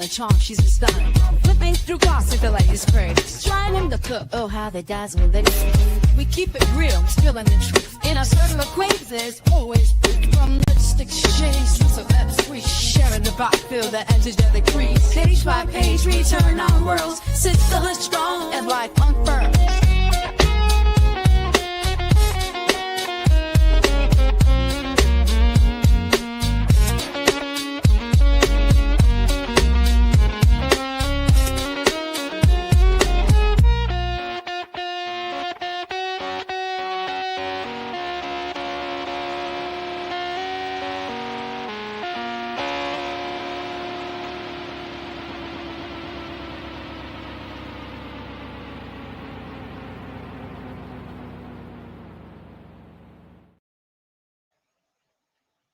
Charm, she's a stunner. Flipping through gossip, the latest craze. Trying them to cook, oh how they dazzle they. We keep it real, spilling the truth. In our circle of acquaintances, always from lipstick shades. So that's we sharing the vibe, feel the energetic breeze. Page by page, we turn our worlds. Sistas strong and life unfurled.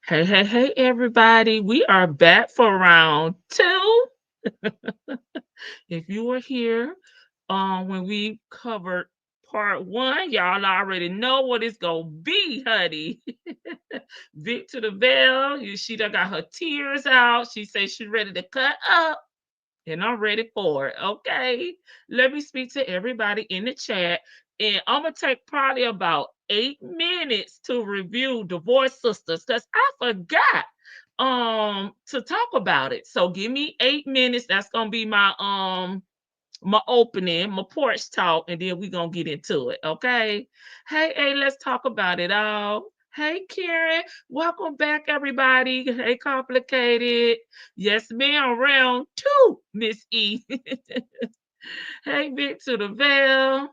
Hey, hey, hey, everybody. We are back for round 2. If you were here when we covered part 1, y'all already know what it's going to be, honey. Vic to the veil. She done got her tears out. She says she's ready to cut up. And I'm ready for it, okay? Let me speak to everybody in the chat. And I'm going to take probably about 8 minutes to review Divorce Sisters because I forgot to talk about it. So give me 8 minutes. That's going to be my opening, my porch talk, and then we're going to get into it, okay? Hey, let's talk about it all. Hey, Karen. Welcome back, everybody. Hey, Complicated. Yes, ma'am. Round 2, Miss E. Hey, Vic to the veil.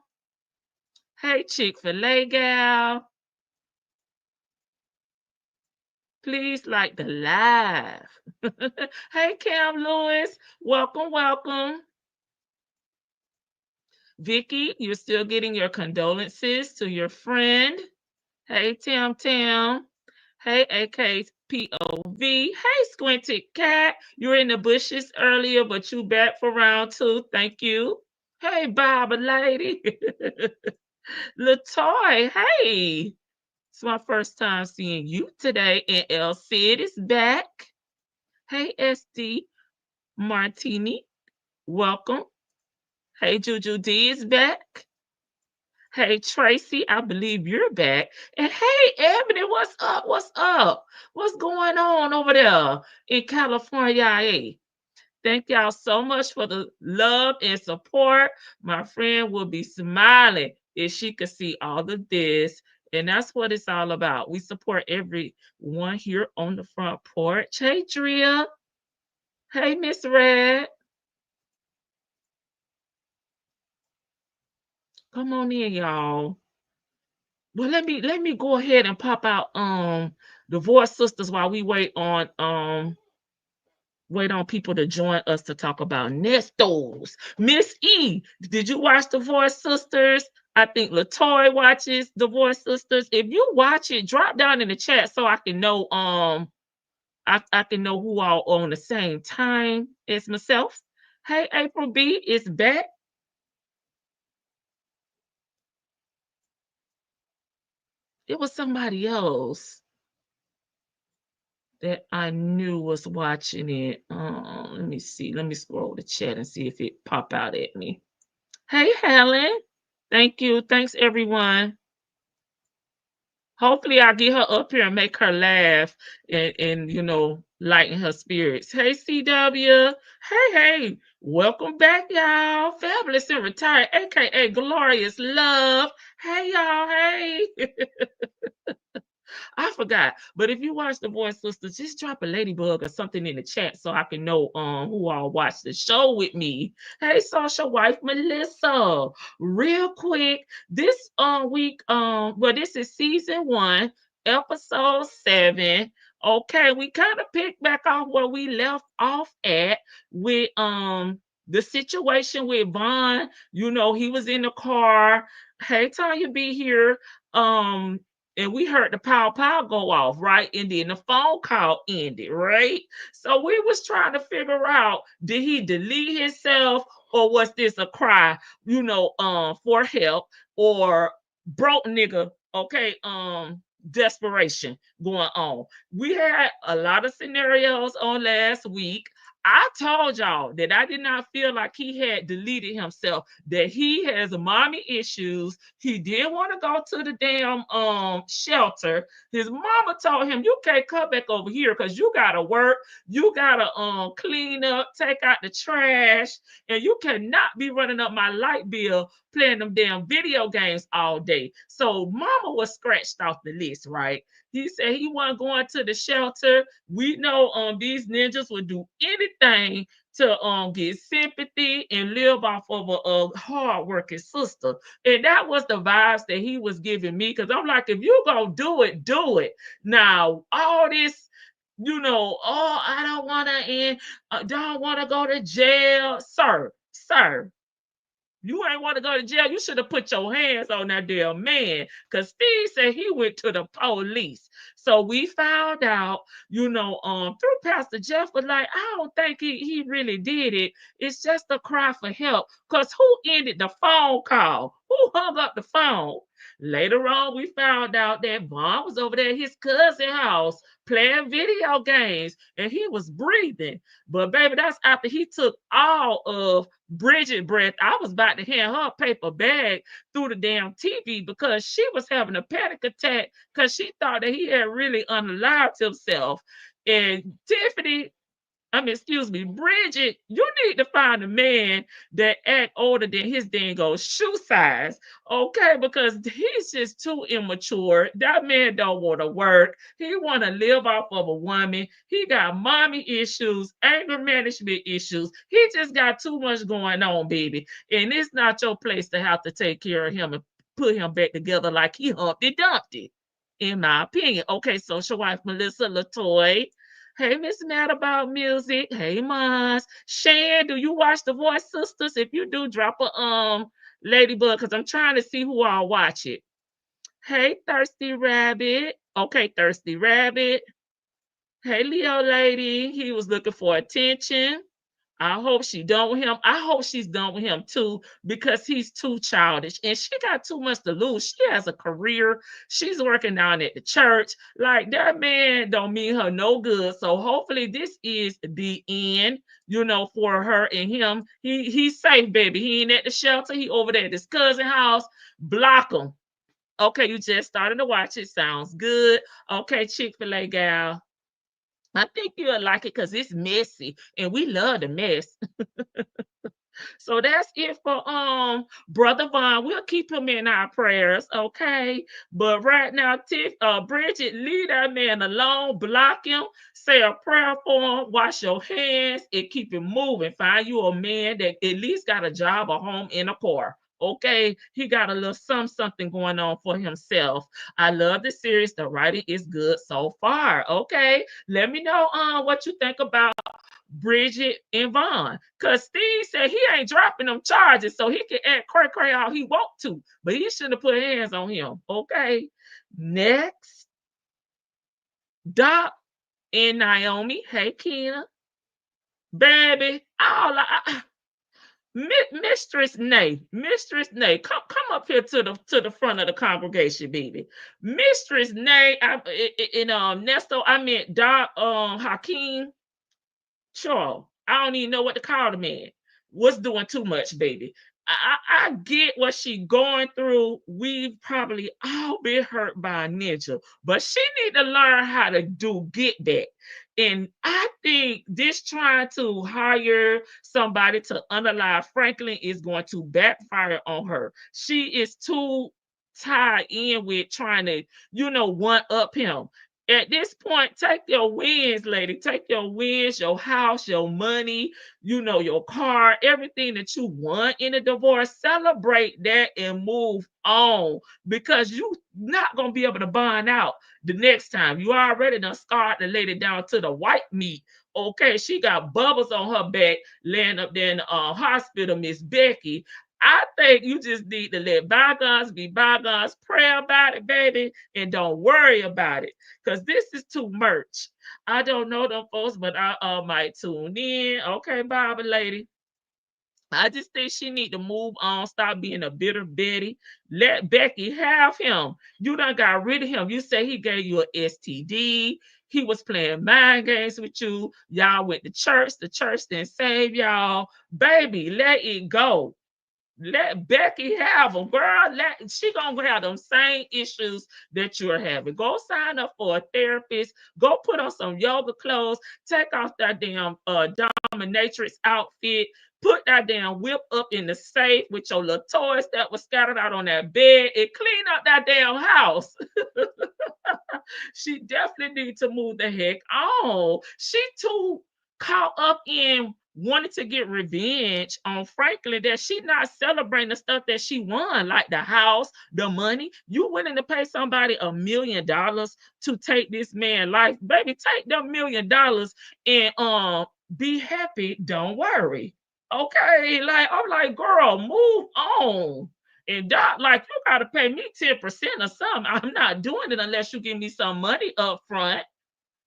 Hey, Chick-fil-A gal. Please like the live. Hey, Cam Lewis. Welcome. Vicky, you're still getting your condolences to your friend. Hey, Tam. Hey, AKPOV. Hey, Squinted Cat. You were in the bushes earlier, but you back for round 2. Thank you. Hey, Baba Lady. Latoy, hey. It's my first time seeing you today. And El Cid is back. Hey, SD Martini. Welcome. Hey, Juju D is back. Hey, Tracy, I believe you're back. And hey, Ebony, what's up? What's going on over there in California? Thank y'all so much for the love and support. My friend will be smiling if she could see all of this. And that's what it's all about. We support everyone here on the front porch. Hey, Drea. Hey, Miss Red. Come on in, y'all. Well, let me go ahead and pop out Divorce Sisters while we wait on people to join us to talk about Nestos. Miss E, did you watch Divorce Sisters? I think Latoy watches Divorce Sisters. If you watch it, drop down in the chat so I can know I can know who all on the same time as myself. Hey, April B is back. It was somebody else that I knew was watching it. Let me see. Let me scroll the chat and see if it pop out at me. Hey, Helen. Thank you. Thanks, everyone. Hopefully, I'll get her up here and make her laugh and lighten her spirits. Hey, CW. Hey. Welcome back, y'all. Fabulous and Retired, a.k.a. Glorious Love. Hey, y'all. Hey. I forgot. But if you watch The Voice Sisters, just drop a ladybug or something in the chat so I can know who all watched the show with me. Hey, social wife Melissa. Real quick, this week, well, this is season 1, episode 7. Okay, we kind of picked back off where we left off at with the situation with Vaughn. You know, he was in the car. Hey, Tanya, be here. Um, and we heard the pow pow go off, right? And then the phone call ended, right? So we was trying to figure out, did he delete himself, or was this a cry, for help, or broke nigga, okay, desperation going on. We had a lot of scenarios on last week. I told y'all that I did not feel like he had deleted himself, that he has mommy issues. He didn't want to go to the damn shelter. His mama told him, you can't come back over here because you gotta work, you gotta clean up, take out the trash, and you cannot be running up my light bill playing them damn video games all day. So mama was scratched off the list, right? He said he wasn't going to the shelter. We know these ninjas would do anything to get sympathy and live off of a hard-working sister. And that was the vibes that he was giving me, because I'm like, if you gonna do it, do it. Now, all this, oh, I don't want to end, don't want to go to jail. Sir, you ain't want to go to jail. You should have put your hands on that damn man, because Steve said he went to the police. So we found out, through Pastor Jeff was like, I don't think he really did it. It's just a cry for help. Because who ended the phone call? Who hung up the phone? Later on, we found out that Vaughn was over there at his cousin's house playing video games, and he was breathing. But baby, that's after he took all of Bridget breath. I was about to hand her a paper bag through the damn TV because she was having a panic attack because she thought that he had really unalived himself. And excuse me, Bridget, you need to find a man that act older than his dingo shoe size, okay? Because he's just too immature. That man don't want to work. He want to live off of a woman. He got mommy issues, anger management issues. He just got too much going on, baby. And it's not your place to have to take care of him and put him back together like he Humpty Dumpty, in my opinion. Okay, social wife Melissa Latoy. Hey, Miss Mad About Music. Hey, Mons. Shan, do you watch The Voice Sisters? If you do, drop a ladybug, because I'm trying to see who all watch it. Hey, Thirsty Rabbit. Okay, Thirsty Rabbit. Hey, Leo lady. He was looking for attention. I hope she done with him. I hope she's done with him too, because he's too childish and she got too much to lose. She has a career. She's working down at the church. Like, that man don't mean her no good. So hopefully this is the end, for her and him. He's safe, baby. He ain't at the shelter. He over there at his cousin's house. Block him. Okay, you just started to watch it. Sounds good. Okay, Chick-fil-A gal. I think you'll like it because it's messy and we love the mess. So that's it for Brother Vaughn. We'll keep him in our prayers, okay? But right now, Bridget, leave that man alone, block him, say a prayer for him, wash your hands, and keep it moving. Find you a man that at least got a job, a home, and a car. Okay, he got a little something going on for himself. I love the series. The writing is good so far. Okay, let me know what you think about Bridget and Vaughn, because Steve said he ain't dropping them charges, so he can act cray all he want to, but he shouldn't have put hands on him. Okay, next, Doc and Naomi. Hey, Keena, baby, Mistress Nay, come up here to the front of the congregation, baby. Mistress Nay, Nesto, I meant Doc Hakeem. Sure, I don't even know what to call the man. What's doing too much, baby? I get what she going through. We've probably all been hurt by a ninja, but she need to learn how to do get back. And I think this trying to hire somebody to unalive Franklin is going to backfire on her. She is too tie in with trying to, one up him. At this point, take your wins, lady. Take your wins, your house, your money, your car, everything that you want in a divorce. Celebrate that and move on, because you not gonna be able to bond out the next time. You already done scarred the lady down to the white meat. Okay, she got bubbles on her back, laying up there in the hospital, Miss Becky. I think you just need to let bygones be bygones. Pray about it, baby, and don't worry about it, because this is too much. I don't know them folks, but I might tune in. Okay, Barbara lady. I just think she need to move on. Stop being a bitter Betty. Let Becky have him. You done got rid of him. You say he gave you an STD. He was playing mind games with you. Y'all went to church. The church didn't save y'all. Baby, let it go. Let Becky have them, girl. She gonna have them same issues that you're having. Go sign up for a therapist. Go put on some yoga clothes. Take off that damn dominatrix outfit. Put that damn whip up in the safe with your little toys that was scattered out on that bed, and clean up that damn house. She definitely needs to move the heck on. She too caught up in wanted to get revenge on Franklin, that she not celebrating the stuff that she won, like the house, the money. You willing to pay somebody $1 million to take this man's life? Baby, take them $1 million and be happy. Don't worry. Okay, like I'm like, girl, move on. And Doc, like, you gotta pay me 10% or something. I'm not doing it unless you give me some money up front.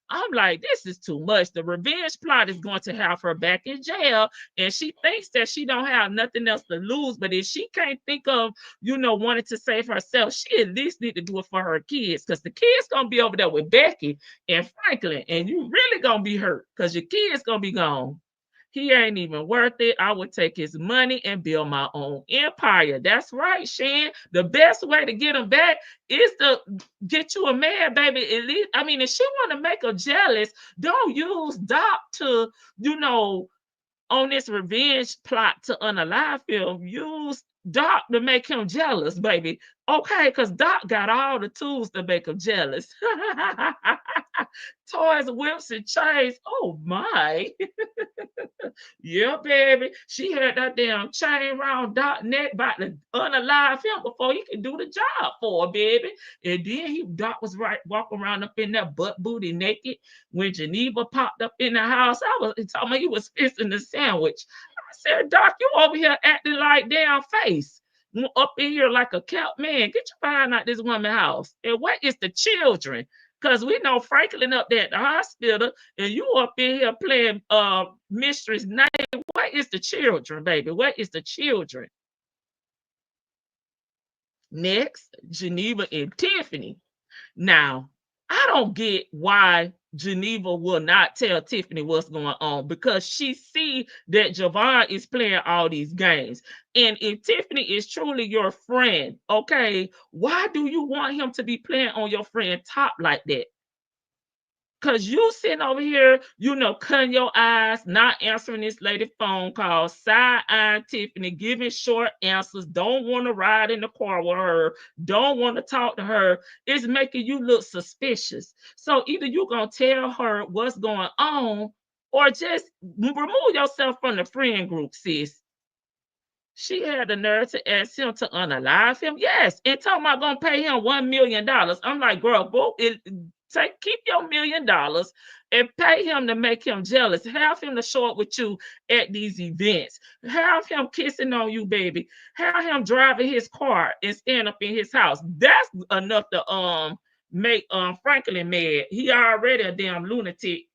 I'm like, this is too much. The revenge plot is going to have her back in jail, and she thinks that she don't have nothing else to lose. But if she can't think of, wanting to save herself, she at least need to do it for her kids, because the kids gonna be over there with Becky and Franklin, and you really gonna be hurt because your kids gonna be gone. He ain't even worth it. I would take his money and build my own empire. That's right, Shan. The best way to get him back is to get you a man, baby. At least, I mean, if she want to make her jealous, don't use Doc to, on this revenge plot to unalive him. Use Doc to make him jealous, baby. Okay, because Doc got all the tools to make him jealous. Toys, whips, and chains. Oh my. Yeah, baby. She had that damn chain around Doc neck about to unalive him before he could do the job for her, baby. And then Doc was right walking around up in that butt booty naked when Geneva popped up in the house. I was talking about he was fixing the sandwich. I said, Doc, you over here acting like damn face. Up in here like a kept man. Get your behind out this woman's house. And what is the children? Because we know Franklin up there at the hospital, and you up in here playing mistress name. What is the children, baby? What is the children? Next, Geneva and Tiffany. Now, I don't get why Geneva will not tell Tiffany what's going on, because she see that Javon is playing all these games. And if Tiffany is truly your friend, okay, why do you want him to be playing on your friend top like that? Because you sitting over here, cutting your eyes, not answering this lady phone call, side-eyeing Tiffany, giving short answers, don't want to ride in the car with her, don't want to talk to her. It's making you look suspicious. So either you're going to tell her what's going on, or just remove yourself from the friend group, sis. She had the nerve to ask him to unalive him. Yes, and talking about going to pay him $1 million. I'm like, girl, keep your $1 million and pay him to make him jealous. Have him to show up with you at these events. Have him kissing on you, baby. Have him driving his car and stand up in his house. That's enough to make Franklin mad. He already a damn lunatic.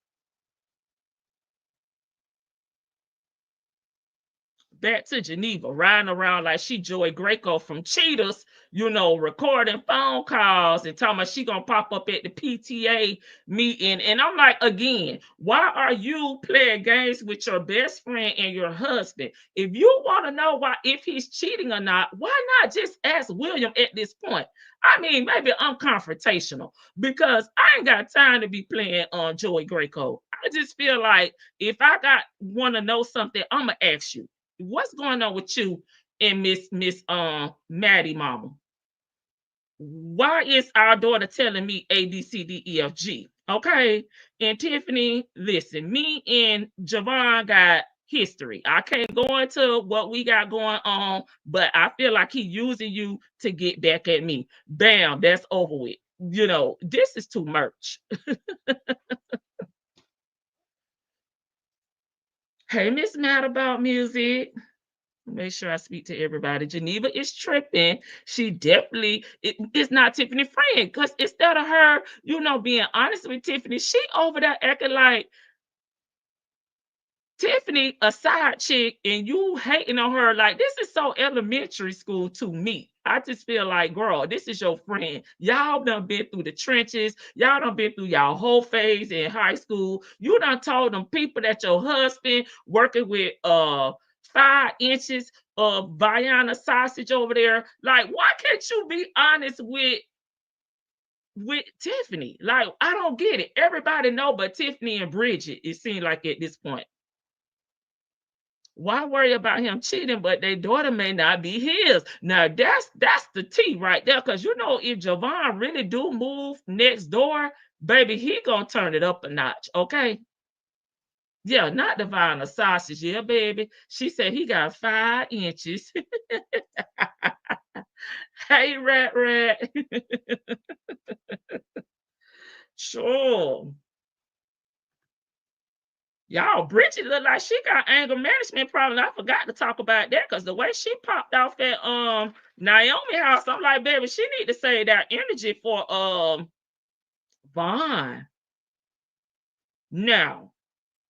Back to Geneva, riding around like she Joy Greco from Cheetahs, recording phone calls and talking about she gonna pop up at the PTA meeting. And I'm like, again, why are you playing games with your best friend and your husband? If you want to know if he's cheating or not, why not just ask William at this point? I mean, maybe I'm confrontational, because I ain't got time to be playing on Joy Greco. I just feel like if I want to know something, I'm gonna ask you. What's going on with you and Miss Maddie mama? why is our daughter telling me A, B, C, D, E, F, G? Okay. And Tiffany, listen, me and Javon got history. I can't go into what we got going on, but I feel like he using you to get back at me. Bam, that's over with. This is too much. Hey, Miss Mad About Music. Make sure I speak to everybody. Geneva is tripping. She definitely it's not Tiffany friend, because instead of her, being honest with Tiffany, she over there acting like Tiffany a side chick and you hating on her. Like, this is so elementary school to me. I just feel like, girl, this is your friend. Y'all done been through the trenches. Y'all done been through y'all whole phase in high school. You done told them people that your husband working with 5 inches of Vienna sausage over there. Like, why can't you be honest with Tiffany? Like, I don't get it. Everybody know but Tiffany and Bridget, it seems like at this point. Why worry about him cheating, but their daughter may not be his? Now that's the T right there. Because if Javon really do move next door, baby, he gonna turn it up a notch. Okay. Yeah, not divine a sausage. Yeah, baby. She said he got 5 inches. Hey, rat. Sure. Y'all, Bridget look like she got anger management problems. I forgot to talk about that because the way she popped off at Naomi house, I'm like, baby, she need to save that energy for Vaughn. Now,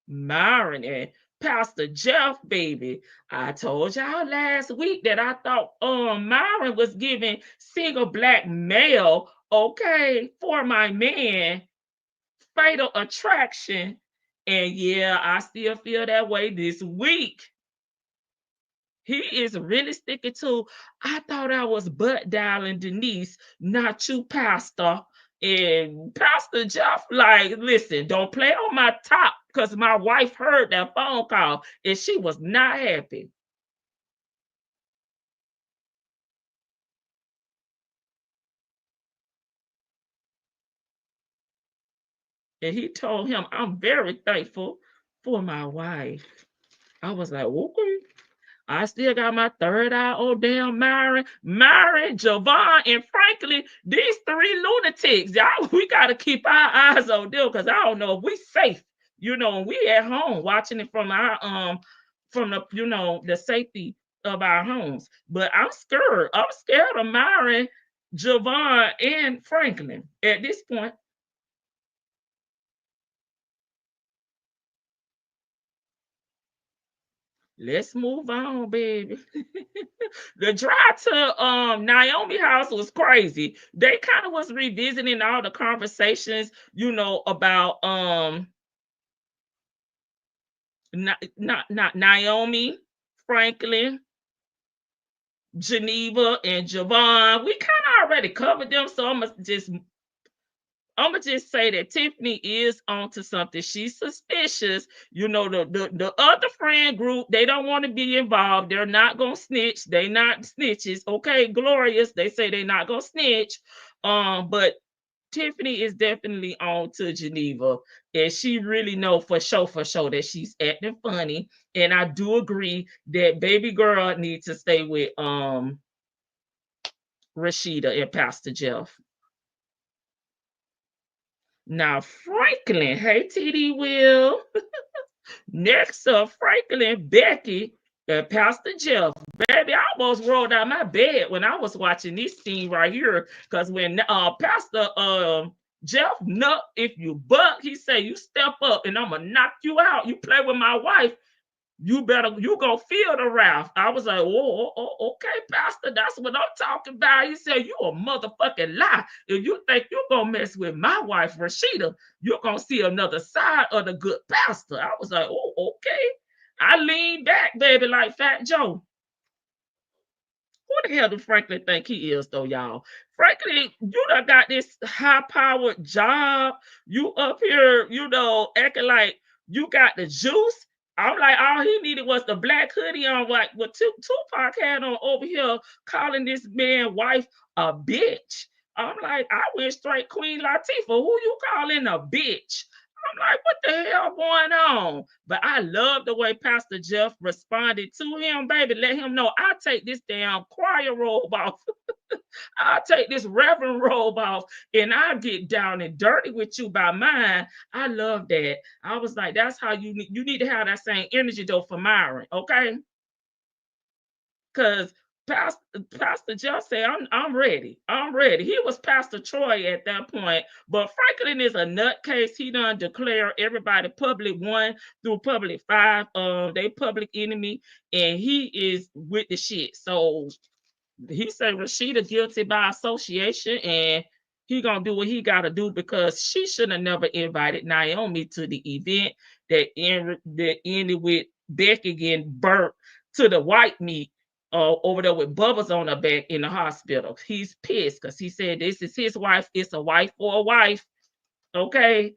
Myron and Pastor Jeff, baby. I told y'all last week that I thought Myron was giving single black male, okay, for my man, Fatal Attraction. And yeah, I still feel that way this week. He is really sticking to, I thought I was butt dialing Denise, not you, Pastor. And Pastor Jeff, like, listen, don't play on my top, because my wife heard that phone call and she was not happy. And he told him, I'm very thankful for my wife. I was like, okay. I still got my third eye. Oh, damn, Myron, Javon, and Franklin, these 3 lunatics. Y'all, we got to keep our eyes on them, because I don't know if we safe. We at home watching it from our from the safety of our homes. But I'm scared. I'm scared of Myron, Javon, and Franklin at this point. Let's move on, baby. The drive to Naomi house was crazy. They kind of was revisiting all the conversations, about not Naomi, Franklin, Geneva, and Javon. We kind of already covered them, so I'm gonna just say that Tiffany is onto something. She's suspicious. The other friend group, they don't want to be involved. They're not gonna snitch. They not snitches. Okay, Glorious. They say they're not gonna snitch. But Tiffany is definitely on to Geneva, and she really know for sure that she's acting funny. And I do agree that baby girl needs to stay with Rashida and Pastor Jeff. Now, Franklin, hey, TD Will. Next up, Franklin, Becky, and Pastor Jeff. Baby, I almost rolled out my bed when I was watching this scene right here. Because when Pastor Jeff nut, if you buck, he say, you step up and I'm going to knock you out. You play with my wife, you gonna feel the wrath. I was like, okay, Pastor, that's what I'm talking about. He said, you a motherfucking lie. If you think you're gonna mess with my wife, Rashida, you're gonna see another side of the good pastor. I was like, okay. I leaned back, baby, like Fat Joe. Who the hell do Franklin think he is, though, y'all? Franklin, you done got this high-powered job. You up here, acting like you got the juice. I'm like, all he needed was the black hoodie on, like what Tupac had on over here, calling this man wife a bitch. I'm like, I went straight Queen Latifah. Who you calling a bitch? I'm like, what the hell going on? But I love the way Pastor Jeff responded to him, baby. Let him know I take this damn choir robe off. I'll take this reverend robe off and I'll get down and dirty with you by mine. I love that. I was like, that's how you need to have that same energy though for Myron, okay? Because Pastor Jeff said, I'm ready. I'm ready. He was Pastor Troy at that point. But Franklin is a nutcase. He done declare everybody public 1 through public 5. They public enemy, and he is with the shit. So he said Rashida guilty by association, and he gonna do what he gotta do because she should have never invited Naomi to the event that ended with Becky getting burnt to the white meat over there with bubbles on her back in the hospital. He's pissed because he said this is his wife. It's a wife for a wife. Okay.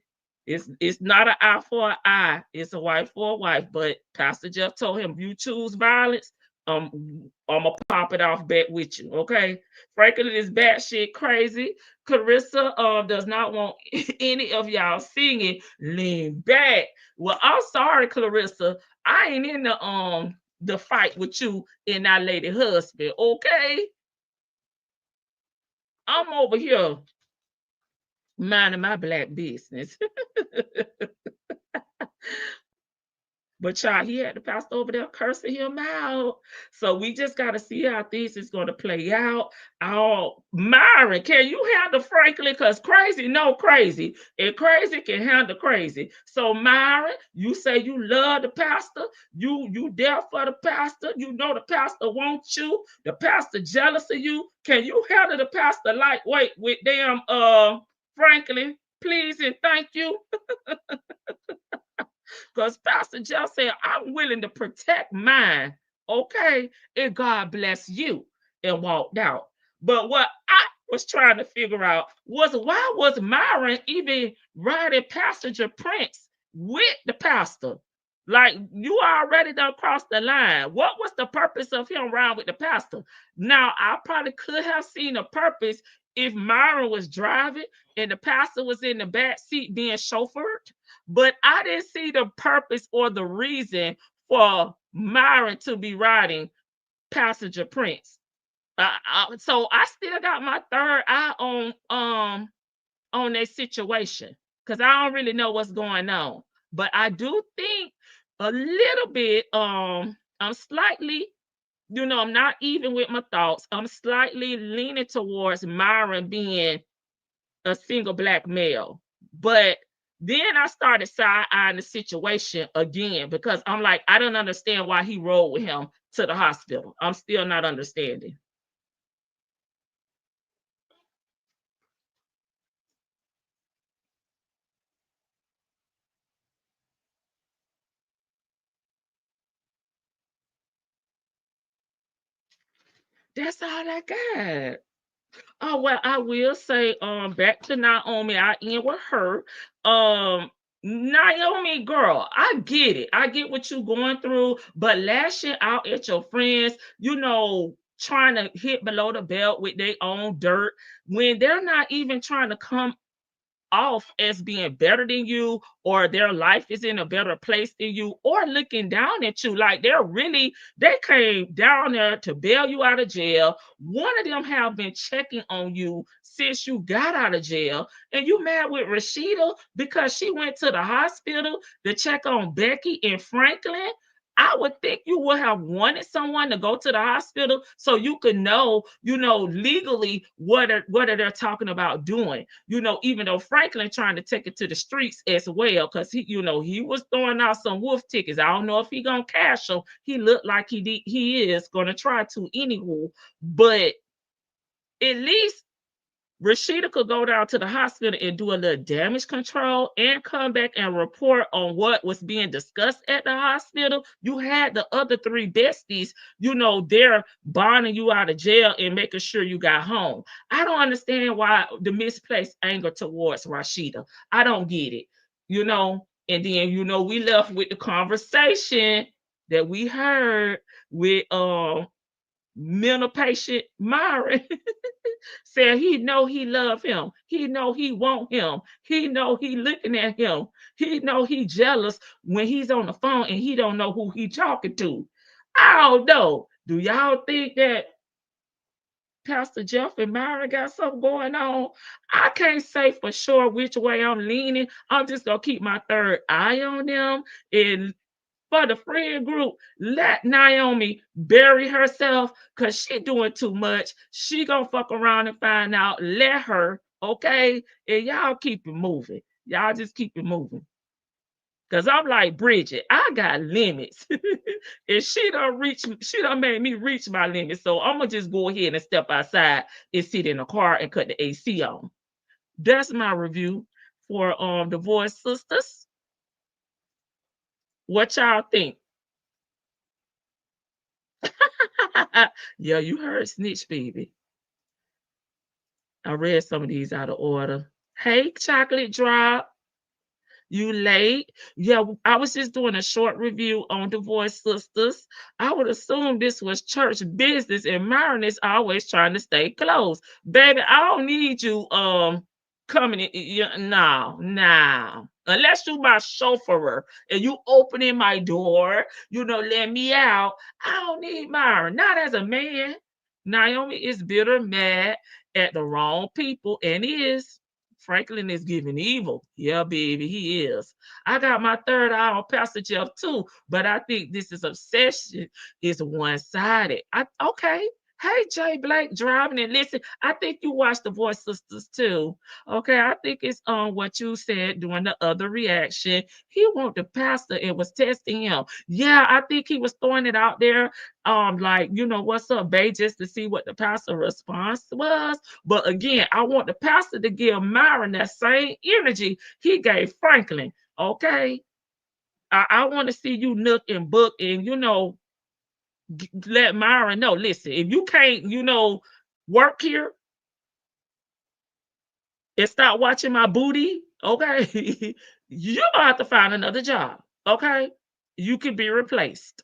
It's not an eye for an eye. It's a wife for a wife. But Pastor Jeff told him, you choose violence, I'm gonna pop it off back with you. Okay. Franklin is batshit crazy. Clarissa does not want any of y'all singing. Lean back. Well, I'm sorry, Clarissa. I ain't in the fight with you and that lady husband. Okay. I'm over here minding my black business. But child, he had the pastor over there cursing him out. So we just got to see how this is going to play out. Oh, Myron, can you handle Franklin? Because crazy, no crazy. And crazy can handle crazy. So Myron, you say you love the pastor. You there for the pastor. You know the pastor wants you. The pastor jealous of you. Can you handle the pastor lightweight with damn Franklin? Please and thank you. Because Pastor Jeff said, I'm willing to protect mine. Okay. And God bless you. And walked out. But what I was trying to figure out was why was Myron even riding passenger Prince with the pastor? Like you already done crossed the line. What was the purpose of him riding with the pastor? Now, I probably could have seen a purpose if Myron was driving and the pastor was in the back seat being chauffeured. But I didn't see the purpose or the reason for Myron to be riding passenger Prince. So I still got my third eye on that situation because I don't really know what's going on. But I do think a little bit. I'm slightly, I'm not even with my thoughts. I'm slightly leaning towards Myron being a single black male, but then I started side-eyeing the situation again because I'm like, I don't understand why he rode with him to the hospital. I'm still not understanding. That's all I got. Oh, well, I will say, back to Naomi, I end with her. Naomi, girl, I get it. I get what you're going through, but lashing out at your friends, trying to hit below the belt with their own dirt when they're not even trying to come off as being better than you or their life is in a better place than you or looking down at you like they came down there to bail you out of jail. One of them have been checking on you since you got out of jail, and you mad with Rashida because she went to the hospital to check on Becky and Franklin. I would think you would have wanted someone to go to the hospital so you could know, legally what are they talking about doing. Even though Franklin trying to take it to the streets as well, because he was throwing out some wolf tickets. I don't know if he gonna cash them. He looked like he is gonna try to anywho, but at least Rashida could go down to the hospital and do a little damage control and come back and report on what was being discussed at the hospital. You had the other three besties, they're bonding you out of jail and making sure you got home. I don't understand why the misplaced anger towards Rashida. I don't get it, And then, we left with the conversation that we heard with mental patient Myron said he know he love him. He know he want him. He know he looking at him. He know he jealous when he's on the phone and he don't know who he talking to. I don't know. Do y'all think that Pastor Jeff and Myron got something going on? I can't say for sure which way I'm leaning. I'm just gonna keep my third eye on them. And for the friend group, let Naomi bury herself because she doing too much. She gonna fuck around and find out. Let her, okay? And y'all keep it moving. Y'all just keep it moving. Cause I'm like Bridget, I got limits. And she done made me reach my limits. So I'm gonna just go ahead and step outside and sit in the car and cut the AC on. That's my review for Divorced Sistas. What y'all think? Yeah, you heard Snitch Baby. I read some of these out of order. Hey, Chocolate Drop. You late? Yeah, I was just doing a short review on Divorced Sistas. I would assume this was church business, and Myron is always trying to stay close. Baby, I don't need you coming in. No. Unless you my chauffeur and you opening my door, let me out. I don't need Myron. Not as a man. Naomi is bitter, mad at the wrong people, and is. Franklin is giving evil. Yeah, baby, he is. I got my third eye on Pastor Jeff too, but I think this is obsession is one-sided. Okay. Hey, Jay Blake driving and listen. I think you watched Divorced Sistas too. Okay, I think it's on what you said during the other reaction. He want the pastor and was testing him. Yeah, I think he was throwing it out there. What's up, babe, just to see what the pastor response was. But again, I want the pastor to give Myron that same energy he gave Franklin. Okay. I want to see you nook and book and let Myron know. Listen, if you can't, work here and start watching my booty, okay, you're gonna have to find another job. Okay. You can be replaced.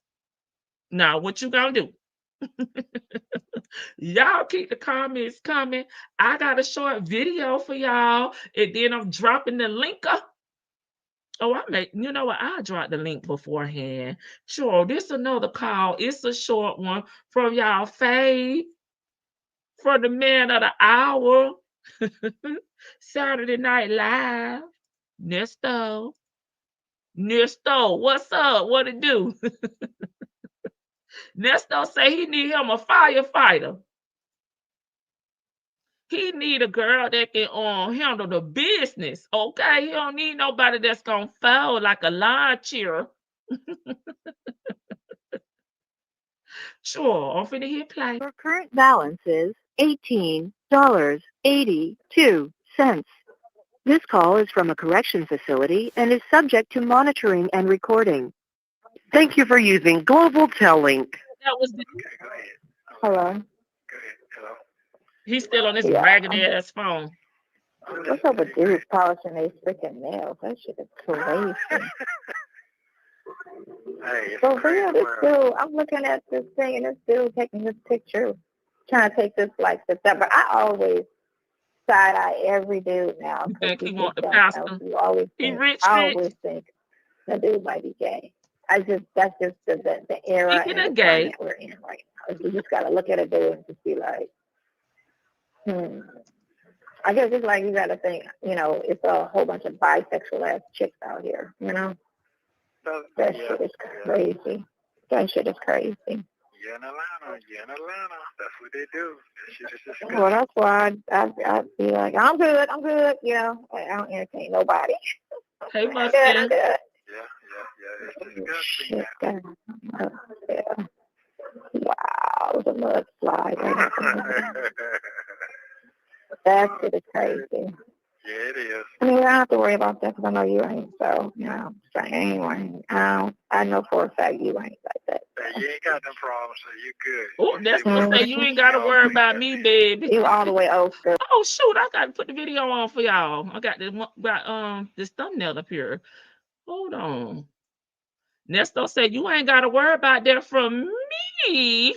Now, what you gonna do? Y'all keep the comments coming. I got a short video for y'all, and then I'm dropping the link up. Oh, you know what? I'll drop the link beforehand. Sure, this another call. It's a short one from y'all fave for the man of the hour. Saturday Night Live. Nesto, what's up? What it do? Nesto say he need him a firefighter. He need a girl that can handle the business. Okay, he don't need nobody that's gonna foul like a lawn cheer. Sure, I'm finna hit play. Your current balance is $18.82. This call is from a correction facility and is subject to monitoring and recording. Thank you for using Global Tellink. That was Okay, go ahead. Hello. Go ahead. Hello. He's still on his Yeah. ragged ass phone. What's up with dudes polishing their freaking nails? That shit is crazy. Hey, it's So a crazy real, this world. dude, I'm looking at this thing and this dude taking this picture, trying to take this like this up. But I always side eye every dude now. You think he You want the just pastor? don't know. You always He think, rich, I rich. always think the dude might be gay. That's just the era Speaking and of the gay. climate we're in right now. You just gotta look at a dude and just be like, I guess it's like you gotta think, it's a whole bunch of bisexual ass chicks out here, That shit is crazy. That shit is crazy. You're in Atlanta. That's what they do. That shit is disgusting. Well, that's why I'd be like, I'm good. I don't entertain nobody. Hey, I'm Mustang. good. Yeah. It's disgusting. Shit, yeah. Wow, the mudslide. That shit is crazy. Yeah, it is. I mean, I don't have to worry about that because I know you ain't. So, anyway, I know for a fact you ain't like that. Hey, you ain't got them problems, so you good. Oh, that's what say you ain't gotta worry about me, baby. You all the way old school. Oh shoot, I gotta put the video on for y'all. I got this thumbnail up here. Hold on. Nesto said you ain't gotta worry about that from me.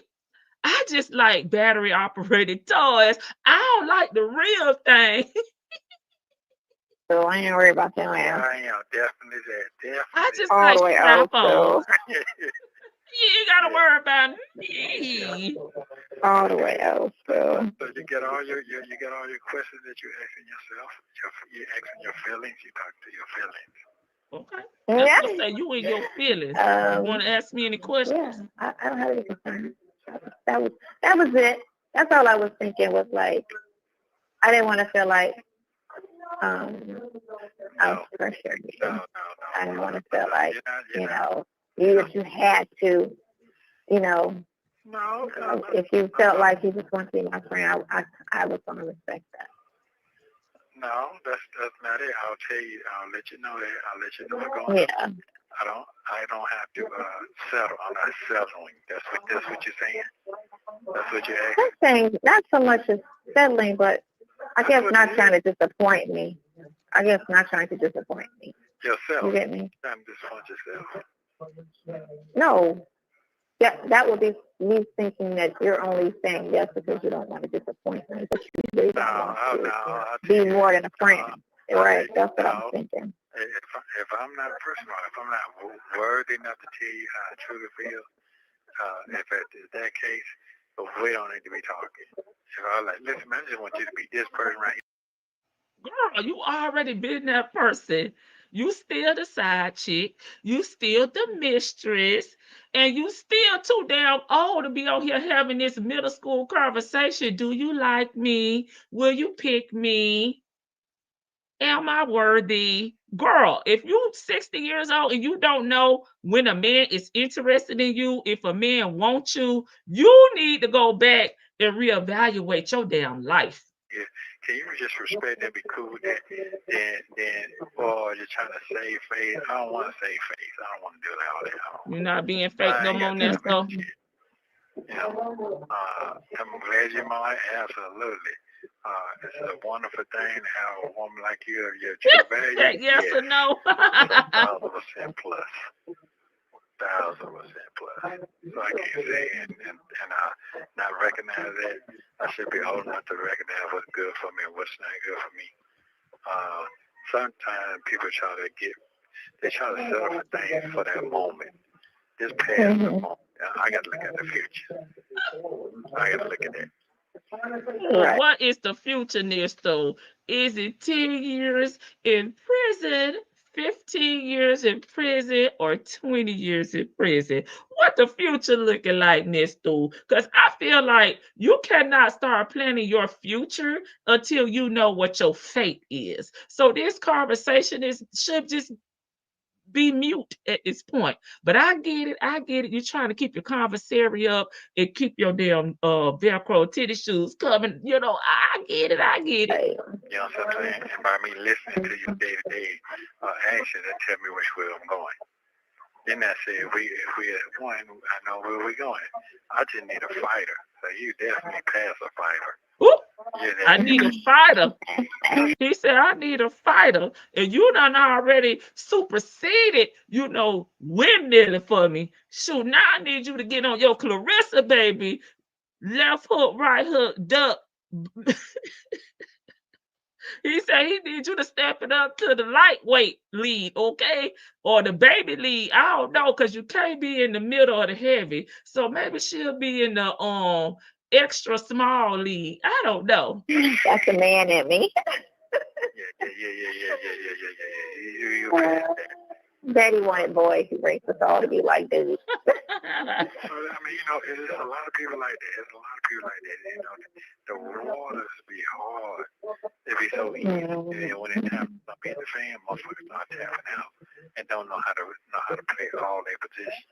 I just like battery operated toys. I don't like the real thing. So I ain't worried about that. I am definitely that. Definitely. I just All like the way strap-ons. old You ain't gotta worry about me. All the way old school. So you get all your questions that you're asking yourself. You're asking your feelings. You talk to your feelings. Okay. Yeah. Let's say you in your feelings. You want to ask me any questions? Yeah, I don't have any concerns. That was it. That's all I was thinking was like, I didn't want to feel like I was pressured. No. I didn't want to feel like, you had to, No. if you felt like you just want to be my friend, I was going to respect that. No, that's not it. I'll tell you. I'll let you know that. I'll let you know what's going on. Yeah. I don't have to settle. I'm not settling. That's what you're saying. That's what you're asking. I'm saying not so much as settling, but I guess not trying to disappoint me. Yourself. You get me? Trying to disappoint yourself. No. That would be me thinking that you're only saying yes because you don't want to disappoint me, but you really don't want to be more than a friend. Right? That's what I'm thinking. If I'm not a person, if I'm not worthy enough to tell you how I truly feel, if it's that case, we don't need to be talking. If I'm like, listen, man, I just want you to be this person right here. Girl, you already been that person. You still the side chick. You still the mistress. And you still too damn old to be on here having this middle school conversation. Do you like me? Will you pick me? Am I worthy? Girl, if you 60 years old and you don't know when a man is interested in you, if a man wants you, you need to go back and reevaluate your damn life. Yeah. Can you just respect and be cool with that? Then, or you're trying to save face. I don't want to save face. I don't want to do all that. You're not being fake no more, Ernesto. I'm glad you're my life. Absolutely. It's a wonderful thing to have a woman like you of your true value. Yes or no? 1,000% plus. 1,000% plus. So I can't say and not recognize that. I should be old enough to recognize what's good for me and what's not good for me. Sometimes people try to settle for things for that moment. Just past the moment. I got to look at the future. I got to look at that. Right. What is the future, Ernesto? Is it 10 years in prison, 15 years in prison, or 20 years in prison? What the future looking like, Ernesto? Because I feel like you cannot start planning your future until you know what your fate is. So this conversation should just be mute at this point. But I get it. You're trying to keep your conversary up and keep your damn Velcro titty shoes coming. I get it. You know what I'm saying? And by me listening to you day to day action, that tell me which way I'm going. Then I say, if we at one, I know where we're going. I just need a fighter. So you definitely pass a fighter. Ooh, I need a fighter. He said, I need a fighter. And you done already superseded, windmilling for me. Shoot, now I need you to get on your Clarissa, baby. Left hook, right hook, duck. He said he needs you to step it up to the lightweight lead, okay? Or the baby lead. I don't know, because you can't be in the middle of the heavy. So maybe she'll be in the extra small league. I don't know. That's a man in me. Yeah. You Daddy wanted boys. He raised us all to be like dudes. There's a lot of people like that. The waters be hard. It be so easy. And when it's time to be in the fan, motherfuckers start tapping out and don't know how to play all their positions.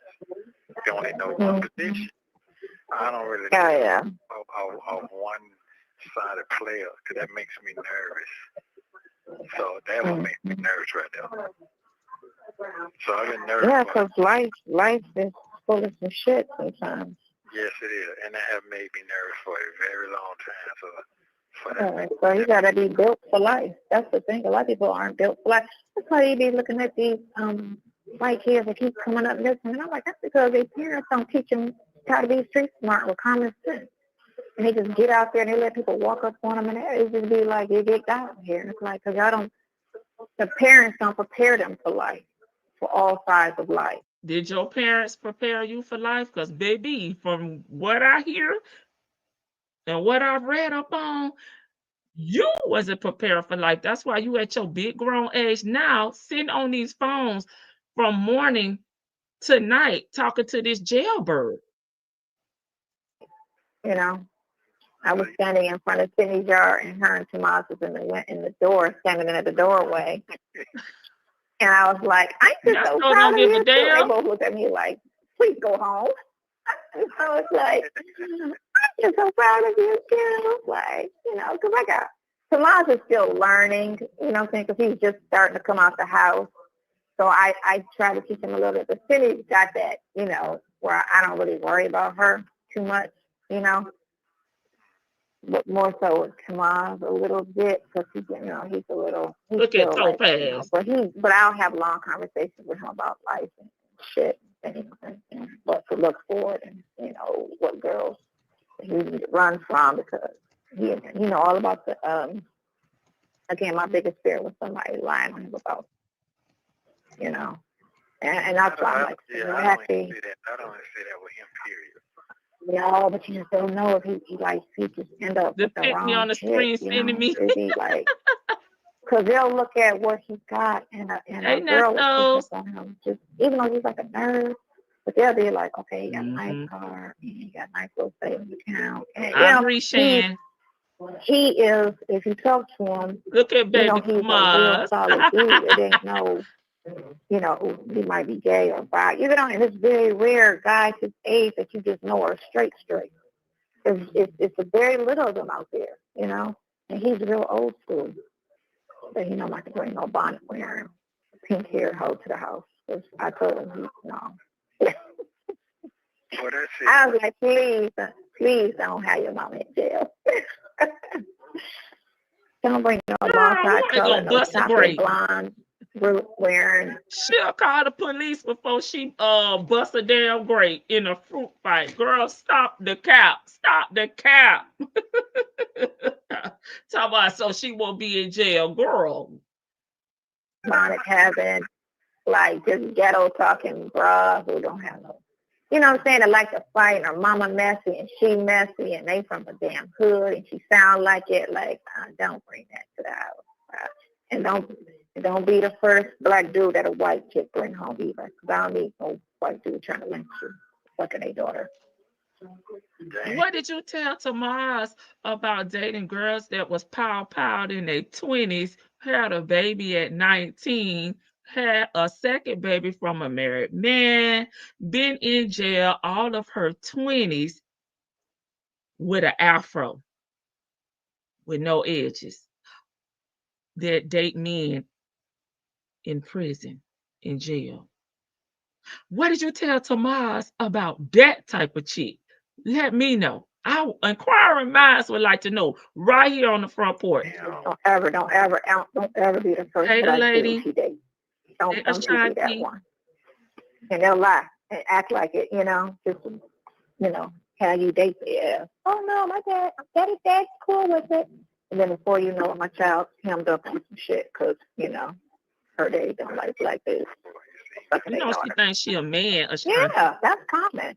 They only know one position. I don't really know a one-sided player, because that makes me nervous. So that would make me nervous right there. So I've been nervous. Yeah, because life is full of some shit sometimes. Yes, it is. And that have made me nervous for a very long time. So you got to be built for life. That's the thing. A lot of people aren't built for life. That's why you be looking at these white kids that keep coming up missing. And I'm like, that's because their parents don't teach them try to be street smart with common sense. And they just get out there and they let people walk up on them, and it just be like, you get out here. And it's like, because the parents don't prepare them for life, for all sides of life. Did your parents prepare you for life? Because, baby, from what I hear and what I've read up on, you wasn't prepared for life. That's why you at your big grown age now, sitting on these phones from morning to night, talking to this jailbird. You know, I was standing in front of Sydney's yard, and her and Tomas was in the door, standing at the doorway. And I was like, I'm just so proud of you. They both looked at me like, please go home. And I was like, I'm just so proud of you, too. Like, you know, because Tomas is still learning, you know what I'm saying, because he's just starting to come out the house. So I try to teach him a little bit. But Sydney's got that, you know, where I don't really worry about her too much, you know. But more so with Tomas a little bit, because he's a little. Look at Topaz. Like, you know, but I'll have long conversations with him about life and shit and what to look for, and you know what girls he need to run from, because he know all about the again, my biggest fear was somebody lying on him about, you know, and that's why I'm like, happy. I don't say that with him, period. Yeah, but you just don't know if he just end up with the wrong on the screen sending me. It'd be like, because they'll look at what he's got, and a girl will pick up on him, just even though he's like a nerd. But they'll be like, okay, he got a nice car, and he got a nice little savings account. And, I agree, Shan. He is, if you talk to him, look at baby, he's a real solid dude. It ain't no, you know, he might be gay or bi. You know, and it's very rare guys his age that you just know are straight. It's a very little of them out there, you know. And he's real old school. So he don't like to bring no bonnet wearing, pink hair hoe to the house. I told him, no. Well, that's it. I was like, please don't have your mama in jail. Don't bring no long color, no chocolate blonde, root wearing. She'll call the police before she bust a damn grape in a fruit fight. Girl, stop the cap. Stop the cap. Talk about so she won't be in jail, girl. Bonnet having, like, just ghetto talking bras who don't have no, you know what I'm saying, that like to fight, and her mama messy and she messy, and they from a damn hood, and she sound like it. Like, don't bring that to the house. And don't be the first black dude that a white chick bring home either. Because I don't need no white dude trying to lynch you, fucking their daughter. What did you tell Tomas about dating girls that was pow-powed in their 20s, had a baby at 19, had a second baby from a married man, been in jail all of her 20s with an afro, with no edges, that date men in prison, in jail? What did you tell Tomas about that type of chick? Let me know. Inquiring minds would like to know right here on the front porch. Don't ever be the first black dude she dates. Don't you be that one. And they'll lie and act like it, you know, just, you know, how you date the ass. Oh, no, my dad's cool with it. And then before you know it, my child hemmed up on some shit because, you know, her daddy don't like black dudes. You know, she thinks she a man. Yeah, that's common.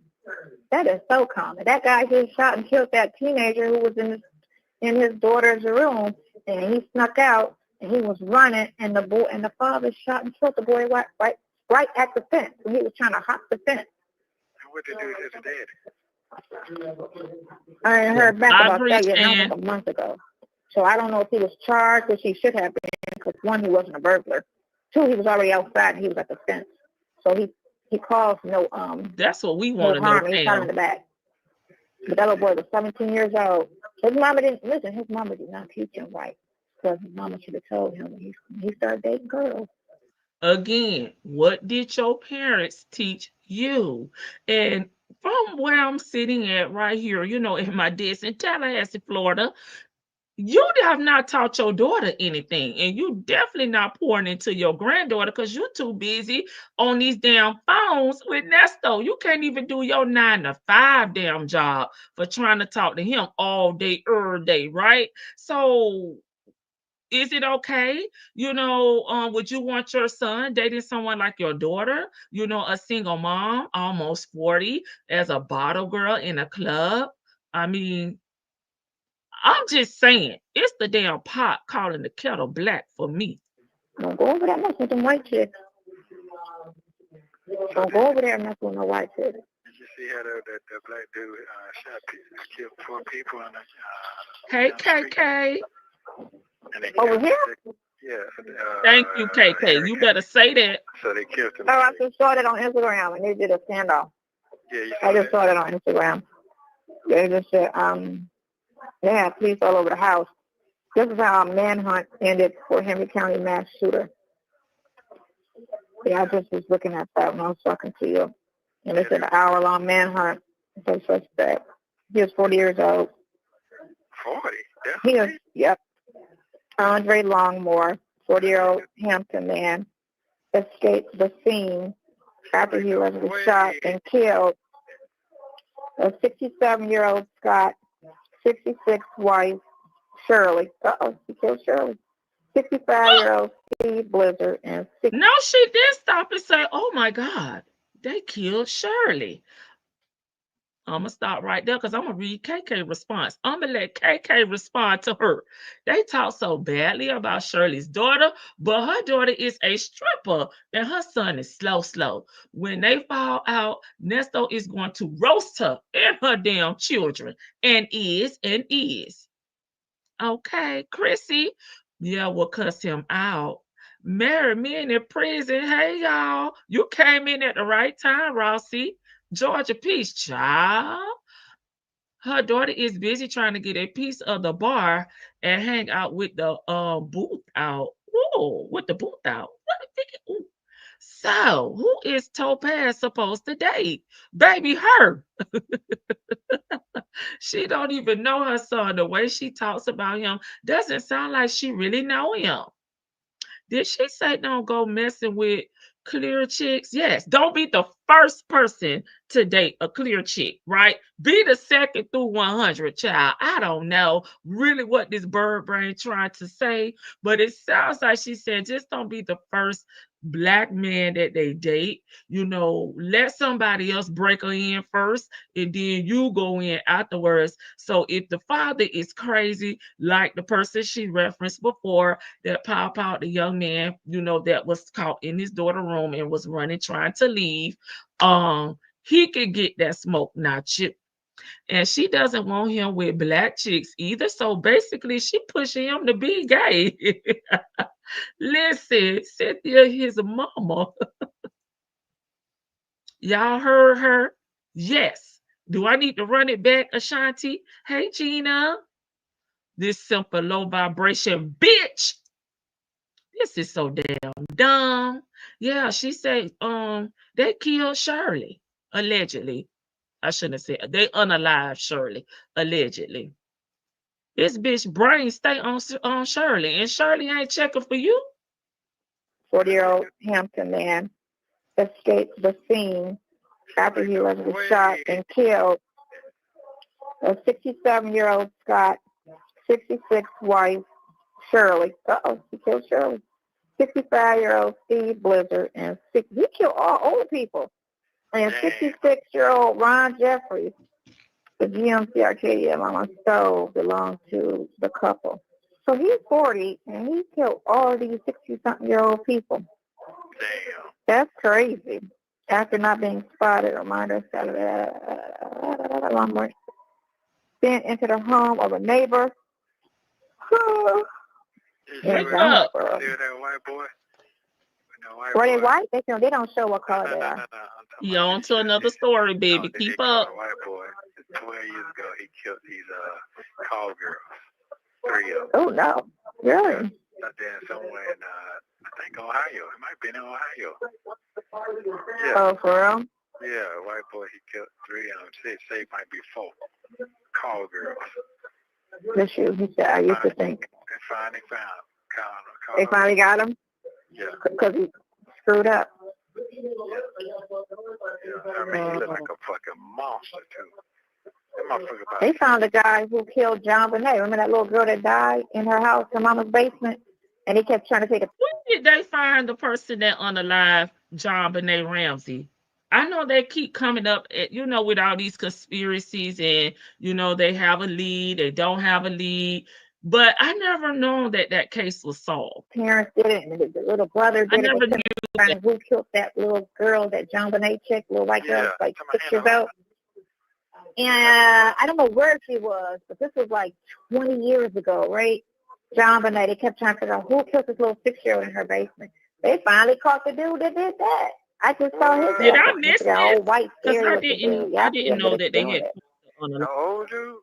That is so common. That guy just shot and killed that teenager who was in his daughter's room, and he snuck out, and he was running, and the father shot and killed the boy right at the fence, and he was trying to hop the fence. What did you do to his daddy? I heard back about that like a month ago. So I don't know if he was charged, which he should have been, because one, he wasn't a burglar. Two, he was already outside, and he was at the fence. So he caused no that's what we want to know. He shot him in the back. But that little boy was 17 years old. His mama did not teach him right. Because his mama should have told him when he started dating girls. Again, what did your parents teach you? And from where I'm sitting at right here, you know, in my desk in Tallahassee, Florida, you have not taught your daughter anything, and you definitely not pouring into your granddaughter because you're too busy on these damn phones with Nesto. You can't even do your 9 to 5 damn job for trying to talk to him all day, every day, right? So is it okay? Would you want your son dating someone like your daughter? A single mom, almost 40, as a bottle girl in a club? I mean, I'm just saying, it's the damn pot calling the kettle black for me. Don't go over there messing with them white chicks. Don't go over there messing with no white chicks. Did you see how the black dude killed 4 people on the Hey, KK. Over here? Yeah. Thank you, KK. You better say that. So they killed him. Oh, I just saw that on Instagram, and they did a standoff. Yeah, I just saw that on Instagram. They just said, they had police all over the house. This is how a manhunt ended for Henry County mass shooter. Yeah, I just was looking at that when I was talking to you. And it's an hour-long manhunt for the suspect. He was 40 years old. 40? He was, yep. Andre Longmore, 40-year-old Hampton man, escaped the scene after he was shot and killed. A 67-year-old Scott, 66 wife, Shirley. He killed Shirley. 65-year-old Steve Blizzard and No, she did stop and say, oh my God, they killed Shirley. I'm going to stop right there because I'm going to read KK response. I'm going to let KK respond to her. They talk so badly about Shirley's daughter, but her daughter is a stripper and her son is slow. When they fall out, Nesto is going to roast her and her damn children. And is. Okay, Chrissy. Yeah, we'll cuss him out. Married men in prison. Hey, y'all. You came in at the right time, Rossi. Georgia Peace, child. Her daughter is busy trying to get a piece of the bar and hang out with the booth out. Whoa, with the booth out. Ooh. So, who is Topaz supposed to date? Baby, her. She don't even know her son. The way she talks about him doesn't sound like she really know him. Did she say don't go messing with clear chicks? Yes. Don't be the first person to date a clear chick, right? Be the second through 100, child. I don't know really what this bird brain trying to say, but it sounds like she said just don't be the first black man that they date. Let somebody else break her in first, and then you go in afterwards. So if the father is crazy, like the person she referenced before, that pop out the young man, that was caught in his daughter's room and was running, trying to leave, he could get that smoke, not you. And she doesn't want him with black chicks either. So basically, she pushing him to be gay. Listen, Cynthia, his mama. Y'all heard her? Yes. Do I need to run it back, Ashanti? Hey, Gina. This simple low vibration bitch. This is so damn dumb. Yeah, she said, they killed Shirley, allegedly. I shouldn't have said they unalive Shirley, allegedly. This bitch brain stay on Shirley, and Shirley ain't checking for you. 40-year-old Hampton man escaped the scene after he was shot and killed. A 67-year-old Scott, 66 wife, Shirley. He killed Shirley. 65-year-old Steve Blizzard, and he killed all old people. And 66-year-old Ron Jeffries, the GMC Arcadia Mama Stove, belonged to the couple. So he's 40, and he killed all these 60-something-year-old people. Damn. That's crazy. After not being spotted, reminders sent into the home of a neighbor. Wake up. That white boy? Were they white? They don't show what color they are. You on to another story, baby. Keep up. A white boy. 12 years ago, he killed these call girls. 3 of them. Oh, no. Really? Out there somewhere in, I think, Ohio. It might be in Ohio. Yeah. Oh, for real? Yeah, a white boy, he killed 3 of them. Say it might be 4 call girls. This you, he said, I used to think. They finally got him? Yeah. Because he screwed up. Yeah, I mean, he looked like a fucking monster, too. They found the guy who killed John Bonet. Remember that little girl that died in her house, her mama's basement? And he kept trying to take a... When did they find the person that unalived John Bonet Ramsey? I know they keep coming up, with all these conspiracies and, they have a lead, they don't have a lead. But I never known that case was solved. Parents did it, and the little brother did it. I never knew that. Who killed that little girl, that John Bonet chick, little white girl, like 6 years old. And I don't know where she was, but this was like 20 years ago, right? John Bonet, they kept trying to figure out who killed this little 6-year-old in her basement. They finally caught the dude that did that. I just saw his. Did I miss it? Old white Because I didn't know that they had. The old dude?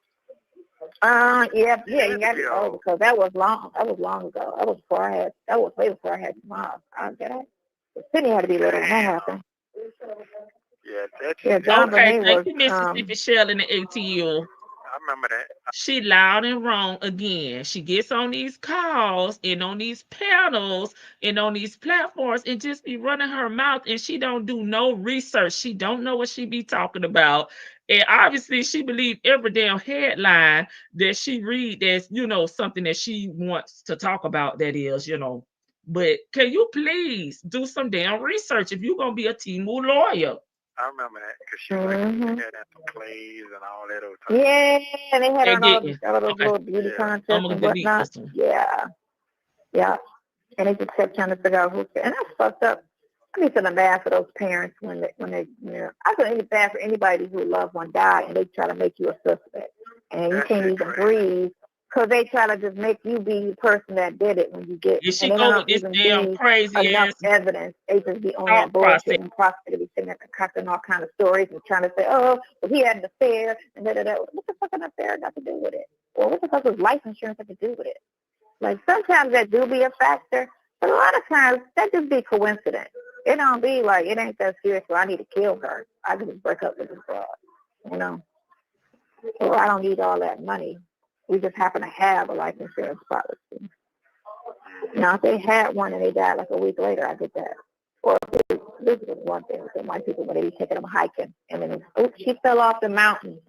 Yeah, you got to know because that was long ago. That was before I had. That was way before I had mom. I get it. Sydney had to be little when that happened. Yeah, that's John okay. Bonet Thank was, you, Mississippi Shirley in the ATL. I remember that. She loud and wrong again. She gets on these calls and on these panels and on these platforms and just be running her mouth, and she don't do no research. She don't know what she be talking about. And obviously she believe every damn headline that she read that's, something that she wants to talk about, that is, But can you please do some damn research if you're going to be a Timu lawyer? I remember that because she was had some plays and all that. Yeah, and they had on all those little beauty contests and whatnot. Yeah. And they just kept trying to figure out who. And that's fucked up. I mean, feeling bad for those parents when they I feel bad for anybody whose loved one died and they try to make you a suspect and you can't even breathe because they try to just make you be the person that did it when you get. And she go with this damn crazy enough ass evidence. They just be on that bullshit and prosecutor be sitting there concocting all kind of stories and trying to say, oh, well, he had an affair and da da da. What the fuck an affair got to do with it? Or what the fuck was life insurance got to do with it? Like sometimes that do be a factor, but a lot of times that just be coincidence. It don't be like, it ain't that serious, so I need to kill her. I can just break up with this girl, So I don't need all that money. We just happen to have a life insurance policy. Now, if they had one and they died like a week later, I get that. Or this was one thing with white people when they be taking them hiking, and then, she fell off the mountain.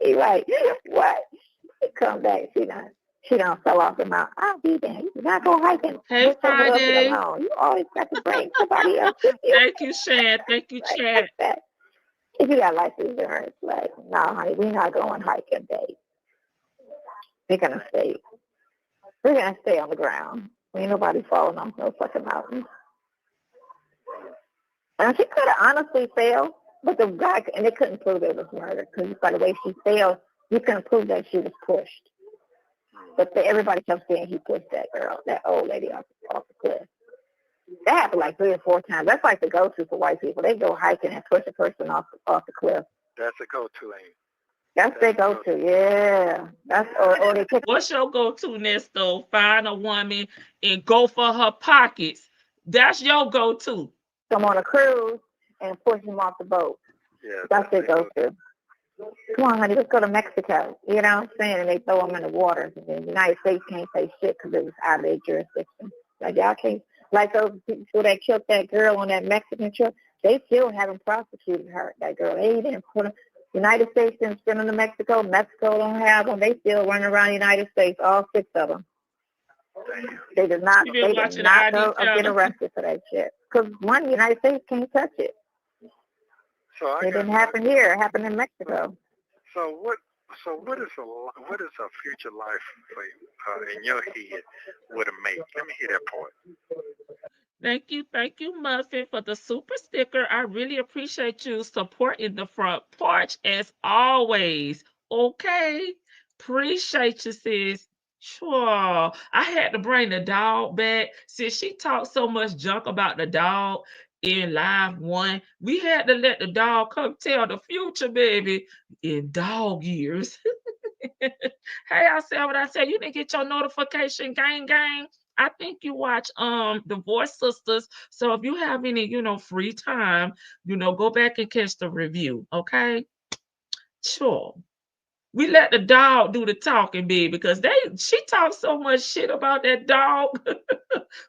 He like, what? He come back, she done fell off the mountain. I'll be there. You not go hiking. Hey, Friday. You always got to bring somebody else with you. Thank you, Chad. Thank you, Chad. If you got life insurance, like, no, honey, we're not going hiking, babe. We're going to stay. We're going to stay on the ground. Ain't nobody falling off no fucking mountain. And she could have honestly failed, but the guy, and they couldn't prove it was murder because by the way she failed, you couldn't prove that she was pushed. But everybody kept saying he pushed that girl, that old lady off the cliff. That happened like 3 or 4 times. That's like the go-to for white people. They go hiking and push a person off the cliff. That's a go-to, ain't it? That's their go-to, yeah. Or they pick. What's your go-to, Nesto? Find a woman and go for her pockets. That's your go-to. Come on a cruise and push them off the boat. Yeah, that's their go-to. Come on, honey, let's go to Mexico. You know what I'm saying? And they throw them in the water. And the United States can't say shit because it was out of their jurisdiction. Like, y'all can't, like those people that killed that girl on that Mexican trip, they still haven't prosecuted her, that girl. They didn't put them. United States didn't send them to Mexico. Mexico don't have them. They still running around the United States, all 6 of them. They did not get arrested for that shit. Because one, the United States can't touch it. So it didn't happen here. It happened in Mexico. So what is a future life for you, in your head would have made? Let me hear that part. Thank you, Muffin, for the super sticker. I really appreciate you supporting the front porch as always. Okay, appreciate you, sis. Sure. I had to bring the dog back since she talked so much junk about the dog. In live 1, we had to let the dog come tell the future, baby, in dog years. Hey, I said what I said. You didn't get your notification, gang. I think you watch The Voice Sistas. So if you have any, free time, go back and catch the review. Okay. Sure. We let the dog do the talking, baby, because she talks so much shit about that dog.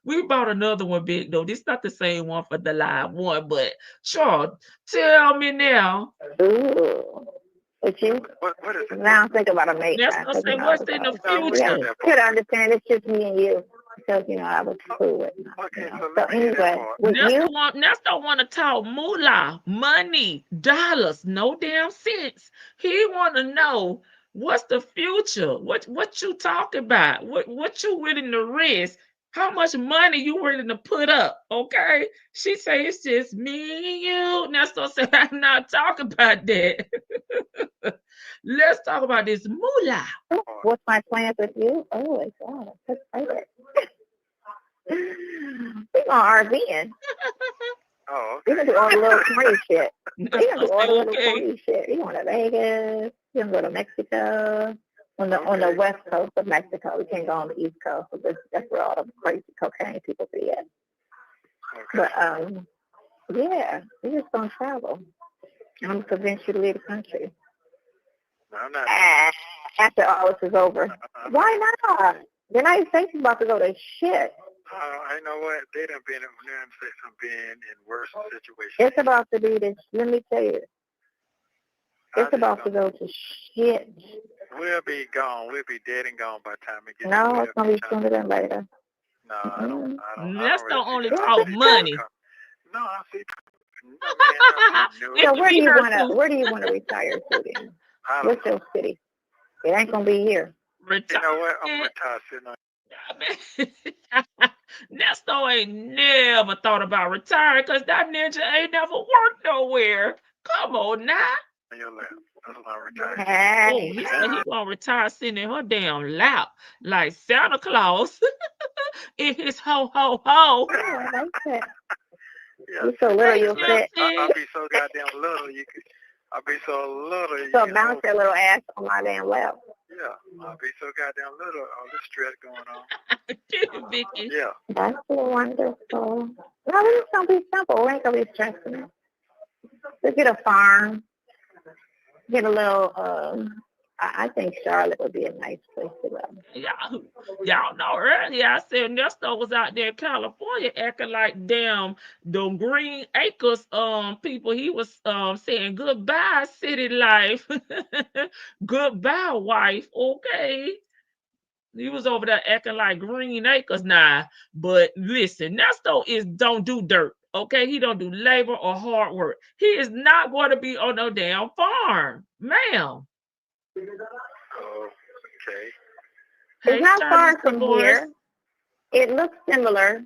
We bought another one, big though. This not the same one for the live one, but sure. Tell me now. Ooh. What is it? Now I'm thinking about a mate. Let's not say what's in the future. You could understand it's just me and you. Because, I was cool with it. Okay, So anyway, with you, Nesto want to talk moolah, money, dollars, no damn sense. He want to know what's the future. What you talking about? What you willing to risk? How much money you willing to put up? Okay. She say it's just me and you. Nesto said, I'm not talking about that. Let's talk about this moolah. What's my plans with you? Oh, my God. That's exciting. We're going RVing. Oh, okay. We're going to do all the little free shit. We're going to do all the little Okay. free shit. We're going to Vegas. We're going to go to Mexico. On the west coast of Mexico. We can't go on the east coast. So that's where all the crazy cocaine people be at. Okay. But, yeah, we're just going to travel. And I'm going to convince you to leave the country. No, I'm not. After all this is over. Why not? They're not even thinking about to go to shit. I know what they done been in worse situations. It's about to be this. Let me tell you. It's about to go to shit. We'll be gone. We'll be dead and gone by the time it gets. No, it's gonna be sooner than later. No, I don't. That's the really only see talk money. No, I see. So where do you want to retire to then? What's your city? It ain't gonna be here. You know what? I'm retired sitting on. Nesto ain't never thought about retiring because that ninja ain't never worked nowhere. Come on now. On your lap. That's what I'm retired. Oh, he said he gonna retire sitting in her damn lap like Santa Claus in his ho ho ho. Oh, I like that. Yeah. You're so little, you'll fit. I'll be so goddamn little. I'll be so little. So bounce your little ass on my damn lap. Yeah, I'll be so goddamn little. All this stress going on. Vicky. Yeah. That's wonderful. No, it's gonna be simple. We ain't gonna be stressing it. Let's get a farm. Get a little. I think Charlotte would be a nice place to go. Y'all know earlier I said Ernesto was out there in California acting like damn the Green Acres people. He was saying goodbye city life, goodbye wife. Okay, he was over there acting like Green Acres now. But listen, Ernesto don't do dirt. Okay, he don't do labor or hard work. He is not going to be on no damn farm, ma'am. Oh, okay. It's not far from here. It looks similar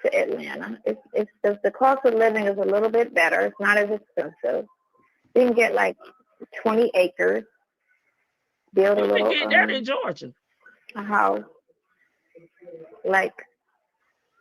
to Atlanta. It's the cost of living is a little bit better. It's not as expensive. You can get like 20 acres. Build a little. Get that in Georgia. A house, like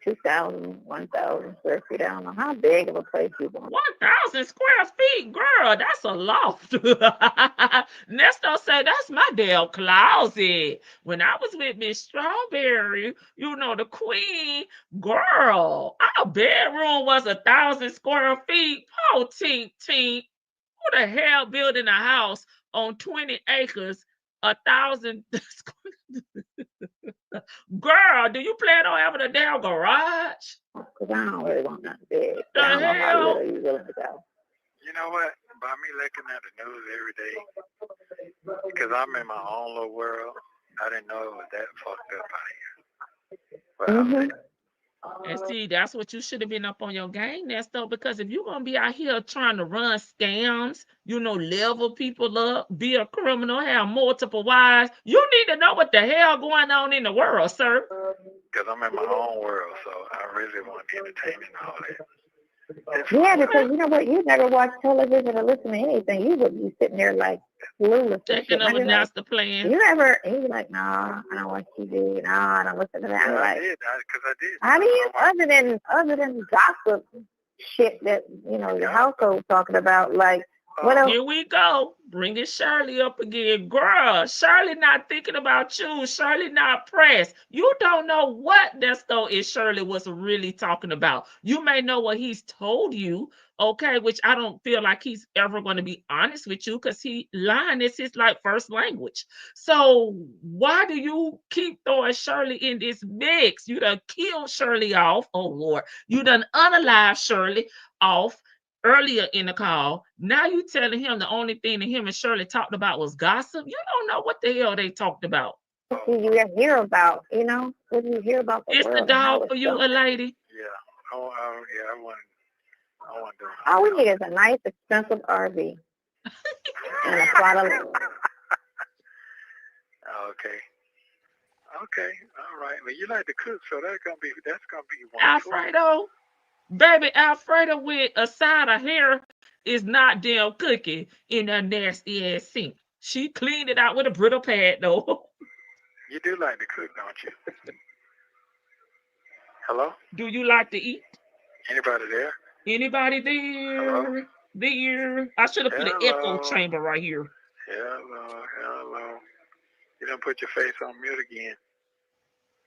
2,000, 1,000 square feet. I don't know how big of a place you want. 1,000 square feet, girl. That's a loft. Nesto said that's my damn closet. When I was with Miss Strawberry, the queen, girl, our bedroom was 1,000 square feet. Oh, tink. Who the hell building a house on 20 acres, 1,000 square? Girl, do you plan on having a damn garage? Because I don't really want nothing big. The I don't know how hell? little you willing to go. You know what? By me looking at the news every day, because I'm in my own little world, I didn't know it was that fucked up out here. But And see, that's what you should have been up on your game, Nesto, because if you're going to be out here trying to run scams, level people up, be a criminal, have multiple wives, you need to know what the hell going on in the world, sir. Because I'm in my own world, so I really want entertainment and all that. Yeah, because you know what? You never watch television or listen to anything. You would be sitting there like clueless. Taking over Master Plan. You ever, and you're like, nah, I don't watch TV. Nah, I don't listen to that. Yeah, like, I did, because I did. I mean, other than gossip shit that, your household talking about, like What else? Here we go. Bringing Shirley up again. Girl, Shirley not thinking about you. Shirley not pressed. You don't know what Nesto is Shirley was really talking about. You may know what he's told you, okay, which I don't feel like he's ever going to be honest with you because lying is his like first language. So why do you keep throwing Shirley in this mix? You done killed Shirley off. Oh Lord. You done unalived Shirley off earlier in the call. Now you telling him the only thing that him and Shirley talked about was gossip. You don't know what the hell they talked about. What do you hear about? What do you hear about the It's the world and how dog it's for you, going? a lady. Yeah. I want to. All we need is a nice, expensive RV and a plot of land. Okay. Okay. All right. Well, you like to cook, so that's gonna be one. Alfredo. Baby, Alfredo with a side of hair is not damn cooking in that nasty ass sink. She cleaned it out with a brittle pad though. You do like to cook, don't you? Hello? Do you like to eat? Anybody there? Anybody there? Hello? There. I should have put an echo chamber right here. Hello. You done put your face on mute again.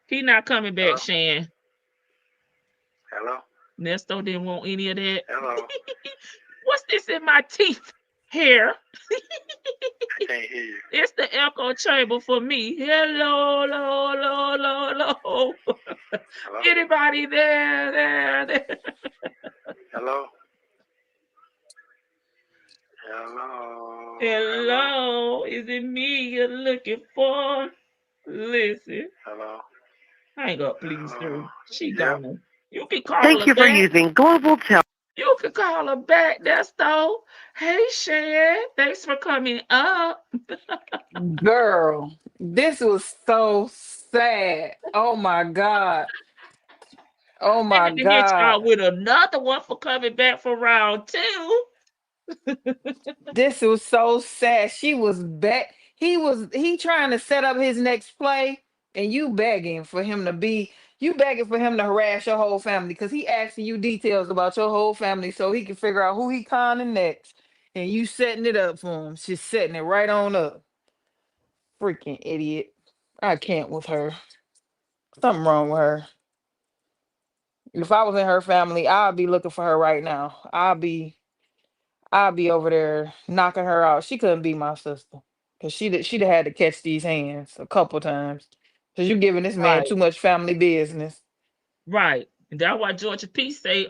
He not coming back, Hello? Shan. Hello? Nesto didn't want any of that. Hello? What's this in my teeth? Hair. I can't hear you. It's the echo chamber for me. Hello, hello. Hello? Anybody there? Hello? Hello. Is it me you're looking for? Listen. Hello? Hang up, please, sir. She Yep. gone. You can call Thank her you for back. using Global Tel. You can call her back, Nesto. Hey, Shan. Thanks for coming up. Girl, this was so sad. Oh my God. Oh I my need to hit God. y'all with another one for coming back for round 2. This was so sad. She was back. He trying to set up his next play, and you begging for him to harass your whole family because he asking you details about your whole family so he can figure out who he conning next. And you setting it up for him. She's setting it right on up. Freaking idiot. I can't with her. Something wrong with her. If I was in her family, I'd be looking for her right now. I'd be over there knocking her out. She couldn't be my sister. Cause she'd have had to catch these hands a couple times. Cause you giving this man Right. too much family business. Right. And that's why Georgia P say,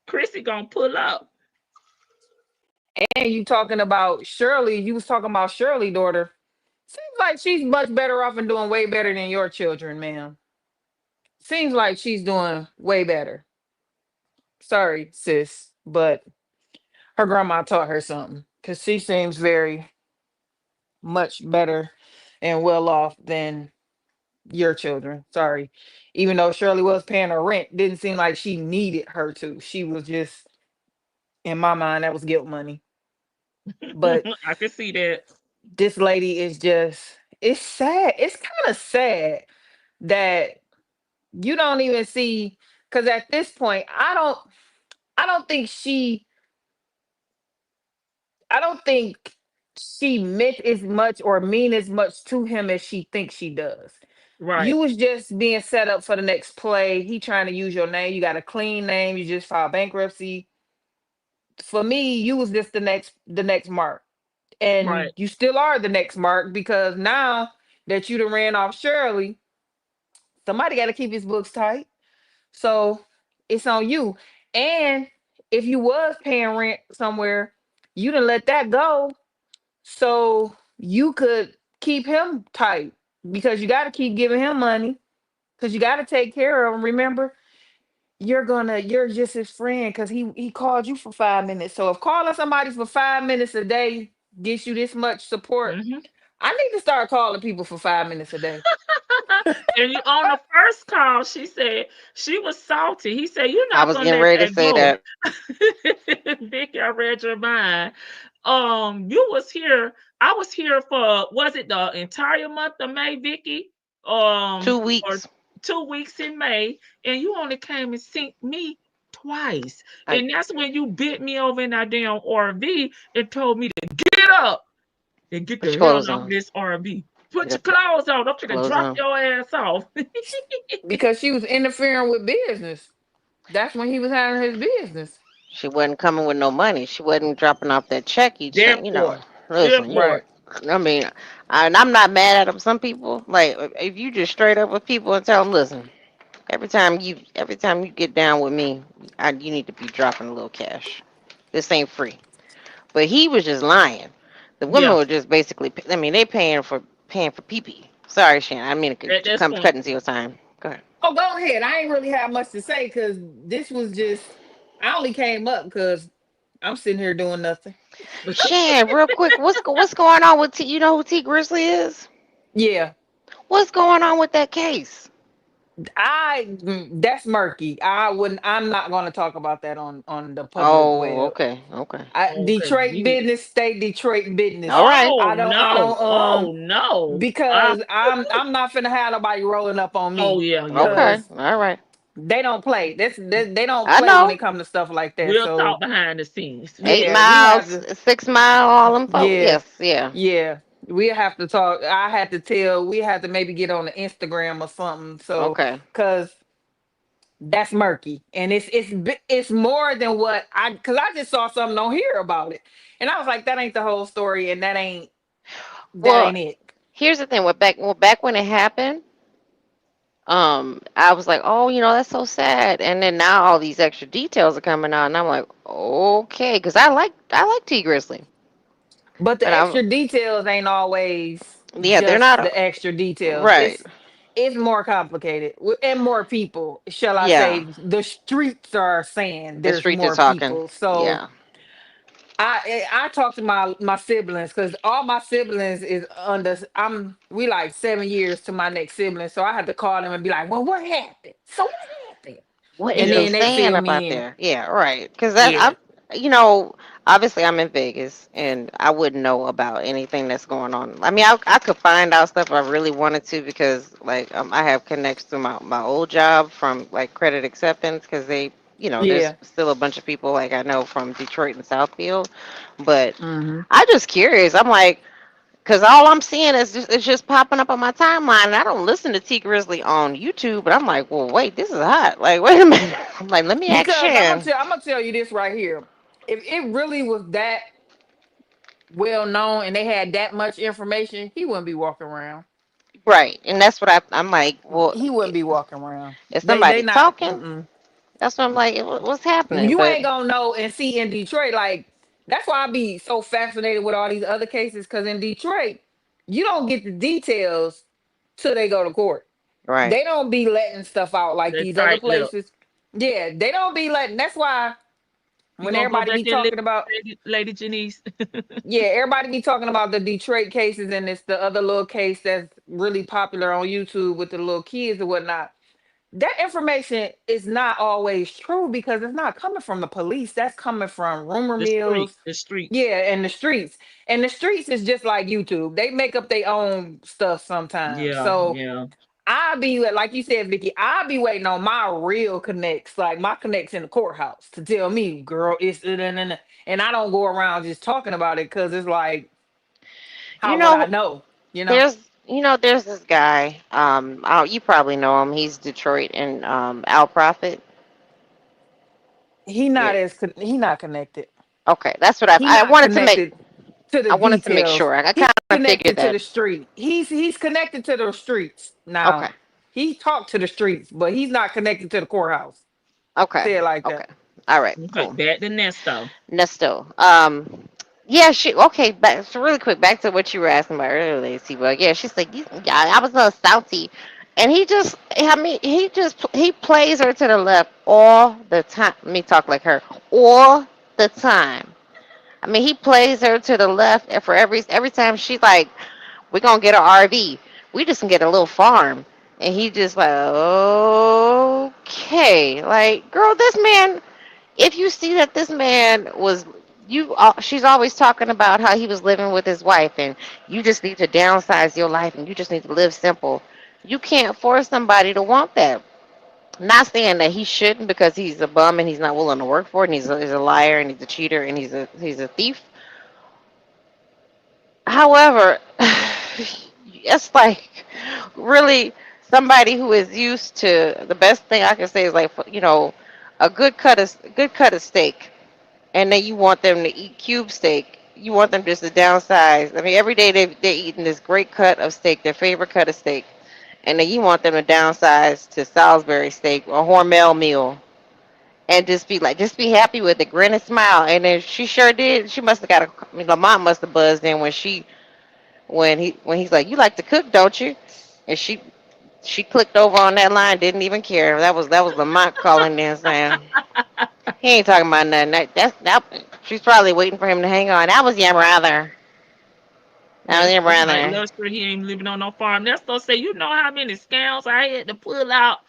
Chrissy gonna pull up. And you talking about Shirley, you was talking about Shirley daughter. Seems like she's much better off and doing way better than your children, ma'am. Seems like she's doing way better. Sorry, sis, but her grandma taught her something. Cause she seems very much better and well off than your children. Sorry. Even though Shirley was paying her rent, didn't seem like she needed her to. She was just, in my mind, that was guilt money. But I can see that. this lady is just, it's sad. It's kind of sad that you don't even see, because at this point, I don't think she meant as much or mean as much to him as she thinks she does. Right. You was just being set up for the next play. He trying to use your name. You got a clean name. You just filed bankruptcy. For me, you was just the next mark. And Right. you still are the next mark because now that you done ran off Shirley, somebody got to keep his books tight. So it's on you. And if you was paying rent somewhere, you didn't let that go. So you could keep him tight because you got to keep giving him money because you got to take care of him. Remember, you're just his friend because he called you for 5 minutes. So if calling somebody for 5 minutes a day gets you this much support, Mm-hmm. I need to start calling people for 5 minutes a day. And you on the first call, she said she was salty. He said, "You're I not was gonna getting let ready to that say go." that. Vicky, I read your mind. You was here. I was here for was it the entire month of May, Vicky? 2 Or weeks. 2 weeks in May, and you only came and synced me twice. I, And that's when you bit me over in that damn RV and told me to get up and get put the your hell clothes off on. this RV. You Put your got clothes on. I'm gonna clothes drop on. your ass off. Because she was interfering with business. That's when he was handling his business. She wasn't coming with no money. She wasn't dropping off that check each time. That part. That Listen. Right. part. I mean, and I'm not mad at them. Some people, like, if you just straight up with people and tell them, listen, every time you get down with me, you need to be dropping a little cash. This ain't free. But he was just lying. The women Yeah. were just basically, I mean, they paying for pee. Sorry, Shannon. I mean At to this come point. cut into your time. Go ahead. Oh, go ahead. I ain't really have much to say because this was just, I only came up because I'm sitting here doing nothing. Shan, real quick, what's going on with T? You know who T Grizzly is? Yeah. What's going on with that case? That's murky. I'm not going to talk about that on the public Oh, web. okay, okay. Okay. Detroit We, business, stay Detroit business. All right. oh I no. don't Oh no. because I'm not finna have nobody rolling up on Oh me yeah, yeah, yeah. Okay. because All right. they don't play. They don't I play when know. it comes to stuff like that. We'll So talk behind the scenes. Eight yeah, we have miles, to. 6 mile, all them folks. Yeah, Yes, yeah. yeah, we have to talk. I had to tell. We had to maybe get on the Instagram or something. So Okay. because that's murky, and it's more than what I because I just saw something on here about it, and I was like, that ain't the whole story, and that Well, ain't it. here's the thing. Back when it happened, I was like, oh, that's so sad. And then now all these extra details are coming out, and I'm like, okay, because I like T Grizzly, But the but I'm extra details ain't always yeah, they're just not the extra details. right. It's more complicated and more people, shall I Yeah, say? The streets are saying the there's streets are more talking. people. So Yeah. I talk to my siblings because all my siblings is under. We like 7 years to my next sibling, so I had to call them and be like, "Well, what happened? So what happened?" What is And they Yeah, then they saying fill about me in. there? Yeah, right. Because Yeah, you know, obviously I'm in Vegas and I wouldn't know about anything that's going on. I mean, I could find out stuff if I really wanted to because, like, I have connects to my old job from, like, credit acceptance because there's yeah. still a bunch of people, like, I know from Detroit and Southfield. But Hmm. I just curious. I'm like, because all I'm seeing is it's just popping up on my timeline. And I don't listen to T Grizzly on YouTube, but I'm like, well, wait, this is hot. Like, wait a minute. I'm like, let me ask Because Shan. I'm gonna tell you this right here. If it really was that well known and they had that much information, he wouldn't be walking around. Right. And that's what I'm like, well, He wouldn't be walking around. is They somebody not. talking? That's what I'm like, what's happening? You But, ain't gonna know and see in Detroit. Like that's why I be so fascinated with all these other cases. Because in Detroit, you don't get the details till they go to court. right. They don't be letting stuff out like they these other tight lip. places. Yeah, they don't be letting. That's why We when gonna go everybody back be there, talking about Lady Janice. yeah, everybody be talking about the Detroit cases, and it's the other little case that's really popular on YouTube with the little kids and whatnot. That information is not always true because it's not coming from the police. That's coming from rumor The street, mills. the streets. Yeah, and the streets. And the streets is just like YouTube. They make up their own stuff sometimes. Yeah, So yeah. I be like you said, Vicky, I be waiting on my real connects, like my connects in the courthouse to tell me, girl, and I don't go around just talking about it because it's like, You how would I know, know? You know? there's there's this guy, you probably know him. He's Detroit and Al Prophet. Yeah. He not connected. Okay, that's what He I not wanted to make. connected to the I wanted to make details. sure. I He's kind of figured connected to that. the street. He's connected to the streets. Okay. Now, he talked to the streets, but he's not connected to the courthouse. Okay. Say it like Okay. that. All right. Okay, Cool. back to Nesto. Nesto. Yeah. Okay. Back. So really quick. Back to what you were asking about earlier, Lacey. But yeah, she's like, yeah, I was a little salty, and he just. I mean, he plays her to the left all the time. Let me talk like her all the time. I mean, he plays her to the left, and for every time she's like, "We're gonna get an RV. We just can get a little farm," and he just like, "Okay, like, girl, this man. If you see that this man was." She's always talking about how he was living with his wife, and you just need to downsize your life, and you just need to live simple. You can't force somebody to want that. Not saying that he shouldn't because he's a bum and he's not willing to work for it, and he's a liar and he's a cheater and he's a thief. However, it's like really somebody who is used to the best thing I can say is like a good cut of steak, and then you want them to eat cube steak. You want them just to downsize. I mean, every day they're eating this great cut of steak, their favorite cut of steak, and then you want them to downsize to Salisbury steak or Hormel meal, and just be happy with it, grin and smile. And then she sure did. She must have got I mean, Lamont must have buzzed in when he's like, "You like to cook, don't you?" And she clicked over on that line, didn't even care. That was Lamont calling in saying he ain't talking about nothing. She's probably waiting for him to hang on. That was your brother. That was That's your like brother. Luster, he ain't living on no farm. That's gonna say, you know how many scams I had to pull out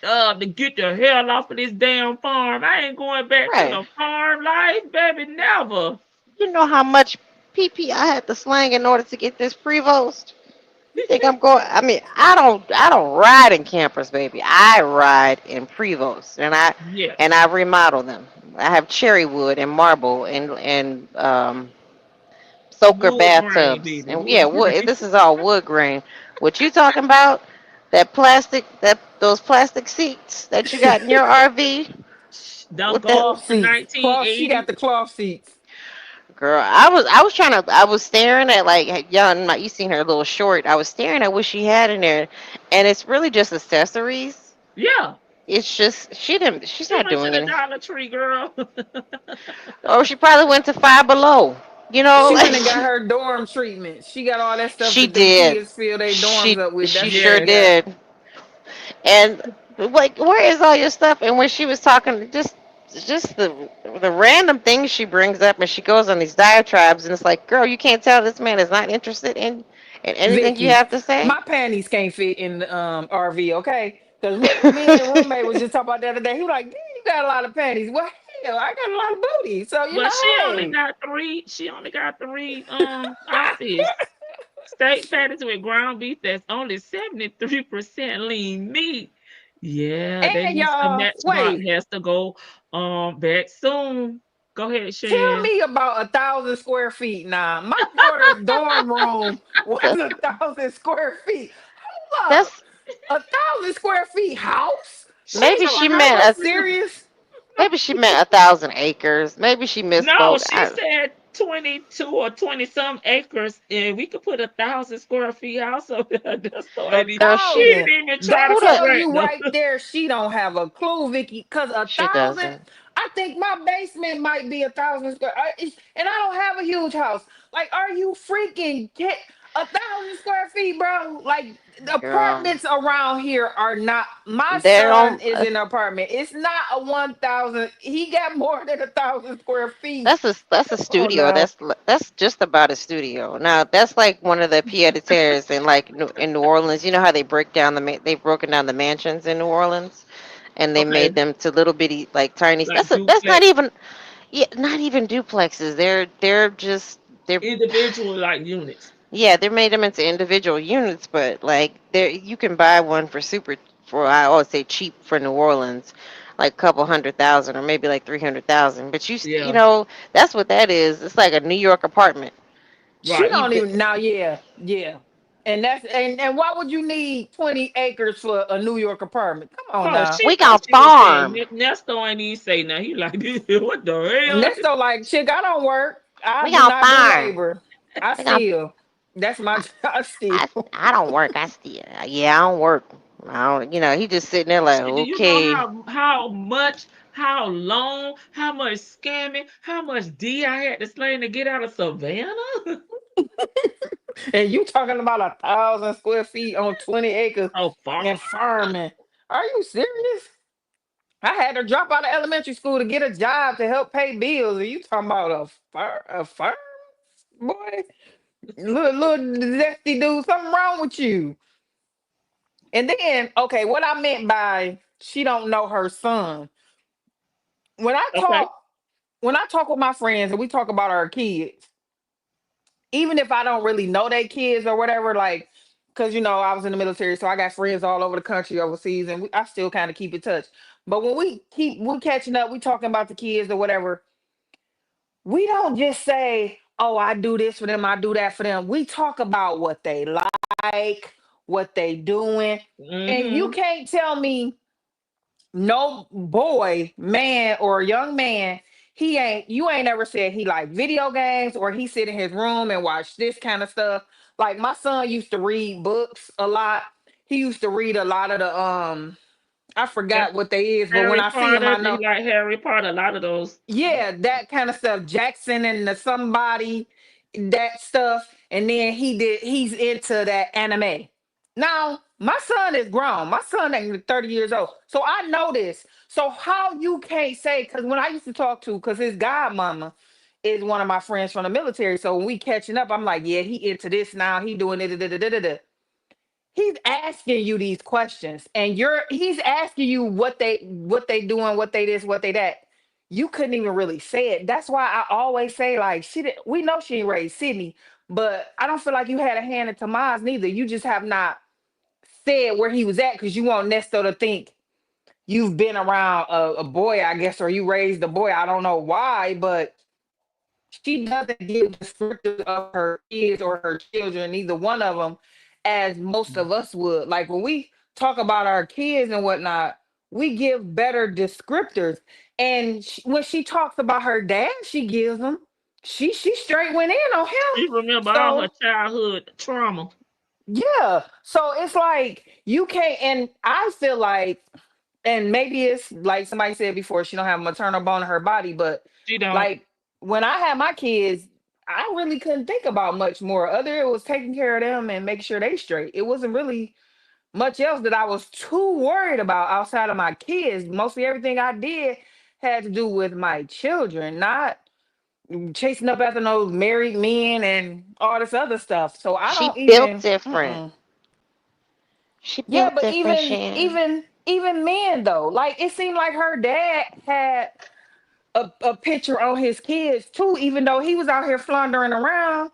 to get the hell off of this damn farm. I ain't going back to Right. the farm life, baby, never. You know how much PP I had to slang in order to get this Prevost? You think I'm going? I mean, I don't ride in campers, baby. I ride in Prevost, and Yes. I remodel them. I have cherry wood and marble and soaker Wood grain, bathtubs, baby, and yeah, wood wood. grain. This is all wood grain. What you talking about? Those plastic seats that you got in your RV Them with that goes Cloth to seats. Cloth. She got 1980. the cloth seats. girl. I was staring at like young. You seen her little short. I was staring at what she had in there, and it's really just accessories. Yeah. It's just she's She not went to doing the anything. Dollar Tree, girl. Or she probably went to Five Below. You know, She like went and got her dorm treatment. She got all that stuff she that them did. kids fill their dorms She up with. she That's what sure she Yes. got. did. And like, where is all your stuff? And when she was talking, just the random things she brings up, and she goes on these diatribes, and it's like, girl, you can't tell this man is not interested in anything you Vicky, have to say. my panties can't fit in the RV, okay? Because me and the roommate was just talking about the other day. He was like, "Damn, you got a lot of panties." Well, hell, I got a lot of booty. So, Well, she only hey. got three. She only got three outfits. Steak patties with ground beef that's only 73% lean meat. Yeah, they And need some y'all, that smart wait, has to go back soon. Go ahead, tell Shan. me about 1,000 square feet now. My daughter's dorm room was That- 1,000 square feet. Hold up. That's 1,000 square feet house? She maybe Are, she are told y'all meant a serious? maybe she meant 1,000 acres. Maybe she no, misspoke. she said 22 or 20 some acres, and we could put 1,000 square feet house up there. That's so A Girl, he she didn't thousand. even try to That who the tell correct you her. right there she don't have a clue, Vicky. Cause a she thousand, doesn't. I think my basement might be 1,000 square. And I don't have a huge house. Like, are you freaking 1,000 square feet, bro? Like the Girl, apartments around here are not. My they're son on. is in an apartment. It's not a 1,000. He got more than 1,000 square feet. That's a Come on studio. now. That's just about a studio. Now that's like one of the pied a terres in like in New Orleans. You know how they've broken down the mansions in New Orleans, and they Okay, made them to little bitty like tiny. like That's not duplex, even, yeah, not even duplexes. They're just they're individual like units. yeah, they made them into individual units, but like there you can buy one for I always say cheap for New Orleans, like a couple 100,000 or maybe like 300,000. But Yeah, that's what that is. It's like a New York apartment. She right. You don't b- even now, yeah, yeah. And why would you need 20 acres for a New York apartment? Come on Cause now. she we thought gonna she was saying farm. Nesto ain't even say nothing. He like, what the hell? Nesto like, chick, I don't work. I We do gonna not do farm. labor. I We gonna steal. That's my I, job, steal. I don't work. I still yeah, I don't work. I don't. He just sitting there like, Do you know okay. how much, how long, how much scamming, how much D I had to sling to get out of Savannah? And you talking about 1,000 square feet on 20 acres So far. and farming. Are you serious? I had to drop out of elementary school to get a job to help pay bills. And you talking about a farm, boy? Little zesty dude, something wrong with you. And then, okay, what I meant by she don't know her son. When I Okay. talk, when I talk with my friends and we talk about our kids, even if I don't really know their kids or whatever, like because I was in the military, so I got friends all over the country, overseas, and I still kind of keep in touch. But when we catching up, we talking about the kids or whatever. We don't just say, "Oh, I do this for them, I do that for them." We talk about what they like, what they doing, and you Mm-hmm. can't tell me no boy, man, or young man, you ain't ever said he like video games or he sit in his room and watch this kind of stuff. Like my son used to read books a lot. He used to read a lot of the I Yeah. forgot what they is, but when Harry I see him, Potter, I do you know. like Harry Potter? A lot of those. Yeah, that kind of stuff. Jackson and the somebody, that stuff. And then he's into that anime. Now, my son is grown. My son ain't 30 years old. So I know this. So how you can't say, because when I used to talk to, because his godmama is one of my friends from the military. So when we catching up, I'm like, yeah, he into this now. He doing it. He's asking you these questions, and he's asking you what they doing, what they this, what they that. You couldn't even really say it. That's why I always say, like, we know she ain't raised Sydney, but I don't feel like you had a hand in Tamaz neither. You just have not said where he was at because you want Nesto to think you've been around a boy, I guess, or you raised a boy. I don't know why, but she doesn't give descriptors of her kids or her children, neither one of them, as most of us would. Like when we talk about our kids and whatnot, we give better descriptors. And when she talks about her dad, she gives them. She straight went in on She him. remember all her So childhood trauma. yeah, so it's like you can't. And I feel like, and maybe it's like somebody said before, she don't have a maternal bone in her body, but She don't. like when I had my kids, I really couldn't think about much more other it was taking care of them and make sure they straight. It wasn't really much else that I was too worried about outside of my kids. Mostly everything I did had to do with my children, not chasing up after those married men and all this other stuff. So I She don't built even different. mm-mm. She Yeah, built but different, even Shan. even even men though, like it seemed like her dad had a picture on his kids too, even though he was out here floundering around.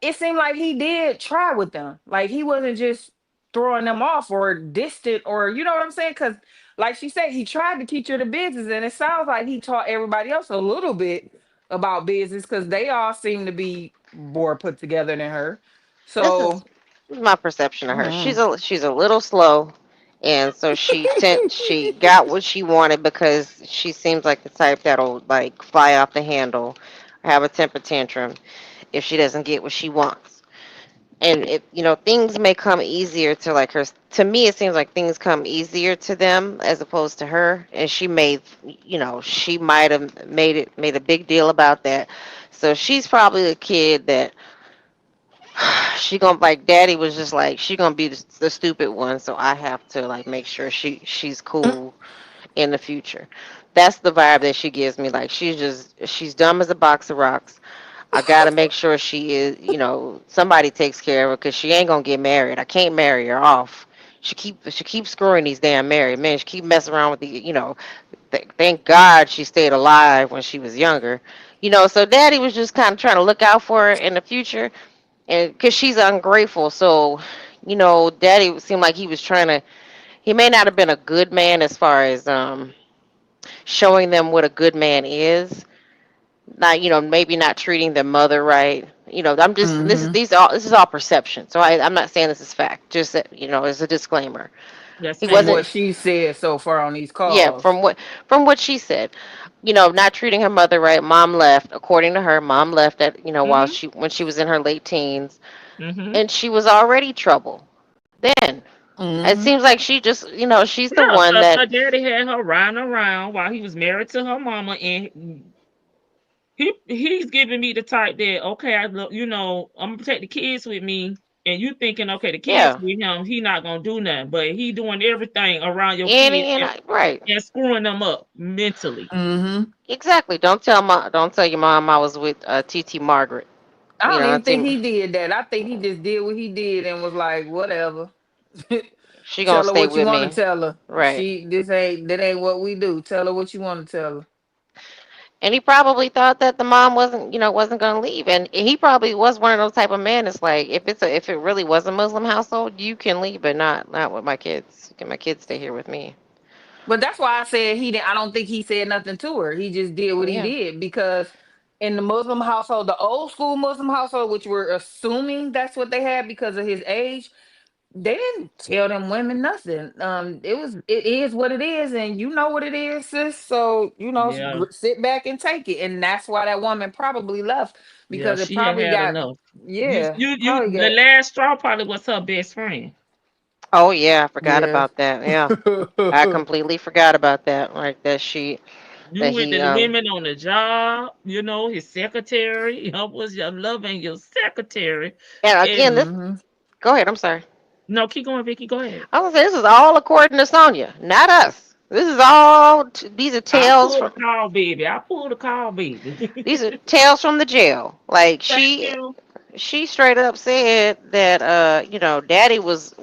It seemed like he did try with them. Like he wasn't just throwing them off or distant, or you know what I'm saying? Because like she said, he tried to teach her the business, and it sounds like he taught everybody else a little bit about business because they all seem to be more put together than her. This So is my perception of her. mm, She's a little slow, and so she got what she wanted because she seems like the type that'll like fly off the handle, or have a temper tantrum if she doesn't get what she wants. And it, things may come easier to like her. To me, it seems like things come easier to them as opposed to her. And she might have made a big deal about that. So she's probably a kid that she gonna like daddy was just like she gonna be the stupid one, so I have to like make sure she's cool in the future. That's the vibe that she gives me. Like she's dumb as a box of rocks. I gotta make sure she is, somebody takes care of her because she ain't gonna get married. I can't marry her off. She keeps screwing these damn married men. She keep messing around with thank God she stayed alive when she was younger. So daddy was just kind of trying to look out for her in the future, and because she's ungrateful. So daddy seemed like he was trying to. He may not have been a good man as far as showing them what a good man is. Not maybe not treating their mother right. I'm just mhm. this is all perception. So I'm not saying this is fact. Just that as a disclaimer. Yes, He From ma'am. what wasn't. she said so far on these Yeah, calls. from what she said, not treating her mother right. Mom left. According to her, mom left at while Mm-hmm. when she was in her late teens, Mm-hmm. and she was already trouble then. It Hmm. seems like she's the Yeah, one because that. her daddy had her riding around while he was married to her mama, and he's giving me the type that okay, I look, I'm gonna take the kids with me, and you thinking okay, the kids Yeah, with him, he not gonna do nothing, but he doing everything around your kids Annie and right. and screwing them up mentally. Hmm. Exactly. Don't tell your mom I was with TT Margaret. I don't even think Auntie, he did that. I think he just did what he did and was like, whatever. she gonna Tell her stay what you with want to me. tell her. Right. That ain't what we do. Tell her what you want to tell her. And he probably thought that the mom wasn't going to leave. And he probably was one of those type of men. It's like if it really was a Muslim household, you can leave, but not with my kids. Can my kids stay here with me? But that's why I said he didn't. I don't think he said nothing to her. He just did what he Yeah. did because in the Muslim household, the old school Muslim household, which we're assuming that's what they had because of his age, they didn't tell them women nothing. It is what it is, and you know what it is, sis. So Yeah, sit back and take it, and that's why that woman probably left yeah, because it she had probably had got, enough. yeah, probably The got, last straw probably was her best friend. Oh yeah, I forgot yeah. about that. Yeah. I completely forgot about that. Like You that with he the women on the job, his secretary. I was your loving your secretary. and again And this Hmm. go ahead, I'm sorry. no, keep going, Vicky. Go ahead. I was gonna say this is all according to Sonya, not us. This is all these are I tales pulled from a call, baby. I pulled a call, baby. these are tales from the jail. Like Thank you. she straight up said that daddy was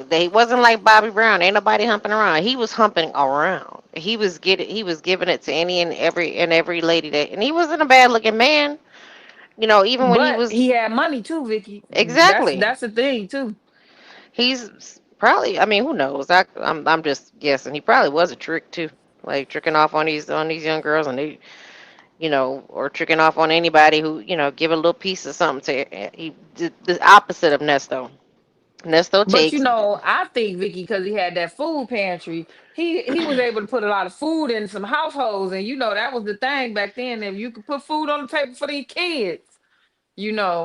they wasn't like Bobby Brown. Ain't nobody humping around. He was humping around. He was giving it to any and every lady that, and he wasn't a bad looking man. Even when he But was he had money too, Vicky. That's exactly. that's the thing too. He's probably. I mean, who knows? I'm just guessing. He probably was a trick too, like tricking off on these young girls, and they or tricking off on anybody who give a little piece of something to. He did the opposite of Nesto. Nesto But takes I think Vicky, because he had that food pantry, he was able to put a lot of food in some households, and that was the thing back then. If you could put food on the table for these kids,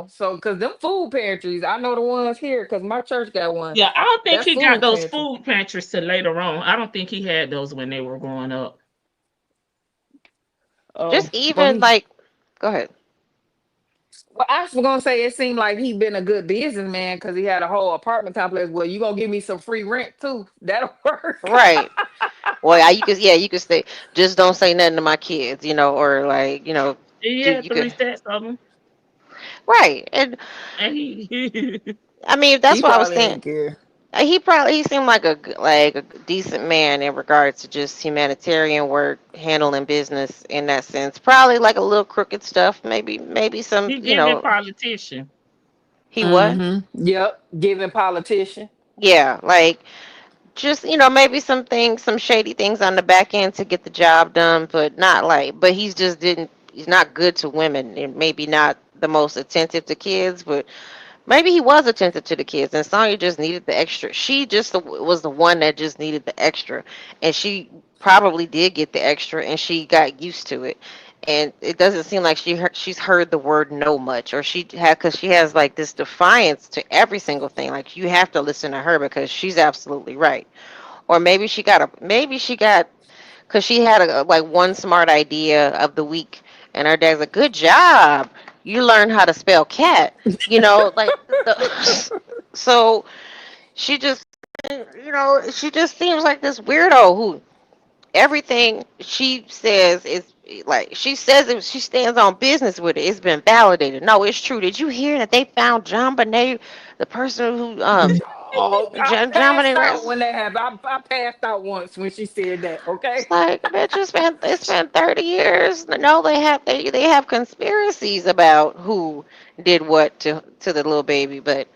so because them food pantries, I know the ones here because my church got one. Yeah, I don't think That he got food those pantry. food pantries till later on. I don't think he had those when they were growing up. just Well, even like. Go ahead. I was gonna say it seemed like he been a good businessman because he had a whole apartment complex. Well, you gonna give me some free rent too? That'll work. Right. Well, you could say just don't say nothing to my kids, or like, He do had you could three sets of them, right. And and he I mean, He that's what I was probably saying. ain't care. He seemed like a decent man in regards to just humanitarian work, handling business in that sense. Probably like a little crooked stuff, maybe some, he giving politician. he what? Mm-hmm. Yep. Giving politician. Yeah, like just maybe some shady things on the back end to get the job done, but not like but he's not good to women and maybe not the most attentive to kids, but maybe he was attentive to the kids, and Sonya just needed the extra. She just was the one that just needed the extra, and she probably did get the extra, and she got used to it. And it doesn't seem like she's heard the word no much, or because she has like this defiance to every single thing. Like you have to listen to her because she's absolutely right. Or maybe she got because she had like one smart idea of the week, and her dad's like, "Good job, you learned how to spell cat." Like so she just, she just seems like this weirdo who everything she says is like she says it. She stands on business with it. It's been validated. No, it's true. Did you hear that they found John Bonet, the person who Oh, I John passed out Bonet? when that happened. I passed out once when she said that. It's Okay. like, bitch, it's been 30 years. No, they have conspiracies about who did what to the little baby, but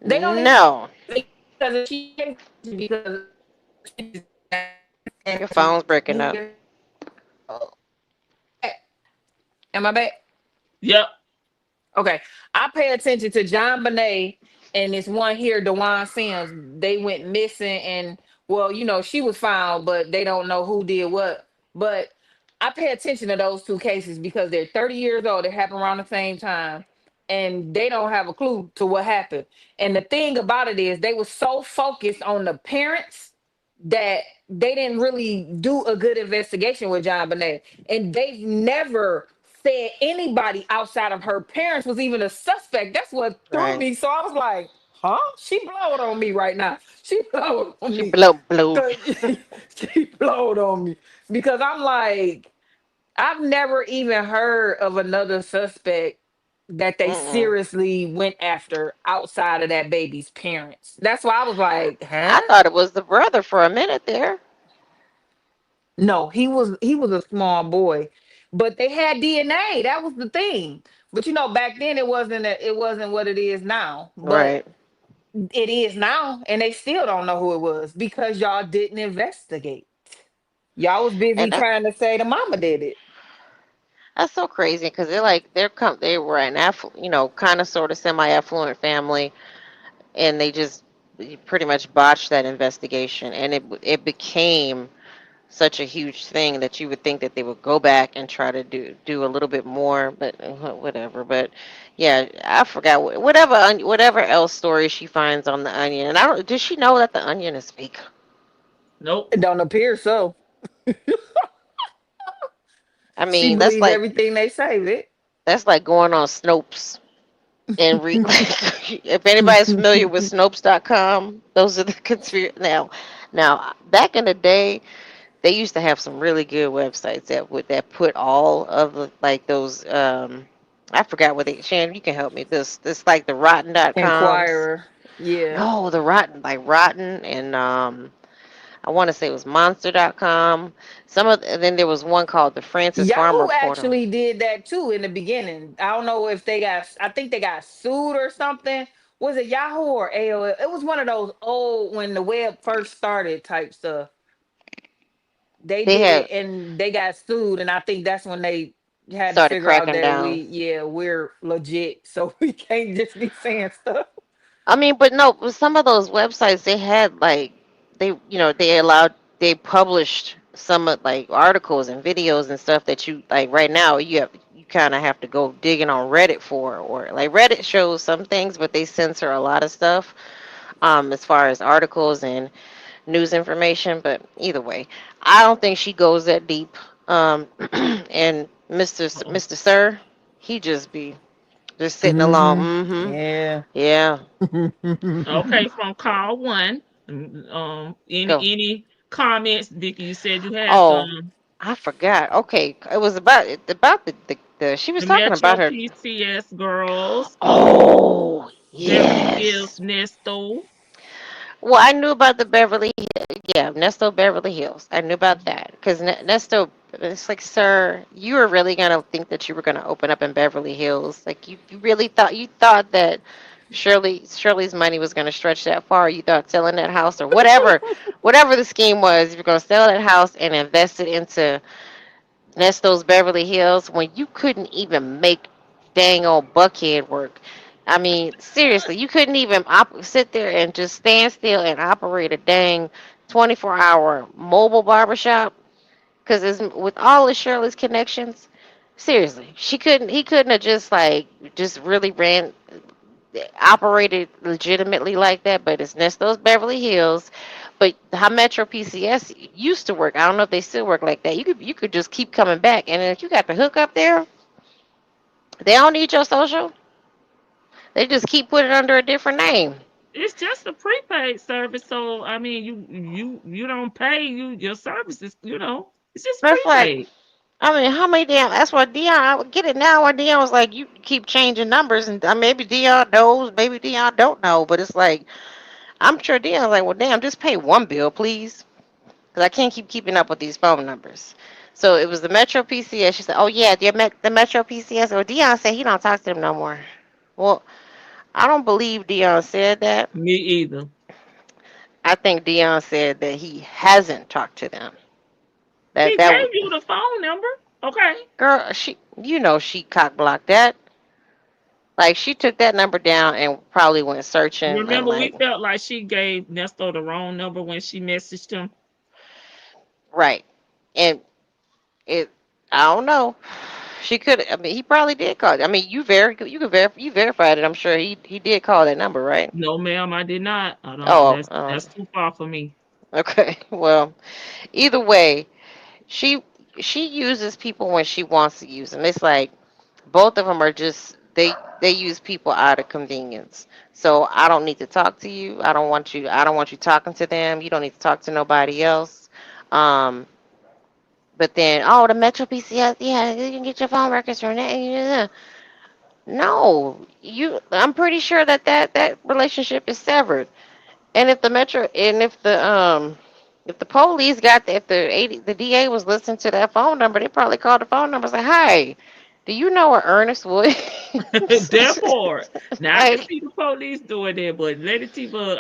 They don't even no. because she because Your and phone's breaking up. he am I back? Yep. Okay. I pay attention to John Bonet and this one here, Dewan Sims. They went missing and well, she was found, but they don't know who did what. But I pay attention to those two cases because they're 30 years old. They happen around the same time. And they don't have a clue to what happened. And the thing about it is they were so focused on the parents that they didn't really do a good investigation with John Bonet. And they've never said anybody outside of her parents was even a suspect. That's what threw Right. me. So I was like, huh? She blowed on me right now. She blowed on She me. blowed. 'Cause she blowed on me. Because I'm like, I've never even heard of another suspect that they Mm-mm. seriously went after outside of that baby's parents. That's why I was like, huh? I thought it was the brother for a minute there. No, he was a small boy, but they had DNA. That was the thing. But back then it wasn't what it is now. But Right. it is now, and they still don't know who it was because y'all didn't investigate. Y'all was busy And trying to say the mama did it. that's so crazy because they were an kind of sort of semi-affluent family, and they just pretty much botched that investigation, and it became such a huge thing that you would think that they would go back and try to do a little bit more, but whatever. But yeah, I forgot whatever else story she finds on the Onion, and I don't. Does she know that the Onion is fake? Nope. It don't appear so. I She mean, believes everything they say. that's like going on Snopes and read. If anybody's familiar with Snopes.com, those are the conspiracy. Now, back in the day, they used to have some really good websites that put all of like those. I forgot what they. Shannon, you can help me. This like the Rotten.coms. Inquirer. Yeah. No, the Rotten, and I want to say it was Monster.com. And then there was one called the Francis Farm Yahoo Reporter. actually did that too in the beginning. I don't know if I think they got sued or something. Was it Yahoo or AOL? It was one of those old when the web first started type stuff. They They did had it and they got sued, and I think that's when they had to started figure out cracking that down. we're legit, so we can't just be saying stuff. I mean, but no, with some of those websites they had like they published some of like articles and videos and stuff that you like right now you kind of have to go digging on Reddit for, or like Reddit shows some things but they censor a lot of stuff as far as articles and news information. But either way, I don't think she goes that deep. And Uh-oh. Mr. Sir, he just sitting along. Hmm. Mm-hmm. Yeah. Yeah. Okay, from call one. Any Go. any comments, Vicky? You said you had Oh, some. I forgot. Okay, it was about the she was The talking about Metro her. PCS girls, Oh, Beverly Hills, yes. Nesto. Well, I knew about the yeah, Nesto Beverly Hills. I knew about that because Nesto, it's like, sir, you were really gonna think that you were gonna open up in Beverly Hills? Like you really thought that Shirley's money was gonna stretch that far? You thought selling that house or whatever the scheme was, you're gonna sell that house and invest it into Nesto's Beverly Hills when you couldn't even make dang old Buckhead work. I mean, seriously, you couldn't even sit there and just stand still and operate a dang 24-hour mobile barbershop. Because with all of Shirley's connections, seriously, he couldn't have just really operated legitimately like that. But it's Nesto's Beverly Hills. But how Metro PCS used to work, I don't know if they still work like that. You could just keep coming back, and if you got the hook up there, they don't need your social. They just keep putting it under a different name. It's just a prepaid service, so I mean, you don't pay your services. It's just That's like, prepaid. I mean, how many damn? That's why Dion. I would get it now. Why Dion was like, you keep changing numbers, and maybe Dion knows, maybe Dion don't know, but it's like, I'm sure Dion's like, well, damn, just pay one bill, please, because I can't keep keeping up with these phone numbers. So it was the Metro PCS. She said, oh yeah, the Metro PCS. Or Dion said he don't talk to them no more. Well, I don't believe Dion said that. Me either. I think Dion said that he hasn't talked to them. That He that gave would, you the phone number. Okay. girl, she cock blocked that. Like she took that number down and probably went searching and Remember, we like, felt like she gave Nesto the wrong number when she messaged him. right. And it, I don't know. She could. I mean, he probably did call. I mean, you verified it. I'm sure he did call that number, right? No, ma'am, I did not. I don't. Oh, That's too far for me. okay. Well, either way, she she uses people when she wants to use them. It's like both of them are just they use people out of convenience. So I don't need to talk to you. I don't want you talking to them. You don't need to talk to nobody else. Um, but then, oh, the Metro PCS, yeah, you can get your phone records from that. Yeah. No, I'm pretty sure that relationship is severed. And if the Metro, and if the If the police got if the DA was listening to that phone number, they probably called the phone number and said, "Hi, do you know where Ernest Williams?" Therefore, now I can Like see the police doing that, but Lady T Bug,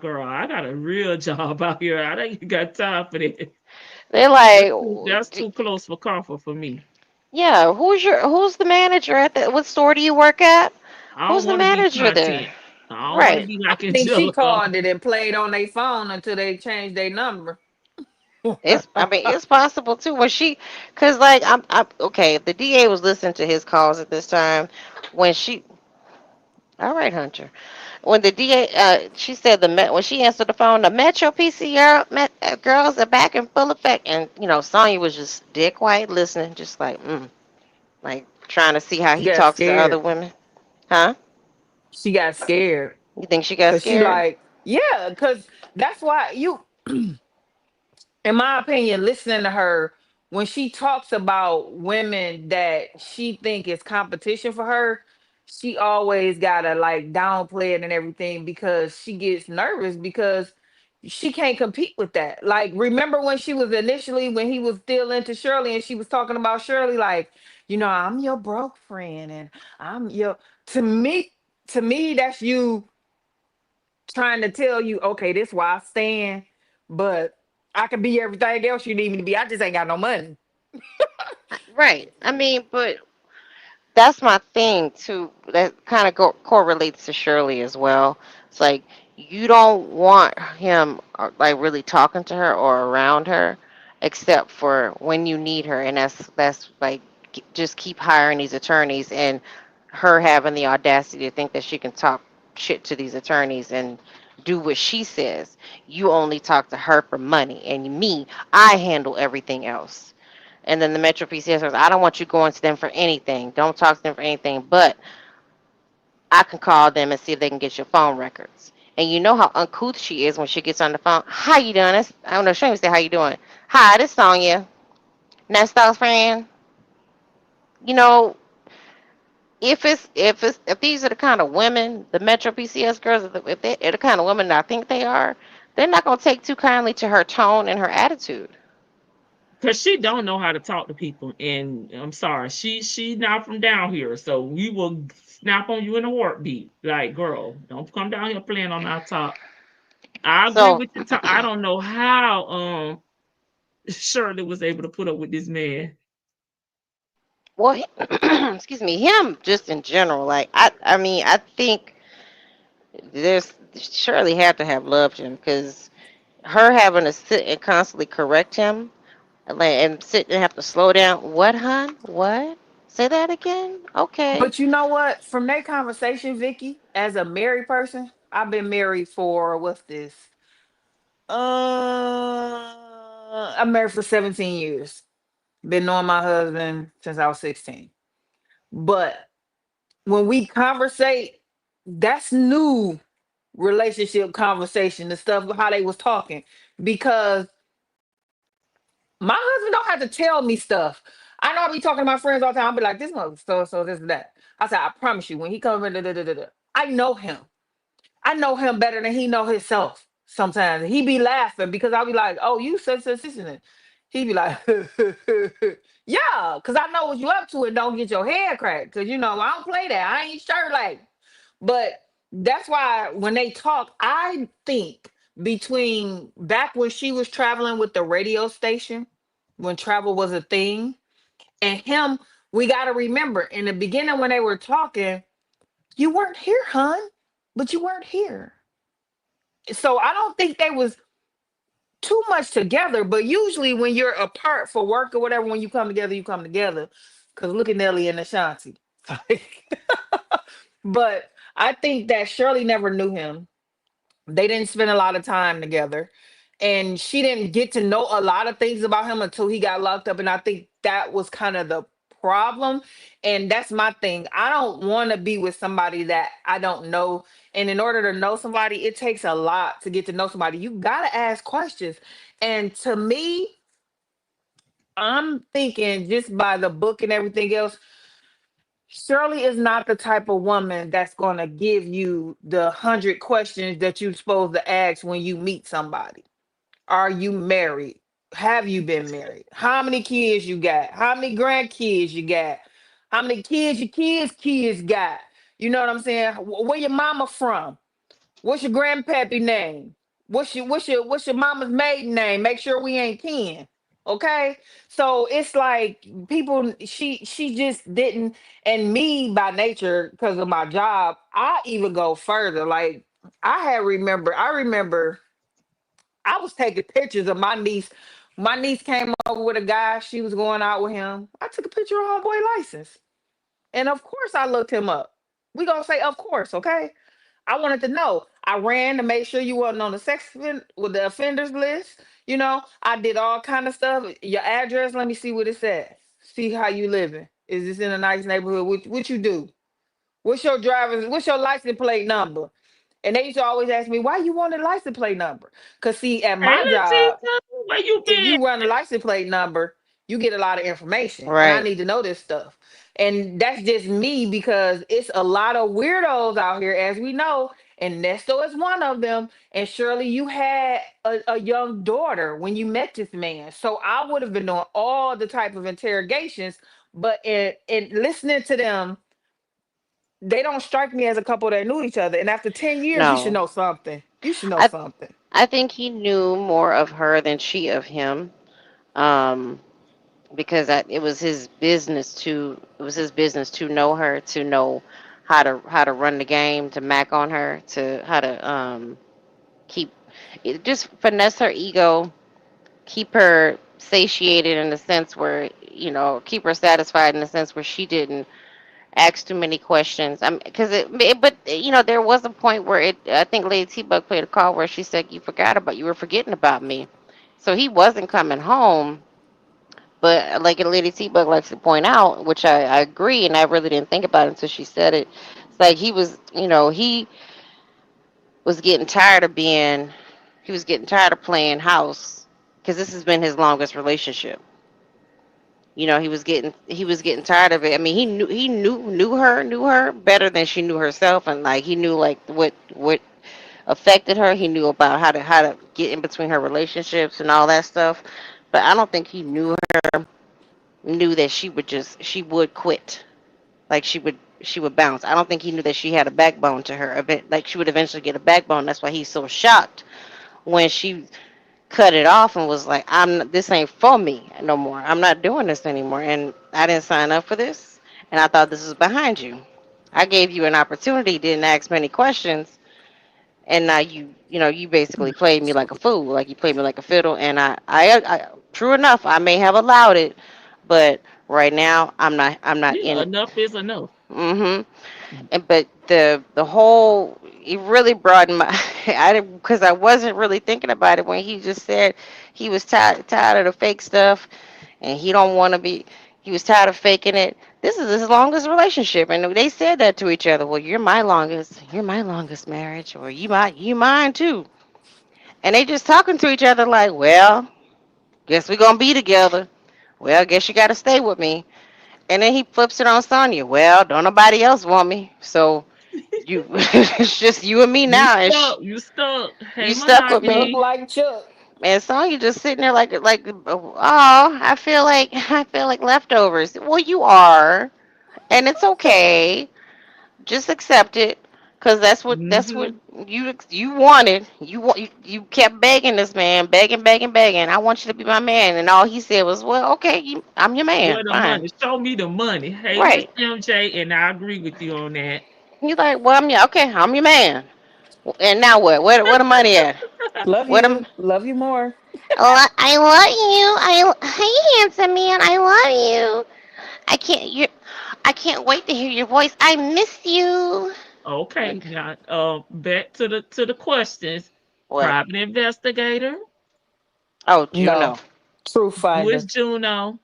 girl, I got a real job out here. I ain't got time for that. they're That's too close for comfort for me. yeah. Who's the manager at the what store do you work at? I don't Who's the want to be manager there? content. I don't want to Right. be I like think she Angelica. called it and played on their phone until they changed their number. I mean, it's possible too. When cause like I'm okay. If the DA was listening to his calls at this time, when she, all right, Hunter. When the DA, she said when she answered the phone, the Metro PCR girls are back in full effect, and Sonya was just dead quiet listening, just like trying to see how She he got talks to other scared. women. Huh? She got scared You think she got because she scared? like, yeah, because that's why in my opinion, listening to her when she talks about women that she think is competition for her, she always gotta like downplay it and everything because she gets nervous because she can't compete with that. Like, remember when she was initially when he was still into Shirley and she was talking about Shirley, like, I'm your broke friend and I'm your to me, that's you trying to tell you, okay, this why I stand, but I can be everything else you need me to be. I just ain't got no money. Right. I mean, but that's my thing too. That kind of correlates to Shirley as well. It's like you don't want him like really talking to her or around her, except for when you need her, and that's like just keep hiring these attorneys and her having the audacity to think that she can talk shit to these attorneys and do what she says. You only talk to her for money, and me, I handle everything else. And then the Metro PCS says, I don't want you going to them for anything. Don't talk to them for anything, but I can call them and see if they can get your phone records. And you know how uncouth she is when she gets on the phone. How you doing? I don't know. She don't even say how you doing. Hi, this Sonya. Next dog's friend. You know, if these are the kind of women, the Metro PCS girls, if they're the kind of women that I think they are, they're not gonna take too kindly to her tone and her attitude. Cause she don't know how to talk to people, and I'm sorry, she not from down here, so we will snap on you in a heartbeat. Like, girl, don't come down here playing on our top. I agree So with you. I don't know how Shirley was able to put up with this man. well, excuse me, him just in general. Like I mean, I think there's Shirley had to have loved him because her having to sit and constantly correct him, like, and sit and have to slow down. What, hon? What? Say that again? Okay. But you know what? From that conversation, Vicky, as a married person, I've been married for what's this? I'm married for 17 years. Been knowing my husband since I was 16. But when we conversate, that's new relationship conversation, the stuff how they was talking. Because my husband don't have to tell me stuff. I know I be talking to my friends all the time. I'll be like, this one, so this and that. I said, I promise you, when he comes in, I know him. I know him better than he know himself. Sometimes he be laughing because I'll be like, oh, you such and he be like, yeah, because I know what you up to and don't get your head cracked. Because I don't play that. I ain't sure like. But that's why when they talk, I think between back when she was traveling with the radio station, when travel was a thing, and him, we got to remember in the beginning when they were talking, you weren't here, hun, but you weren't here. So I don't think they was too much together. But usually when you're apart for work or whatever, when you come together, you come together. Cause look at Nelly and Ashanti. But I think that Shirley never knew him. They didn't spend a lot of time together. And she didn't get to know a lot of things about him until he got locked up. And I think that was kind of the problem. And that's my thing. I don't want to be with somebody that I don't know. And in order to know somebody, it takes a lot to get to know somebody. You got to ask questions. And to me, I'm thinking just by the book and everything else, Shirley is not the type of woman that's going to give you the 100 questions that you're supposed to ask when you meet somebody. Are you married? Have you been married? How many kids you got? How many grandkids you got? How many kids your kids got? You know what I'm saying? Where your mama from? What's your grandpappy name? What's your mama's maiden name? Make sure we ain't kin. Okay? So it's like people she just didn't, and me by nature, because of my job, I even go further. Like I remember I was taking pictures of my niece. My niece came over with a guy. She was going out with him. I took a picture of homeboy license. And of course I looked him up. We gonna say of course, okay? I wanted to know. I ran to make sure you wasn't on the with the offenders list. I did all kind of stuff. Your address, let me see what it says. See how you living. Is this in a nice neighborhood? What you do? What's your license plate number? And they used to always ask me, why you want a license plate number? Cause see, at Hey, my job, Leticia, where you if been? you run a license plate number, you get a lot of information, and I Right. need to know this stuff. And that's just me because it's a lot of weirdos out here, as we know. And Nesto is one of them. And Shirley, you had a young daughter when you met this man, so I would have been doing all the type of interrogations. But in listening to them, they don't strike me as a couple that knew each other. And after 10 years, you should No. know something. You should know I something. I think he knew more of her than she of him. Um, because it was his business to know her, to know how to run the game, to mac on her, to how to keep just finesse her ego, keep her satiated in the sense where, keep her satisfied in the sense where she didn't ask too many questions. Because but there was a point where I think Lady T Bug played a call where she said you were forgetting about me, so he wasn't coming home. But like Lady T Bug likes to point out, which I agree, and I really didn't think about it until she said it. It's like was getting tired of being, he was getting tired of playing house because this has been his longest relationship. He was getting tired of it. I mean, he knew her better than she knew herself, and like he knew like what affected her. He knew about how to get in between her relationships and all that stuff. But I don't think he knew that she would quit. Like she would bounce. I don't think he knew that she had a backbone to her. Like she would eventually get a backbone. That's why he's so shocked when she cut it off and was like, this ain't for me no more. I'm not doing this anymore. And I didn't sign up for this. And I thought this was behind you. I gave you an opportunity, didn't ask many questions, and now you basically played me like a fool, like you played me like a fiddle. And I true enough, I may have allowed it, but right now I'm not in Yeah, it. enough is enough. Mhm. But the whole, it really broadened my because I wasn't really thinking about it when he just said he was tired of the fake stuff, and he was tired of faking it. This is his longest relationship, and they said that to each other. Well, you're my longest marriage, or you mine too. And they just talking to each other like, well, guess we're gonna be together. Well, guess you gotta stay with me. And then he flips it on Sonya. Well, don't nobody else want me, so it's just you and me You now, and stuck. You stuck. Hey, you stuck with Look me. Mahogany. like Chuck. And Sonya just sitting there like, oh, I feel like leftovers. Well, you are, and it's okay. Just accept it, cause that's what Mm-hmm. you wanted. You kept begging this man, begging, begging, begging. I want you to be my man, and all he said was, "Well, okay, I'm your man, Where the fine." money? Show me the money. Hey, Miss Right? MJ, and I agree with you on that. He's like, "Well, I'm your man." And now what? Where the money at? Love What am you. Love you more. I love you. Hey, handsome man, I love you. I can't wait to hear your voice. I miss you. Okay, Like now back to the questions. what? Private investigator. Oh, No. Juno. Truth Who is finder. Juno?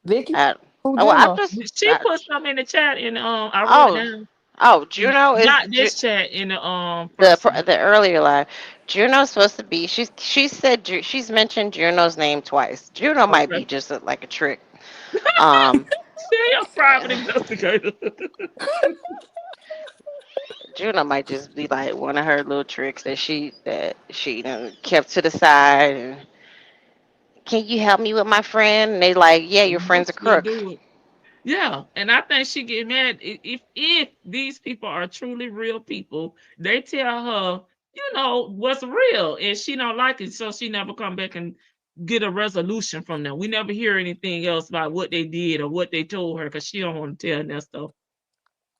Vicky? Uh, Who oh, well, I'm Juno? just. She put some in the chat, and I wrote it Oh, down. Juno is Not this chat, in the the first one. the earlier live. Juno's supposed to be. She said she's mentioned Juno's name twice. Juno might be Okay. just like a trick. Um, She a private investigator. Juno might just be like one of her little tricks that she done kept to the side. And can you help me with my friend? And they like, yeah, your friend's a Most will crook. do it. Yeah, and I think she get mad if these people are truly real people. They tell her, what's real, and she don't like it, so she never come back and get a resolution from them. We never hear anything else about what they did or what they told her because she don't want to tell that stuff.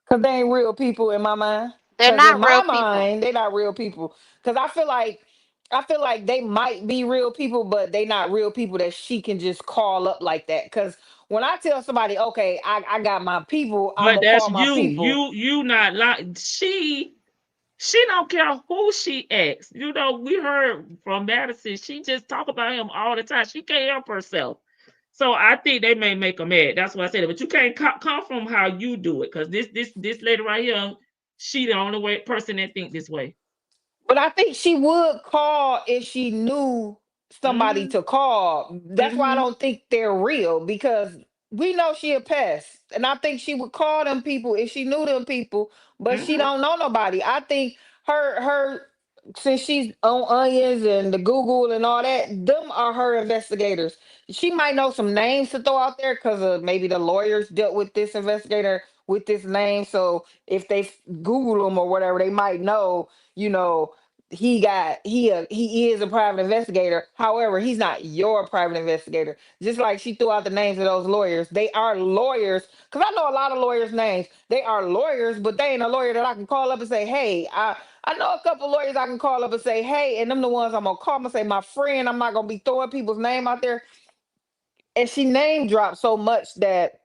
Cause they ain't real people in my mind. They're Cause in not my real people. mind, they not real people. Cause I feel like they might be real people, but they not real people that she can just call up like that. Cause when I tell somebody, okay, I got my people, I'm But gonna that's call my you. people. You not like she don't care who she asks. We heard from Madison. She just talk about him all the time. She can't help herself. So I think they may make her mad. That's why I said it. But you can't come from how you do it, because this lady right here, she the only person that think this way. But I think she would call if she knew somebody Mm-hmm. to call. That's why I Mm-hmm. don't think they're real because we know she a pest. And I think she would call them people if she knew them people, but she Mm-hmm. don't know nobody. I think her since she's on onions and the Google and all that, them are her investigators. She might know some names to throw out there because maybe the lawyers dealt with this investigator with this name. So if they Google them or whatever, they might know, you know, he is a private investigator. However, he's not your private investigator. Just like she threw out the names of those lawyers, they are lawyers. Because I know a lot of lawyers' names. They are lawyers, but they ain't a lawyer that I can call up and say, hey, I know a couple lawyers I can call up and say, hey, and them the ones I'm gonna call. I'm gonna say my friend. I'm not gonna be throwing people's name out there. And she name dropped so much that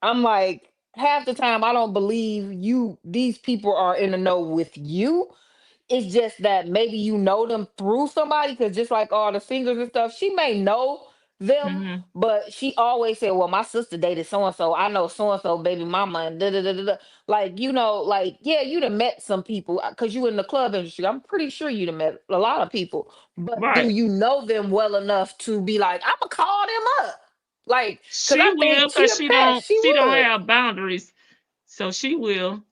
I'm like, half the time I don't believe you. These people are in the know with you. It's just that maybe you know them through somebody, because just like all the singers and stuff, she may know them, Mm-hmm. but she always said, well, my sister dated so and so, I know so and so baby mama, and da da da da da. Like, like, yeah, you'd have met some people because you in the club industry. I'm pretty sure you'd have met a lot of people, but do Right. you know them well enough to be like, I'm gonna call them up? Like, because She I will, think she because a she pet, don't she she don't would. have boundaries. So she will.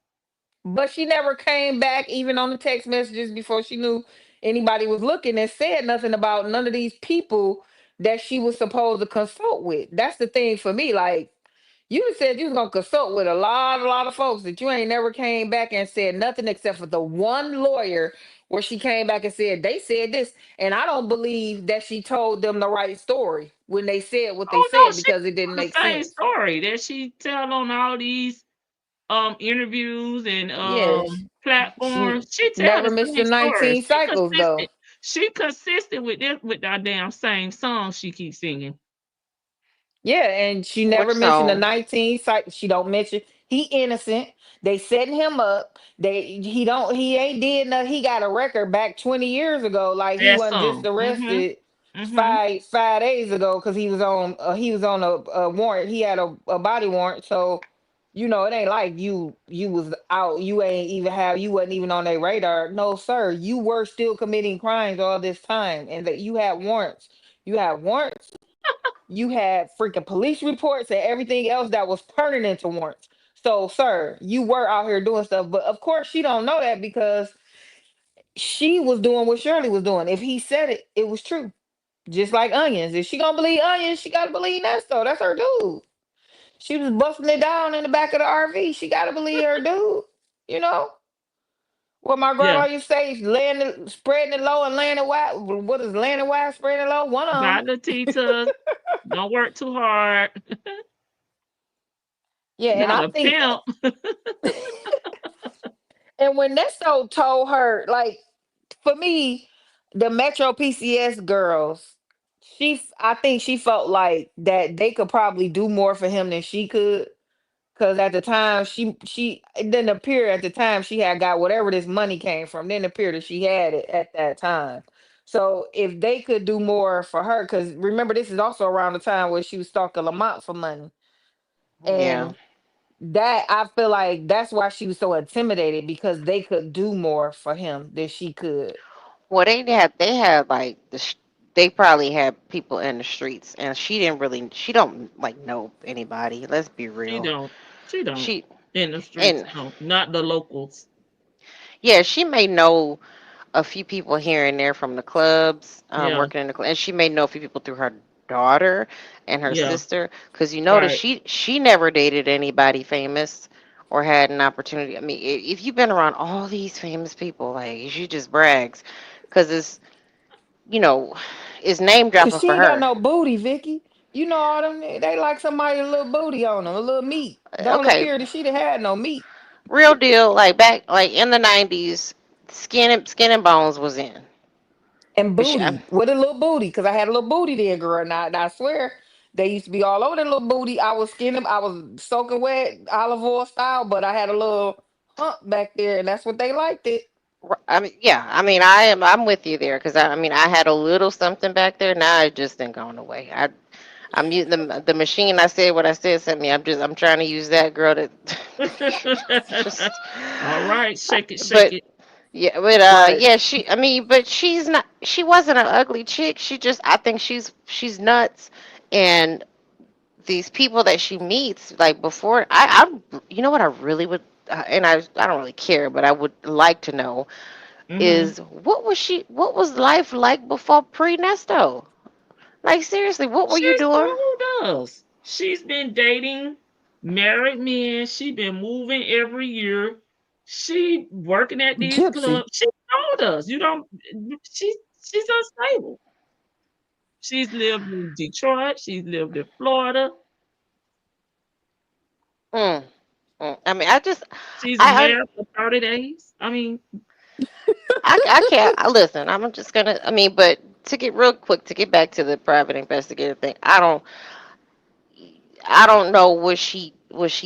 But she never came back, even on the text messages before she knew anybody was looking, and said nothing about none of these people that she was supposed to consult with. That's the thing for me. Like, you just said you was gonna consult with a lot of folks that you ain't never came back and said nothing except for the one lawyer where she came back and said they said this. And I don't believe that she told them the right story when they said what they Oh no, said she because it didn't told make the same sense. story that she tell on all these interviews and Yes. She platforms. She tell never the missed the same story. 19 She cycles consistent. though. She consistent with this with that damn same song she keeps singing. Yeah, and she Which never mentioned the song? 19 site. She don't mention he innocent. They setting him up. He ain't did nothing. He got a record back 20 years ago. Like he That wasn't just song. Mm-hmm. arrested Mm-hmm. five days ago because he was on a warrant. He had a body warrant. So it ain't like you was out. You wasn't even on their radar. No, sir. You were still committing crimes all this time, and that you had warrants. You had warrants, you had freaking police reports and everything else that was turning into warrants. So, sir, you were out here doing stuff. But of course, she don't know that because she was doing what Shirley was doing. If he said it, it was true. Just like Onions. If she gonna believe Onions, she gotta believe Nesto. That's her dude. She was busting it down in the back of the RV. She gotta believe her dude. You know what my grandma Yeah. used to say: spreading it low and laying it wide. What is laying it wide, spreading it low? One of them. Bye, Latita. Don't work too hard. Yeah, and Not I a think pimp. And when Nesto told her, like, for me, the Metro PCS girls, I think she felt like that they could probably do more for him than she could. Cause at the time it didn't appear at the time she had got whatever this money came from. Didn't appear that she had it at that time. So if they could do more for her, because remember this is also around the time where she was stalking Lamont for money. Yeah. And that I feel like that's why she was so intimidated because they could do more for him than she could. Well, they had like they probably had people in the streets, and she don't like know anybody. Let's be She real. don't. She don't. She In the streets. and No. Not the locals. Yeah, she may know a few people here and there from the clubs, Yeah, working in the club, and she may know a few people through her daughter and her yeah, sister. Because you notice right. she never dated anybody famous or had an opportunity. I mean, if you've been around all these famous people, like she just brags, because it's you know, it's name Cause dropping she for ain't got her. no booty, Vicky. You know all them. They like somebody with a little booty on them, a little meat. Don't Okay, appear that she'd have had no meat real deal. Like back, like in the '90s, skin and bones was in. and But she, booty with a little booty. Cause I had a little booty then, girl. Now I swear they used to be all over that little booty. I was skinning. I was soaking wet, olive oil style, but I had a little hump back there, and that's what they liked it. I mean, yeah. I mean, I'm with you there because I mean, I had a little something back there. Now it just ain't gone away. I'm using the machine. I said what I said sent me. I'm trying to use that girl to just. All right, shake it, shake But it. yeah, but Right. yeah. I mean, but she's not. She wasn't an ugly chick. I think she's nuts, and these people that she meets, like before, you know what I really would, and I don't really care, but I would like to know Mm-hmm. is what was life like before pre-Nesto? Like seriously, what were you She's doing? told us she's been dating married men. She been moving every year. She working at these Gypsy. clubs. She told us you don't. She she's unstable. She's lived in Detroit. She's lived in Florida. Mm, I mean, She's I, married for 30 days. I mean, I can't. Listen. I'm just gonna. I mean, but to get real quick to get back to the private investigator thing, I don't know what she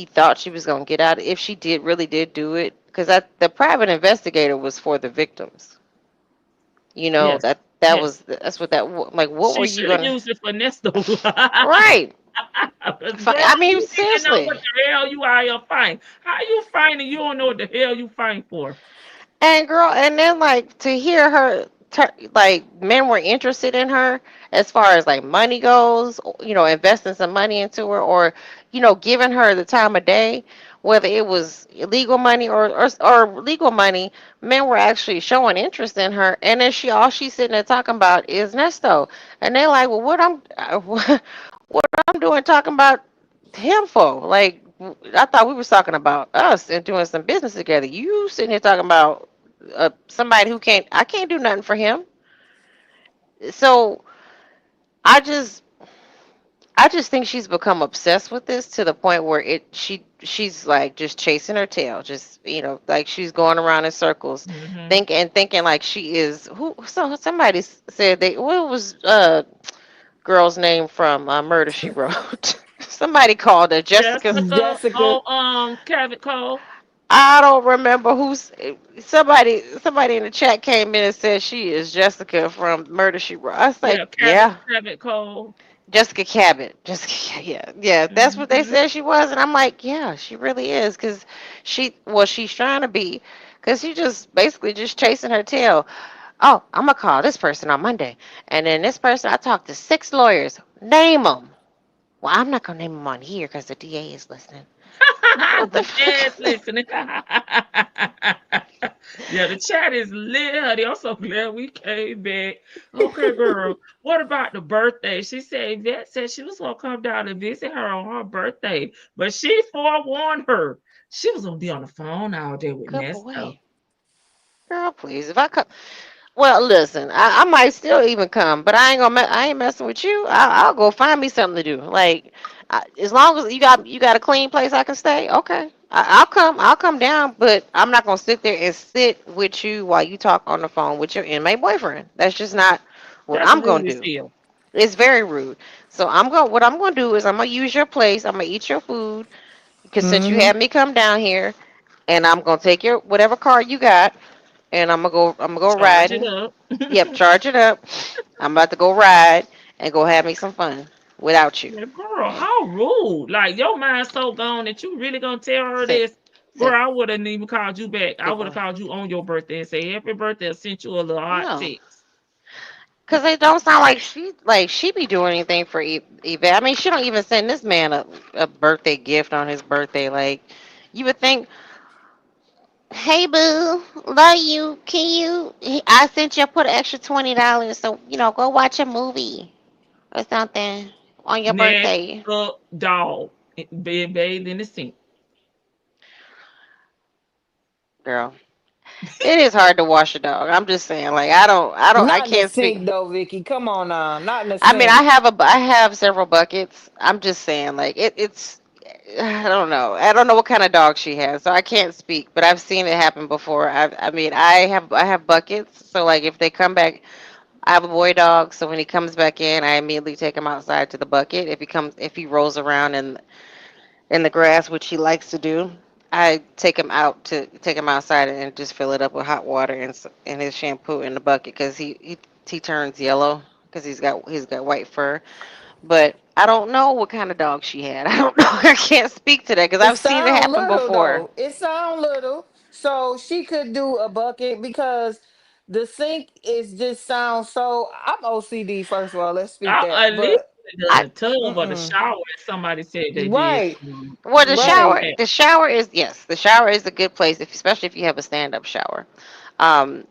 thought she was gonna get out if she did do it because the private investigator was for the victims. You know yes, was yes. that's what like what were She you should have gonna used it for Nesto. right? Girl, I mean you need to know what seriously. the hell you are here fighting. How you fighting? You don't know what the hell you fighting for. And girl, and then like to hear her, like men were interested in her as far as like money goes, investing some money into her, or giving her the time of day, whether it was illegal money or legal money. Men were actually showing interest in her, and then all she's sitting there talking about is Nesto, and they're like, well, what I'm doing talking about him for? Like, I thought we was talking about us and doing some business together. You sitting here talking about somebody who I can't do nothing for him. So I just I just think she's become obsessed with this to the point where she's like just chasing her tail, just like she's going around in circles, Hmm. thinking like she is who. So somebody said what was girl's name from Murder She Wrote? Somebody called her Jessica. Jessica, Jessica. Kevin Cole. I don't remember somebody in the chat came in and said she is Jessica from Murder She Wrote. I was like, Yeah, yeah, Kevin Cole. Jessica Cabot. Jessica, yeah, that's what they Hmm. said she was, and I'm like, yeah, she really is, because she's trying to be, because she just basically just chasing her tail. Oh, I'm gonna call this person on Monday, and then this person I talked to 6 lawyers. Name them. Well, I'm not gonna name them on here because the DA is listening. What the The fuck? dad's listening. Yeah, the chat is lit, honey. I'm so glad we came back. Okay, girl. What about the birthday? She said Yvette said she was gonna come down and visit her on her birthday, but she forewarned her. She was gonna be on the phone all day with Good Nesto. boy. Girl, please. If I come, well, listen, I might still even come, but I ain't messing with you. I'll go find me something to do. Like, as long as you got a clean place I can stay, okay. I'll come down, but I'm not gonna sit there and sit with you while you talk on the phone with your inmate boyfriend. That's just not what That's I'm gonna rude as do. hell. It's very rude. So what I'm gonna do is I'm gonna use your place. I'm gonna eat your food because since you Mm-hmm. had me come down here, and I'm gonna take your whatever car you got, and I'm gonna go Charge it riding. up. Yep, charge it up. I'm about to go ride and go have me some fun without you. Yeah, girl, how rude. Like your mind's so gone that you really gonna tell her Sit, this. sit. Girl, I wouldn't even called you back. I Good would have boy. called you on your birthday and say happy birthday and sent you a little hot No, text. because they don't sound like she be doing anything for Yvette. I mean, she don't even send this man a birthday gift on his birthday. Like, you would think Hey boo, love you. Can you? I sent you. I put an extra $20, so go watch a movie or something on your Next birthday, up, dog. Being bathed in the sink. girl. It is hard to wash a dog. I'm just saying, like I Not in the can't speak. sink though, Vicky. Come on now. Not in the I mean, sink. I have several buckets. I'm just saying, like it's. I don't know. I don't know what kind of dog she has, so I can't speak. But I've seen it happen before. I mean, I have buckets. So like, if they come back, I have a boy dog. So when he comes back in, I immediately take him outside to the bucket. If he rolls around in the grass, which he likes to do, I take him outside and just fill it up with hot water and his shampoo in the bucket because he turns yellow because he's got white fur. But I don't know what kind of dog she had. I don't know. I can't speak to that because It I've seen it sound happen little before. though. It sound little. So she could do a bucket because the sink is just sounds so. I'm OCD first of all. Let's speak that. At least But in I the tub or the mm-mm. shower, somebody said they did. Right, Well, the Wash right. shower, that. the shower is yes, the shower is a good place, especially if you have a stand-up shower. Um,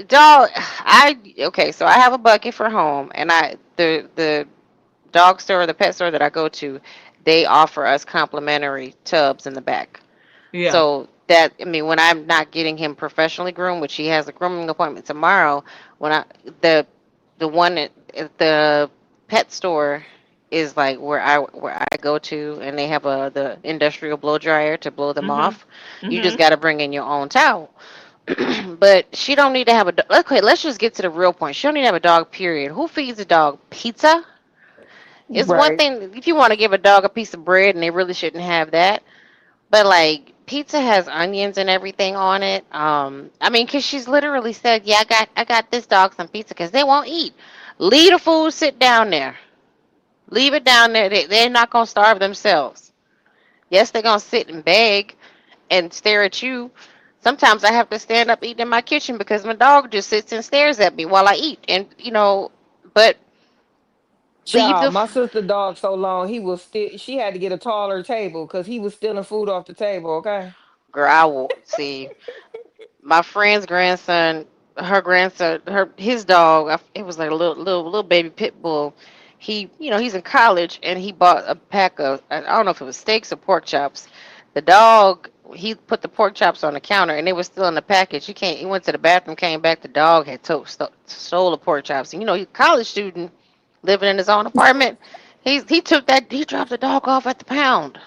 dog, I okay, so I have a bucket for home, and the dog store, the pet store that I go to, they offer us complimentary tubs in the back. Yeah. So that I mean, when I'm not getting him professionally groomed, which he has a grooming appointment tomorrow, when I the the one at the pet store is like where I go to, and they have the industrial blow dryer to blow them Mhm. off. You just Mhm. got to bring in your own towel. But she don't need to have a okay. Let's just get to the real point. She don't need to have a dog. Period. Who feeds a dog pizza? It's one Right. thing if you want to give a dog a piece of bread, and they really shouldn't have that. But like pizza has onions and everything on it. I mean, cause she's literally said, "Yeah, I got this dog some pizza, cause they won't eat. Leave the food, sit down there. Leave it down there. They're not gonna starve themselves. Yes, they're gonna sit and beg and stare at you. Sometimes I have to stand up eating in my kitchen because my dog just sits and stares at me while I eat. And but leave the Child, my sister dog so long he was still. She had to get a taller table because he was stealing food off the table. Okay. girl. I will see. My friend's grandson, her grandson, his dog, it was like a little baby pit bull. He's in college and he bought a pack of I don't know if it was steaks or pork chops. The dog, he put the pork chops on the counter and they were still in the package. He went to the bathroom, came back, the dog had stole the pork chops. And he's a college student living in his own apartment. He dropped the dog off at the pound.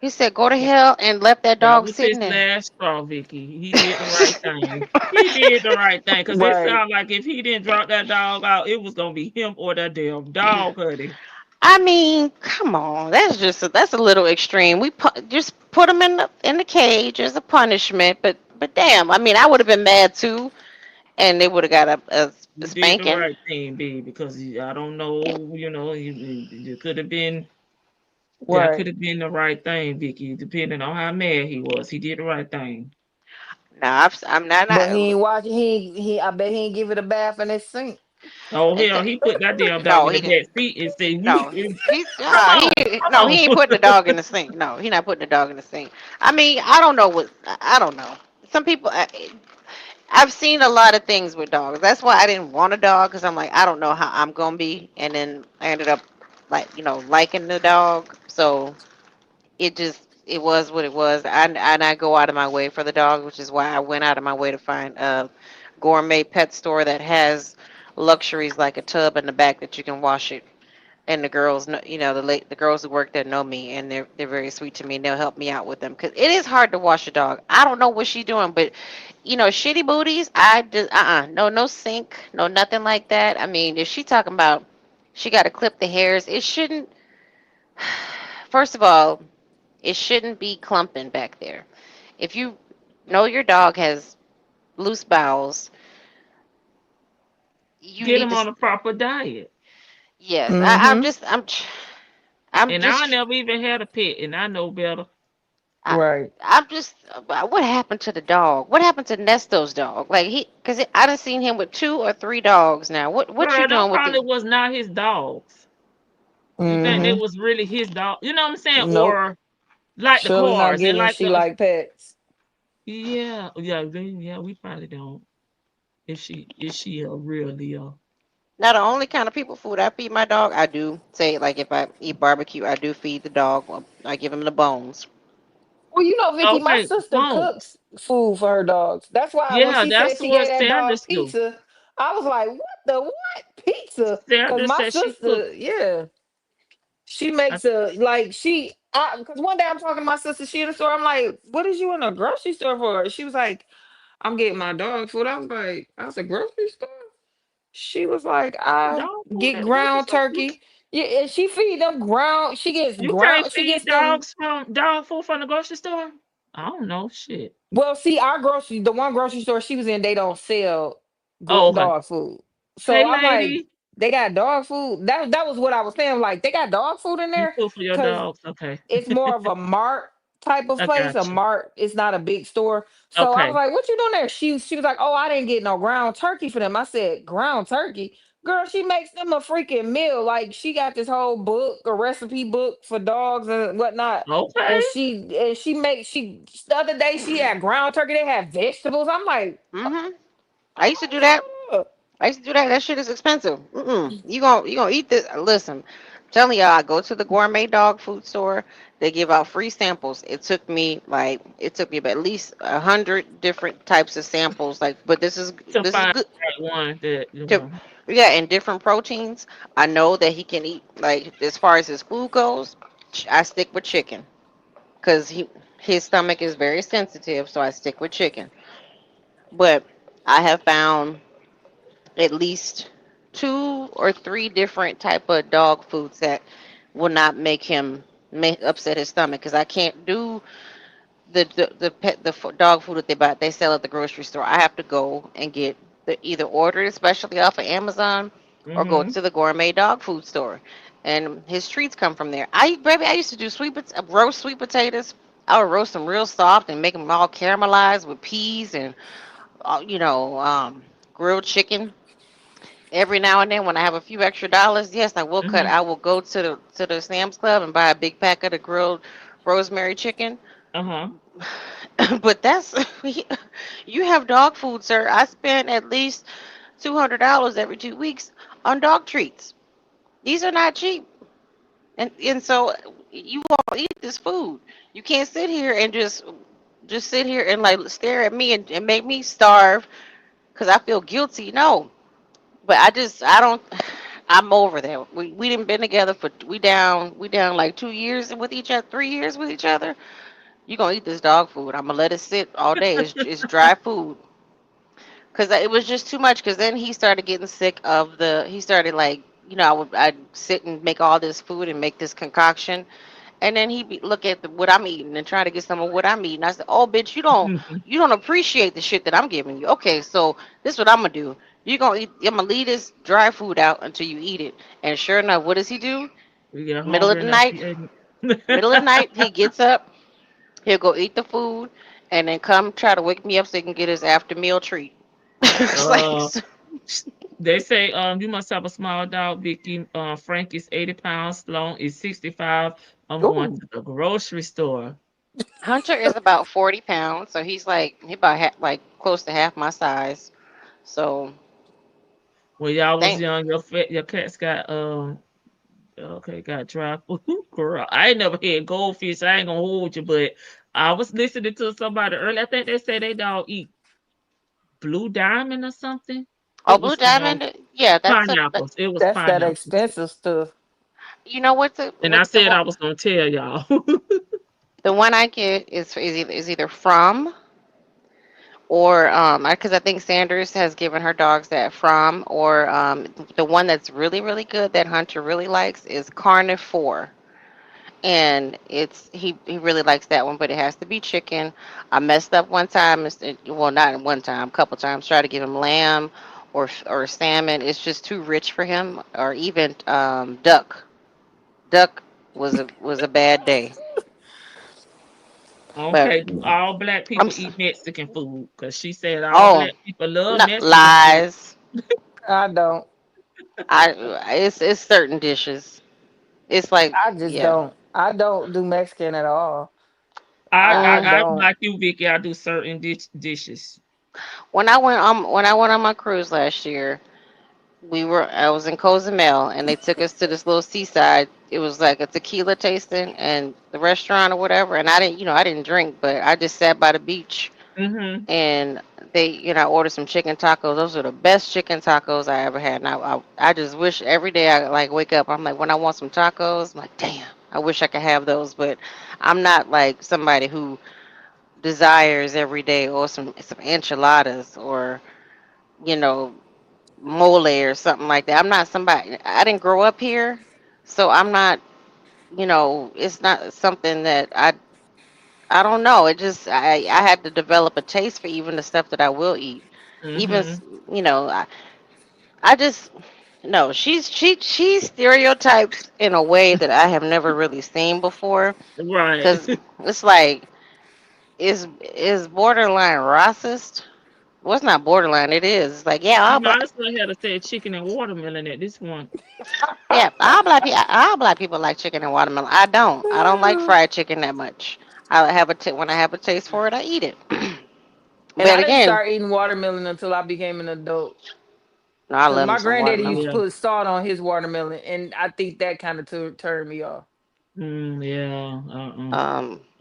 He said, "Go to hell," and left that That dog was sitting his there. last straw, Vicky. He did the right thing. He did the right thing because it Right. sounded like if he didn't drop that dog out, it was gonna be him or that damn dog, honey. I mean, come on. That's a little extreme. Just put him in the cage as a punishment. But damn, I mean, I would have been mad too, and they would have got a You did the spanking. right thing, B, because I don't know, you could have been that Right. could have been the right thing, Vicky, depending on how mad he was. He did the right thing. No, I'm not. But he ain't watching. He. I bet he ain't give it a bath in his sink. Oh And hell, he put that damn dog no, in the he didn't. back seat and said, No, "Come he on, come no, he ain't on." putting the dog in the sink. No, he not putting the dog in the sink. I mean, I don't know I don't know. Some people, I've seen a lot of things with dogs. That's why I didn't want a dog because I'm like, I don't know how I'm gonna be. And then I ended up liking the dog. So it was what it was. And I go out of my way for the dog, which is why I went out of my way to find a gourmet pet store that has luxuries like a tub in the back that you can wash it. And the girls, the girls who work there know me, and they're very sweet to me, and they'll help me out with them because it is hard to wash a dog. I don't know what she's doing, but shitty booties. I just no sink, no nothing like that. I mean, if she talking about she got to clip the hairs, it shouldn't. First of all, it shouldn't be clumping back there. If you know your dog has loose bowels, you Get need him to. on a proper diet. Yes, Mm-hmm. I'm And I just never even had a pet, and I know better. I, Right. I'm just. What happened to the dog? What happened to Nesto's dog? Like because I done seen him with 2 or 3 dogs now. What you Girl, them doing with probably the? was not his dogs. You think they Mm-hmm. was really his dog? You know what I'm saying? Nope. Or like the Shirley not cars, they giving like she the like pets. Yeah, yeah, yeah. We probably don't. Is she a real Leo? Now, the only kind of people food I feed my dog, I do say, like, if I eat barbecue, I do feed the dog. Well, I give him the bones. Well, you know, Vicky, my Okay, sister bones. cooks food for her dogs. That's why when Yeah, she said that's she what gave that dog Sanders do. pizza, I was like, what the what? Pizza? Because Sanders my said she cooked. sister, yeah, she I, makes a, like, because one day I'm talking to my sister, she in the store, I'm like, what is you in a grocery store for? She was like, I'm getting my dog food. I was a grocery store? She was like, I dog food get at the grocery ground store. turkey. Yeah, and she feed them ground. You can't She feed gets them. dogs from dog food from the grocery store. I don't know shit. Well, see, the one grocery store she was in, they don't sell Oh, okay. dog food. So Hey, I'm like, lady, they got dog food. That was what I was saying. Like, they got dog food in you there cook for your because dogs. Okay, it's more of a mart type of I place. A got you. mart, it's not a big store. So I was Okay. like, "What you doing there?" She was like, "Oh, I didn't get no ground turkey for them." I said, "Ground turkey, girl." She makes them a freaking meal. Like she got this whole book, a recipe book for dogs and whatnot. Okay. And she makes she the other day she had ground turkey. They had vegetables. I'm like, Hmm. I used to do that. oh, hold up. I used to do that. That shit is expensive. Mm-mm. You gonna eat this? Listen, I'm telling y'all, I go to the gourmet dog food store. They give out free samples. It took me about at least 100 different types of samples. Like, but To this is find good. that one that To, yeah, and different proteins. I know that he can eat, like, as far as his food goes. I stick with chicken because his stomach is very sensitive, so I stick with chicken. But I have found at least two or three different type of dog foods that will not make upset his stomach because I can't do dog food that they sell at the grocery store. I have to go and get either order it especially off of Amazon or go mm-hmm. to the gourmet dog food store, and his treats come from there. I used to do roast sweet potatoes. I would roast them real soft and make them all caramelized with peas and uh, you know um, grilled chicken. Every now and then, when I have a few extra dollars, yes, I will cut. Mm-hmm. I will go to the Sam's Club and buy a big pack of the grilled rosemary chicken. Uh-huh. But that's you have dog food, sir. I spend at least $200 every 2 weeks on dog treats. These are not cheap, and so you won't eat this food. You can't sit here and just sit here and like stare at me and make me starve because I feel guilty. No, but I don't. I'm over there. We didn't been together for we down like 2 years with each other, 3 years with each other. You gonna eat this dog food? I'm gonna let it sit all day. It's dry food because it was just too much. Because then he started getting sick of the. He started like I'd sit and make all this food and make this concoction, and then look at what I'm eating and try to get some of what I'm eating. I said, "Oh, bitch, you don't appreciate the shit that I'm giving you. Okay, so this is what I'm gonna do. You gonna eat? I'm gonna leave this dry food out until you eat it." And sure enough, what does he do? We get Middle of hungry the enough to night, eat. middle of the night, he gets up. He'll go eat the food, and then come try to wake me up so he can get his after meal treat. It's like, uh, they say you must have a small dog, Vicky. Frank is 80 pounds, long is 65. I'm going Ooh, to the grocery store. Hunter is about 40 pounds, so he about like close to half my size. So When y'all was thank young, your cats got okay, got dry food. Girl, I ain't never had goldfish. I ain't gonna hold you, but I was listening to somebody earlier. I think they said they dog eat blue diamond or something. Oh, It Blue was Diamond, yeah, pineapples. It was that's that pineapples. expensive stuff. you know what And I the said I was gonna tell y'all. one I get is either from or because I think Sanders has given her dogs that from or the one that's really good that Hunter really likes is Carnivore. And he really likes that one, but it has to be chicken. I messed up one time, well, not one time, a couple times. Tried to give him lamb or salmon. It's just too rich for him, or even duck. Duck was a bad day, but Okay, do all black I'm people s- eat Mexican food? Because she said all oh, black people love no, Mexican food. lies. I don't. I it's certain dishes. It's like, I just yeah. don't. I don't do Mexican at all. I really I'm don't. like you, Vicky. I do certain dishes. When I went on my cruise last year, I was in Cozumel and they took us to this little seaside. It was like a tequila tasting and the restaurant or whatever. And I didn't drink, but I just sat by the beach Mm-hmm. and I ordered some chicken tacos. Those are the best chicken tacos I ever had. And I just wish every day I like wake up, I'm like, when I want some tacos, I'm like, damn, I wish I could have those. But I'm not like somebody who desires every day or some enchiladas or, you know, mole or something like that. I'm not somebody. I didn't grow up here, so I'm not. It's not something that I don't know. It just I had to develop a taste for even the stuff that I will eat. Even Mm-hmm. I just no. She stereotypes in a way that I have never really seen before. Right. Cause it's like is borderline racist. Well, it's not borderline. It is. It's like You might as well have to say chicken and watermelon at this one. yeah, all black people like chicken and watermelon. I don't like fried chicken that much. When I have a taste for it, I eat it. And But I didn't again, start eating watermelon until I became an adult. no, I Cause love me my some granddaddy used watermelon. to Yeah. put salt on his watermelon, and I think that kind of turned me off. Yeah.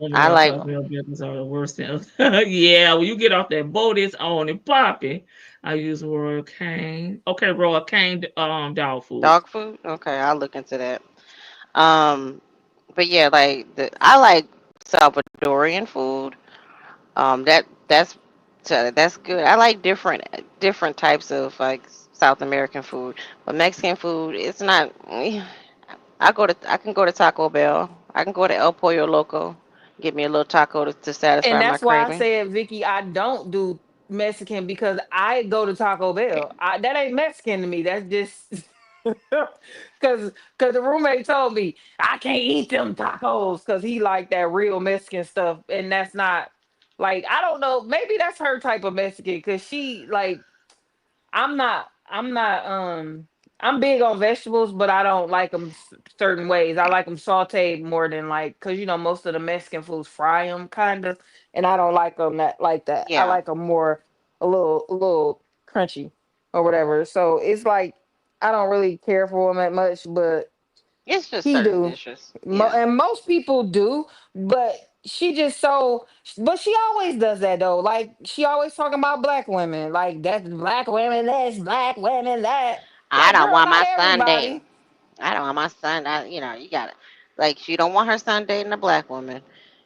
Some of I y'all like Taco Bell burgers are the worst thing. Yeah, when you get off that boat, it's on and popping. I use Royal Cane. Okay, Royal Cane dog food. dog food. Okay, I'll look into that. Um, but yeah, I like Salvadorian food. That's good. I like different types of like South American food, but Mexican food, it's not. I can go to Taco Bell. I can go to El Pollo Loco, get me a little taco to And satisfy my that's why I craving. said, Vicky, I don't do Mexican because I go to Taco Bell. That ain't Mexican to me. That's just because the roommate told me I can't eat them tacos because he like that real Mexican stuff, and that's not like I don't know. Maybe that's her type of Mexican because she like I'm not I'm big on vegetables, but I don't like them certain ways. I like them sauteed more than like cuz most of the Mexican foods fry them kind of, and I don't like them that like that. I Yeah, like them more a little crunchy or whatever. So it's like I don't really care for them that much, but it's just he certain do. dishes. Yeah, And most people do, but she just so but she always does that though. Like she always talking about black women. Like that's black women this, black women that. I Like don't girl, want not my son dating. everybody. I don't want my son. You got to like you don't want her son dating a black woman.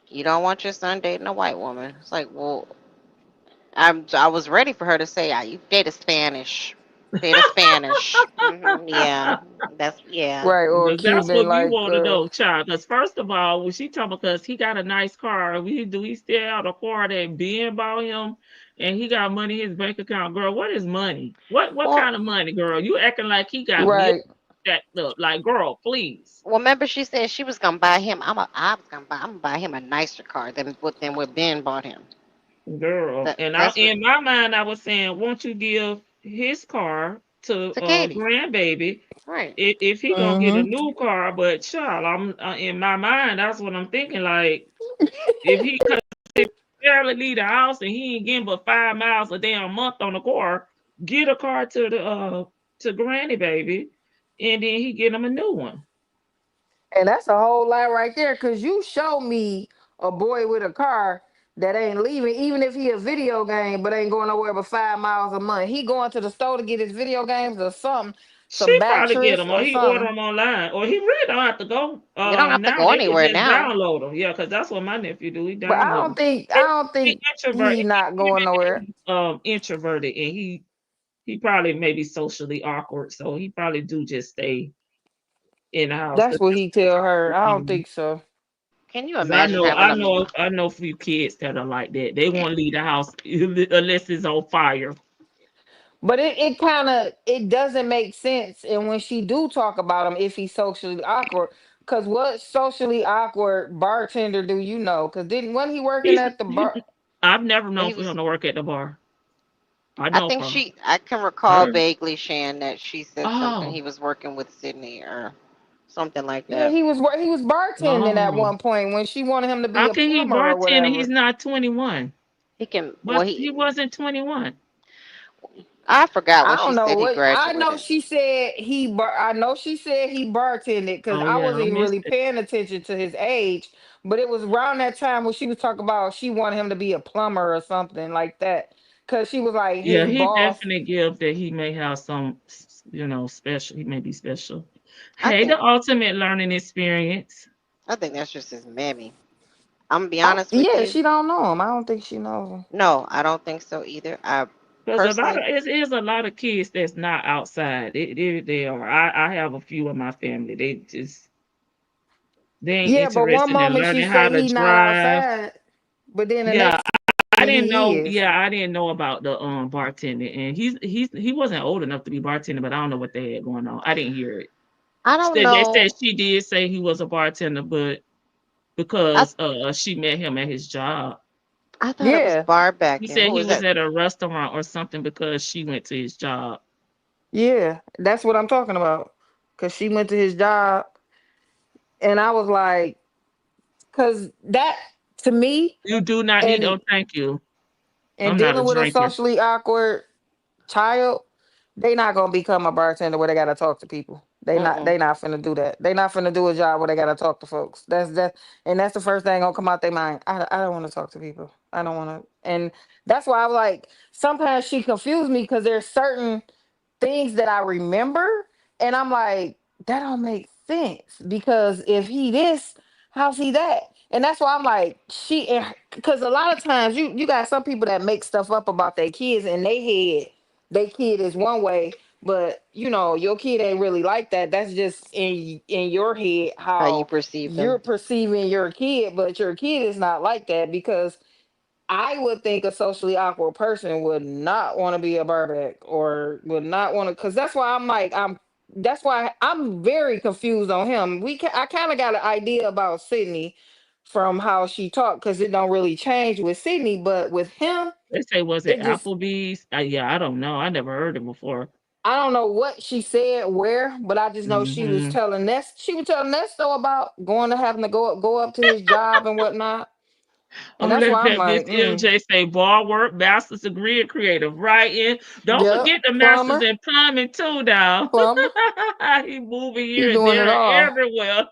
You don't want your son dating a white woman. It's like, well, I was ready for her to say, you date a Spanish, date a Spanish. Yeah, yeah. Right, or Because that's Cuban what we like want to know, child. Because first of all, when she talking because he got a nice car, he still have a car that Ben bought him, and he got money in his bank account. Girl, what is money? What Well, kind of money, girl? You acting like he got millions right. stacked up. Like, girl, please, remember she said she was gonna buy him. I'm gonna buy him a nicer car than what Ben bought him. girl. And That's what in my mind, I was saying, won't you give his car to to Katie, grandbaby? right? If he gonna get a Mm-hmm. new car, but child, I'm in my mind, that's what I'm thinking. Like, if he could barely leave the house and he ain't getting but 5 miles a damn month on the car, get a car to granny baby, and then he get him a new one. And that's a whole lot right there, cause you show me a boy with a car that ain't leaving, even if he a video game, but ain't going nowhere but 5 miles a month. He going to the store to get his video games or something, some She probably get batteries them, or or he order something. them online, or he really don't have to go. You don't have to Now go they can anywhere just now. download them. Yeah, because that's what my nephew do. He But I download don't them. think I And don't he think introvert. he not going nowhere. Introverted, and he probably maybe socially awkward, so he probably do just stay in the house. That's what he tell her. I don't think so. Can you Because I imagine know, having I a know, I know a few kids that are like that. They won't leave the house unless it's on fire. But it kind of it doesn't make sense. And when she do talk about him, if he's socially awkward, because what socially awkward bartender do you know? Because didn't when he working He's, at the bar? I've never well, known he for him was to work at the bar. I I know think for I can recall her. vaguely, Shan, that she said something Oh, he was working with Sydney or something like Yeah, that. he was bartending at Oh, one point when she wanted him to be how a can he plumber or bartend and he's whatever. not 21? He can. But Well, he he. wasn't 21. I forgot I what she don't know said. He what. I know graduated. she said I know she said he bartended because Oh I yeah, wasn't I even missed really it. paying attention to his age. But it was around that time when she was talking about she wanted him to be a plumber or something like that. Cause she was like Yeah, his he boss. definitely give that he may have some, special. He may be special. I Hey, the think. ultimate learning experience. I think that's just his mammy. I'm gonna be honest with Yeah, you. she don't know him. I don't think she knows him. No, I don't think so either. I Because a lot of personally, it is a lot of kids that's not outside. They are. I have a few in my family. They ain't Yeah, but one interested in moment she learning how said to he not drive. outside, but then the Yeah, next I minute didn't he know. is. Yeah, I didn't know about the bartending, and he wasn't old enough to be bartending, but I don't know what they had going on. I didn't hear it. I don't They said know. she did say he was a bartender, but I because she met him at his job. I thought it was Yeah, bar He backing. said What he was was that? at a restaurant or something because she went to his job. yeah, that's what I'm talking about. Cause she went to his job, and I was like, cause that to me, You do not need. and Oh, thank you. and I'm not a dealing with a drinker. socially awkward child, they not gonna become a bartender where they gotta talk to people. Mm-mm. They not finna do that. They not finna do a job where they gotta talk to folks. And that's the first thing gonna come out their mind. I don't want to talk to people. I don't want to. And that's why I was like, sometimes she confused me because there's certain things that I remember, and I'm like, that don't make sense because if he this, how's he that? And that's why I'm like, because a lot of times you got some people that make stuff up about their kids in their head. Their kid is one way, but your kid ain't really like that. That's just in your head How you how perceive you're them? perceiving your kid, but your kid is not like that because I would think a socially awkward person would not want to be a barback or would not want to, because that's why I'm very confused on him. I kind of got an idea about Sydney from how she talked because it don't really change with Sydney, but with him, They say was it it just, Applebee's? Yeah, I don't know. I never heard it before. I don't know what she said where, but I just know Hmm. She was telling Nesto about going to having to go up to his job and whatnot. And Oh, that's let why I'm that Miss like, MJ say bar work, master's degree in creative writing. Don't yep, forget the master's plumber, in plumbing too now. plumber. He moving He here and doing it there and all. everywhere.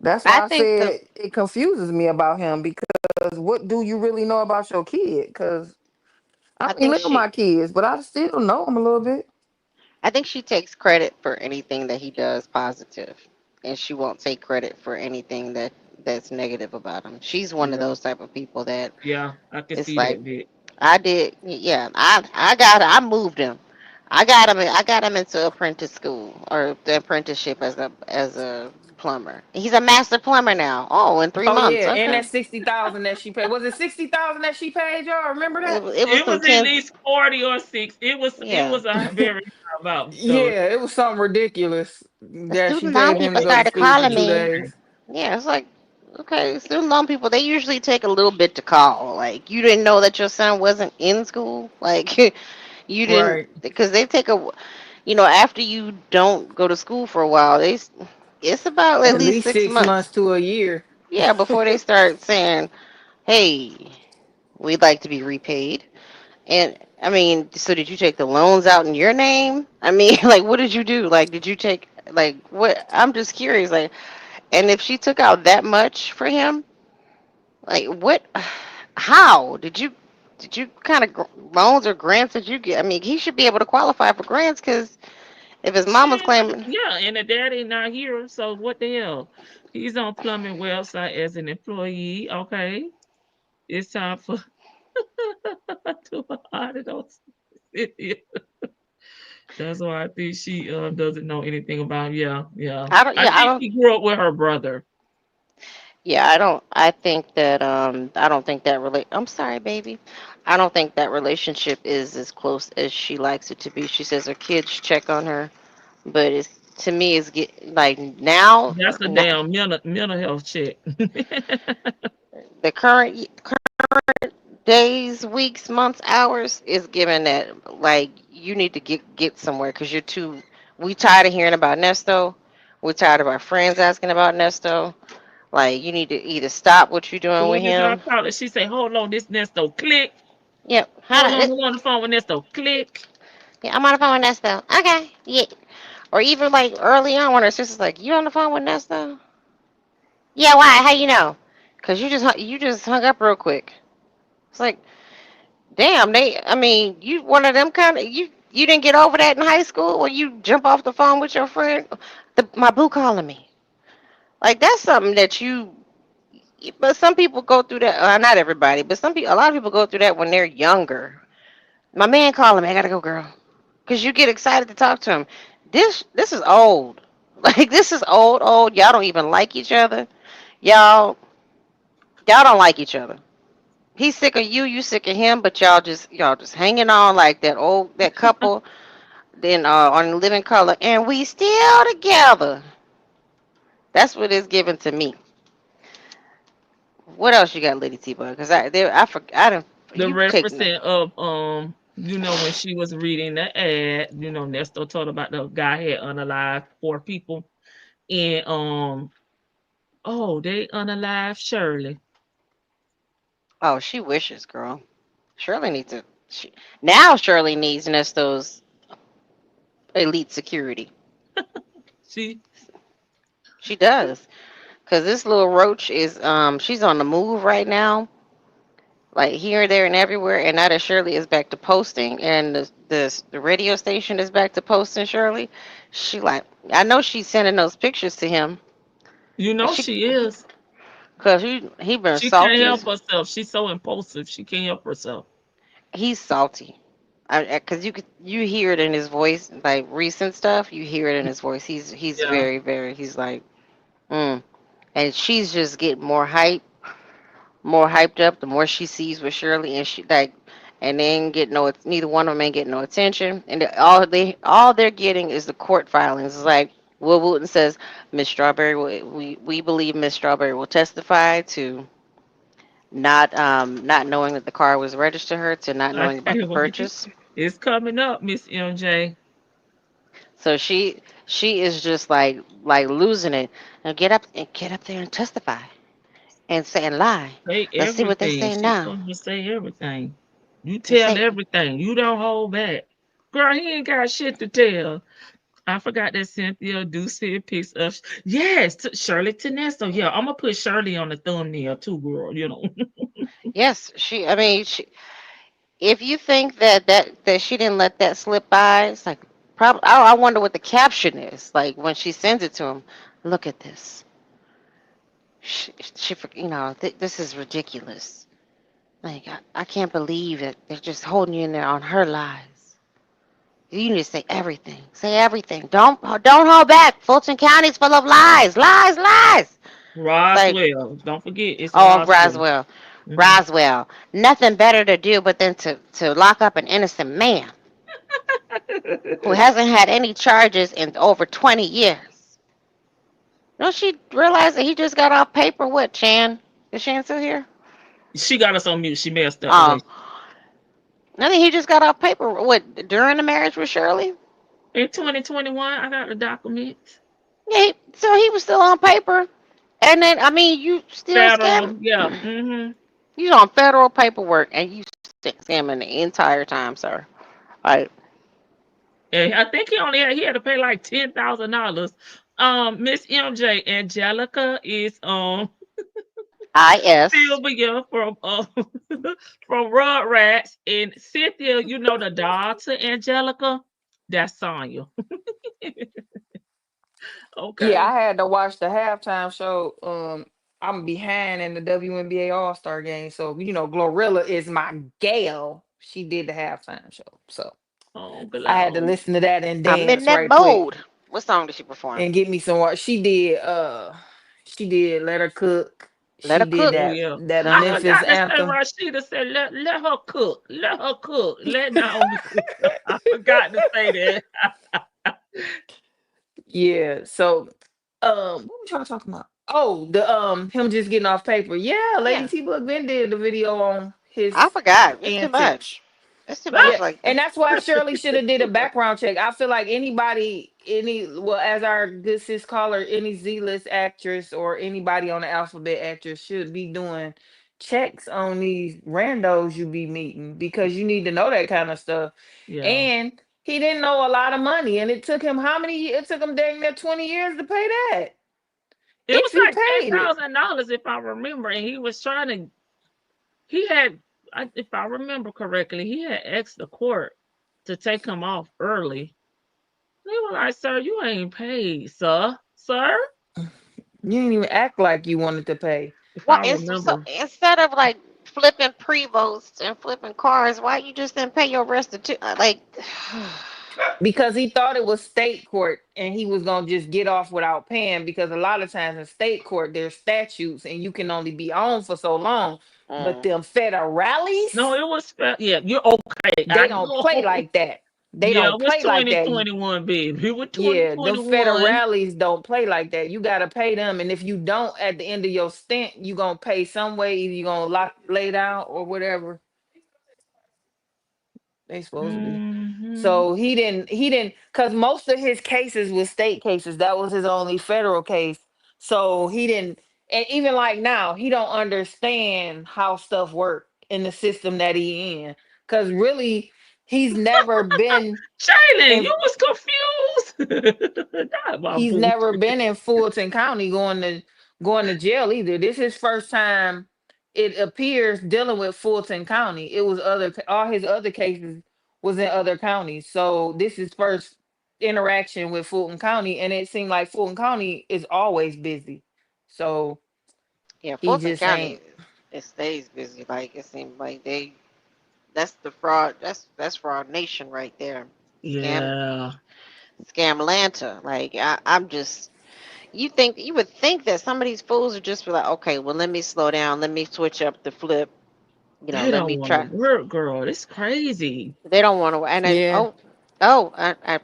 That's I why I think the said it confuses me about him because what do you really know about your kid? Because I I don't even think live with she my kids, but I still know them a little bit. I think she takes credit for anything that he does positive, and she won't take credit for anything that's negative about him. She's one of Yeah, those type of people that yeah, I can it's see like that bit. I did, yeah. I moved him. I got him into apprentice school or the apprenticeship as a plumber. He's a master plumber now. Oh, in three Oh months. yeah, and Okay. that 60,000 that she paid. Was it 60,000 that she paid y'all? Remember that? It was It some was at 10. least 40 or 6. It Yeah. was a very high amount though. Yeah, it was something ridiculous The that she student loan paid him to people go to started school for calling two me. days. Yeah, it's like, okay, student loan people, they usually take a little bit to call. Like, you didn't know that your son wasn't in school. Like, you didn't, Right. because they take after you don't go to school for a while, it's about at At least least six 6 months months. to a year. Yeah, before they start saying, hey, we'd like to be repaid. And I mean, so did you take the loans out in your name? I mean, like, what did you do? Like, did you take, like, what? I'm just curious. Like, and if she took out that much for him, like, what? How did you kind of loans or grants did you get? I mean, he should be able to qualify for grants because if his mama's Shit, claiming, yeah, and the daddy not here, so what the hell? He's on plumbing website as an employee. Okay, it's time for to audit on. That's why I think she doesn't know anything about. Yeah, yeah. I don't, I yeah, I think don't, she grew up with her brother. yeah, I don't, I think that, I don't think that I'm sorry, baby. I don't think that relationship is as close as she likes it to be. She says her kids check on her, but it's to me, it's like now, That's a damn mental health check. the days, weeks, months, hours is given that like you need to get somewhere because you're too We tired of hearing about Nesto. We're tired of our friends asking about Nesto. Like, you need to either stop what you're doing with Soon as I him. call it, she say, "Hold on, this Nesto click. Yep. Hold on, I'm on the phone with Nesto click." Yeah, I'm on the phone with Nesto. Okay. Yeah. Or even like early on when her sister's like, "You on the phone with Nesto?" Yeah. Why? How you know? Cause you just hung up real quick. It's like, damn. I mean, you one of them kind of you didn't get over that in high school where you jump off the phone with your friend. My boo calling me. Like that's something that you. But some people go through that. Not everybody, but a lot of people go through that when they're younger. My man calling me. I gotta go, girl. Cause you get excited to talk to him. This is old. Like this is old. Y'all don't even like each other. Y'all y'all don't like each other. He's sick of you. You sick of him. But y'all just hanging on like that couple. Then on Living Color, and we still together. That's what it's given to me. What else you got, Lady T Bug? Cause I forgot. I didn't. The You take me. referencing of when she was reading the ad, Nesto told about the guy had unalived 4 people, and they unalive Shirley. Oh, she wishes, girl. Shirley needs to. Now Shirley needs Nesto's elite security. She She does. Cause this little roach is she's on the move right now, like here, there, and everywhere. And now that Shirley is back to posting, and the radio station is back to posting Shirley, she like I know she's sending those pictures to him, and she is. cause he been She can't salty help as herself. She's so impulsive. She can't help herself. he's salty. Cause you hear it in his voice, like recent stuff. You hear it in his voice. He's Yeah. very he's like, mm. And she's just getting more hyped up the more she sees with Shirley, and she like, and they ain't get no, neither one of them ain't getting no attention, and all they're getting is the court filings. It's like Will Wooten says, Miss Strawberry, we believe Miss Strawberry will testify to not knowing that the car was registered to her, to not I knowing about the can't wait. purchase. It's coming up, Miss MJ. So she is just like losing it. Now get up there and testify and say and lie. Say Let's see what they everything. say She now. gonna say everything. You They tell say everything. You don't hold back. Girl, he ain't got shit to tell. I forgot that Cynthia Ducey picks up. Yes, Shirley Tenesto. Yeah, I'm gonna put Shirley on the thumbnail too, girl. yes. I mean, if you think that she didn't let that slip by, it's like probably. I wonder what the caption is. Like when she sends it to him. Look at this. This is ridiculous. Like I can't believe it. They're just holding you in there on her lies. You need to say everything. Say everything. Don't hold back. Fulton County's full of lies, lies, lies. It's like, Roswell. Don't forget, it's oh, Roswell. Roswell, Mhm. Roswell. Nothing better to do but than to lock up an innocent man who hasn't had any charges in over 20 years. Don't she realize that he just got off paper with Chan? Is Chan still here? She got us on mute. She may have stepped Oh, away. I think he just got off paper with during the marriage with Shirley. In 2021, I got the documents. Yeah, so he was still on paper. And then, I mean, you still Federal, scam. yeah. Hmm. You on federal paperwork and you scamming the entire time, sir. Like, And I think he had to pay like $10,000. Miss MJ Angelica is IS. Sylvia from from Rugrats, and Cynthia, the dog to Angelica, that's Sonya. Yeah, Okay. I had to watch the halftime show. I'm behind in the WNBA All Star game, so Glorilla is my gal. She did the halftime show, so Oh, I had to glow. listen to that and I'm in dance that right quick mode. What song did she perform? and get me some water. She did Let Her Cook. Let She her did cook. Oh that yeah. that I Memphis forgot to say anthem. Rashida said let her cook. Let her cook. Let Naomi cook. I forgot to say that. Yeah. So, what was y'all talking about? Oh, the him just getting off paper. Yeah, Lady Yeah. T Book Ben did the video on I his forgot. It's too antics. much. That's too Yeah, much. Like, and that's why Shirley should have did a background check. I feel like as our good sis caller, any Z-list actress or anybody on the alphabet actress should be doing checks on these randos you be meeting, because you need to know that kind of stuff. Yeah. And he didn't know a lot of money, and it took him how many years? It took him dang near 20 years to pay that. It was If he like paid it. $10,000 if I remember, and he was trying to. He had, if I remember correctly, he had asked the court to take him off early. They were like, "Sir, you ain't paid, sir." You didn't even act like you wanted to pay. If why I so remember, instead of like flipping pre-votes and flipping cars, why you just didn't pay your restitution? Like, Because he thought it was state court and he was going to just get off without paying, because a lot of times in state court there's statutes and you can only be on for so long. But mm, them no, federales, it was. Yeah, you're okay. they I don't play know. like that. They Yeah, don't it was play like that. 2021, baby. It was Yeah, them 2021. federales don't play like that. You got to pay them, and if you don't at the end of your stint, you going to pay some way. Either you going to lay down or whatever they supposed to be. Hmm. So he didn't, because most of his cases was state cases. That was his only federal case. So he didn't, and even like now, he don't understand how stuff work in the system that he in. Cause really, he's never been Jalen, in you was confused. Not my he's boo. never been in Fulton County going to jail either. This is his first time, it appears, dealing with Fulton County. It was all his other cases was in other counties. So this is first interaction with Fulton County, and it seemed like Fulton County is always busy. So yeah, he Fulton just ain't. County, it stays busy. Like, it seems like that's the fraud. That's fraud nation right there. Scam, Yeah. scam Atlanta. Like, I'm just. You would think that some of these fools would just be like, okay, well, let me slow down, let me switch up the flip. They Let don't me want to try. work, girl. It's crazy. They don't want to. And Yeah. I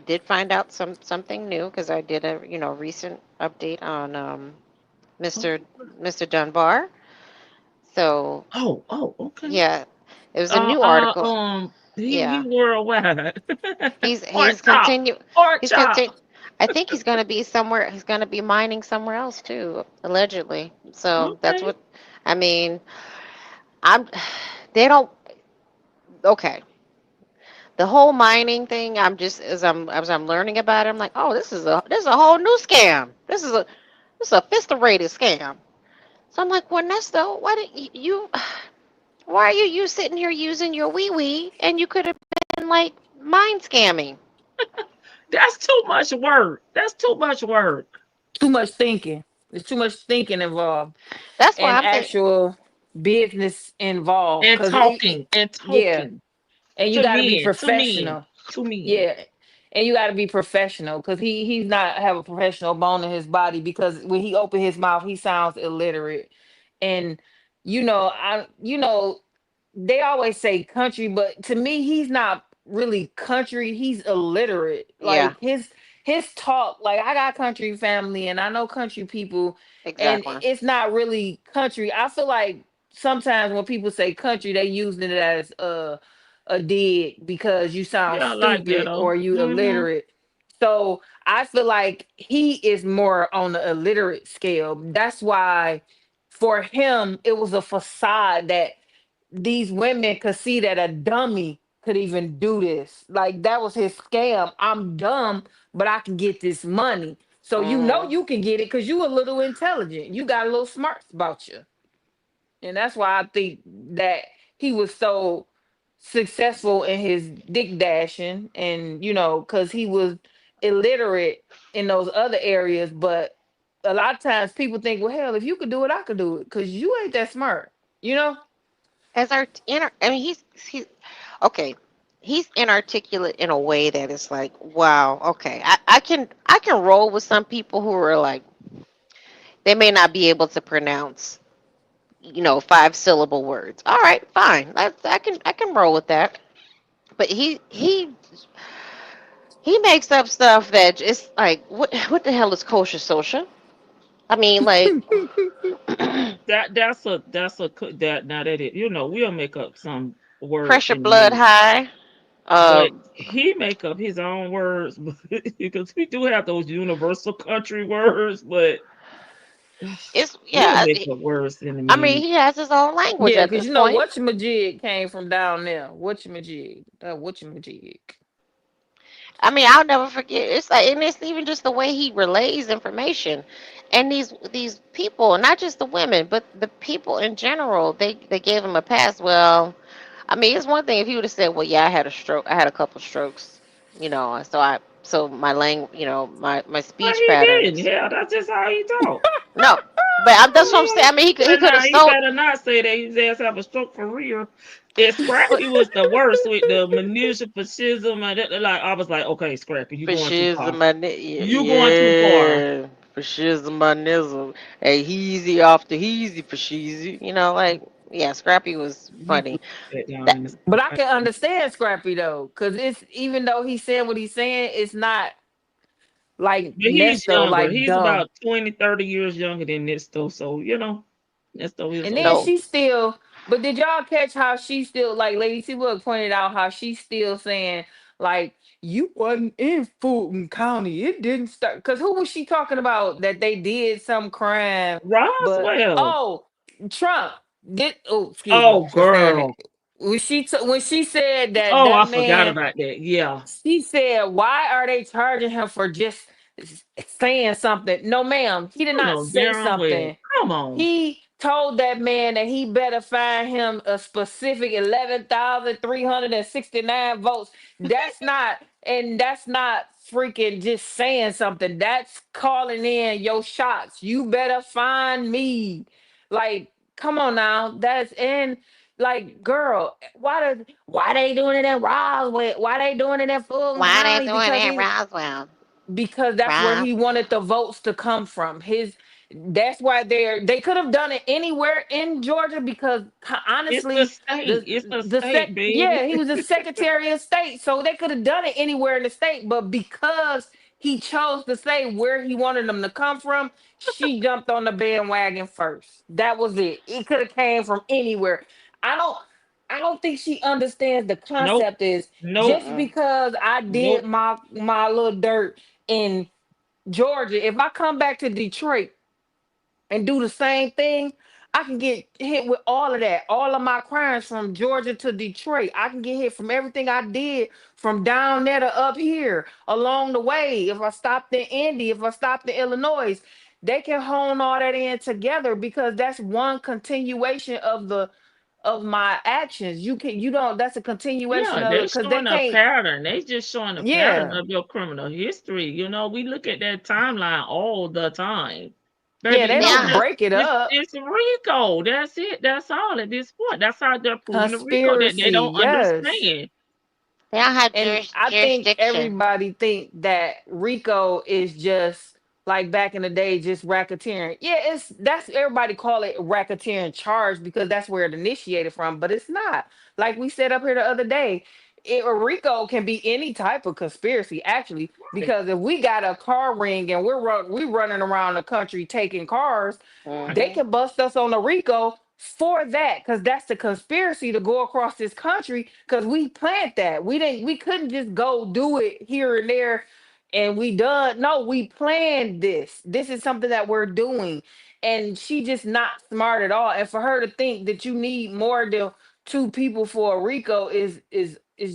did find out something new, because I did a recent update on Oh, Mr. Dunbar. So okay. yeah, it was a new article. He Yeah, worldwide. he's Pork he's chop, continue pork he's chop. continue. I think he's going to be somewhere. He's going to be mining somewhere else too, allegedly. So that's Okay. what I mean. I'm. They don't. Okay. The whole mining thing, I'm just as I'm learning about it, I'm like, oh, this is a whole new scam. This is a sophisticated scam. So I'm like, well, Nesto, why are you sitting here using your wee wee, and you could have been like mind scamming? That's too much work. That's too much work. Too much thinking. There's too much thinking involved, That's why and I'm thinking. actual business involved. And Cause talking and yeah, talking and you to got to be men, to men, professional. to men. Yeah, and you got to be professional, because he's not have a professional bone in his body, because when he open his mouth, he sounds illiterate. And they always say country, but to me, he's not really country. He's illiterate. Yeah, Like his talk, like I got country family and I know country people, and exactly. it's not really country. I feel like sometimes when people say country, they using it as a dig because you sound Yeah, I like stupid ghetto. or you Mm-hmm. illiterate. So I feel like he is more on the illiterate scale. That's why for him it was a facade that these women could see that a dummy could even do this. Like that was his scam. I'm dumb, but I can get this money. So Hmm. you can get it because you a little intelligent. You got a little smarts about you. And that's why I think that he was so successful in his dick dashing, and because he was illiterate in those other areas. But a lot of times people think, well, hell, if you could do it, I could do it, because you ain't that smart, you know? As our inner, I mean, he's okay. He's inarticulate in a way that is like, wow, okay. I can roll with some people who are like, they may not be able to pronounce, 5-syllable words. All right, fine. I can roll with that. But he makes up stuff that just like, what the hell is kosher social? I mean, like, That now that it we'll make up some words Pressure in the blood movie. high. But Um, he make up his own words because we do have those universal country words, but it's he'll yeah. make up words in the I mean, movie. he has his own language Yeah, at because this you know point. whatchamajig came from down there. Whatchamajig. That whatchamajig. I mean, I'll never forget. It's like, and it's even just the way he relays information, and these people, not just the women, but the people in general. They gave him a pass. Well, I mean, it's one thing if he would have said, "Well, yeah, I had a stroke. I had a couple strokes, so my my But speech he didn't. patterns." Hell, that's just how he talk. No, but that's what I'm saying. I mean, he But could have nah, he sold, better not say that his ass have a stroke for real. And Scrappy was the worst with the minutia fascism and like I was like, okay, Scrappy, you going too far. fascism, You going too far. yeah, fascism, manism. Hey, heezy off the heezy fascism. Like, yeah, Scrappy was You put funny. that down That in the But I can understand Scrappy though, because it's even though he's saying what he's saying, it's not like but he's Nesto younger. like He's dumb. about 20, 30 years younger than Nisto. So, Nisto is And then old. no, she still, but did y'all catch how she still, like Lady T Book pointed out, how she's still saying, like, you wasn't in Fulton County. It didn't start. Because who was she talking about that they did some crime? But, Roswell. oh, Trump did, oh, excuse me Oh, for saying it. girl. When she said that Oh, I that forgot man, about that. Yeah. she said, why are they charging him for just saying something? No, ma'am, he did You not know say darn well. something. Come on. He told that man that he better find him a specific 11,369 votes. That's not freaking just saying something. That's calling in your shots. You better find me. Like, come on now. That's and like, girl, why they doing it in Roswell? Why they doing it in Fulton why they County? doing that, Roswell? Because that's where Rob, he wanted the votes to come from. That's why they could have done it anywhere in Georgia because It's the honestly, state. It's the state, baby. yeah, he was the Secretary of State, so they could have done it anywhere in the state, but because he chose to say where he wanted them to come from, she jumped on the bandwagon first. That was it. It could have came from anywhere. I don't I don't think she understands the Nope. concept is Nope. just mm-mm. because I did Nope. my little dirt in Georgia, if I come back to Detroit and do the same thing, I can get hit with all of that, all of my crimes from Georgia to Detroit. I can get hit from everything I did from down there to up here along the way. If I stopped in Indy, if I stopped in Illinois, they can hone all that in together because that's one continuation of my actions. You don't that's a continuation Yeah, of it they're because they showing a can't. pattern. They just showing a pattern Yeah. of your criminal history. We look at that timeline all the time. Yeah, Baby, they don't Now, break it up. it's Rico. That's it. That's all at this point. That's how they're proving the Rico that they Conspiracy, don't yes. understand. they don't have And I think jurisdiction. everybody think that Rico is just like back in the day, just racketeering. Yeah, that's everybody call it racketeering charge because that's where it initiated from, but it's not. Like we said up here the other day, a Rico can be any type of conspiracy actually, Right. because if we got a car ring and we running around the country taking cars, Right. they Hmm. can bust us on the Rico for that because that's the conspiracy to go across this country because we planned that. We couldn't just go do it here and there and we done. No, we planned this. This is something that we're doing. And she just not smart at all. And for her to think that you need more than two people for a Rico is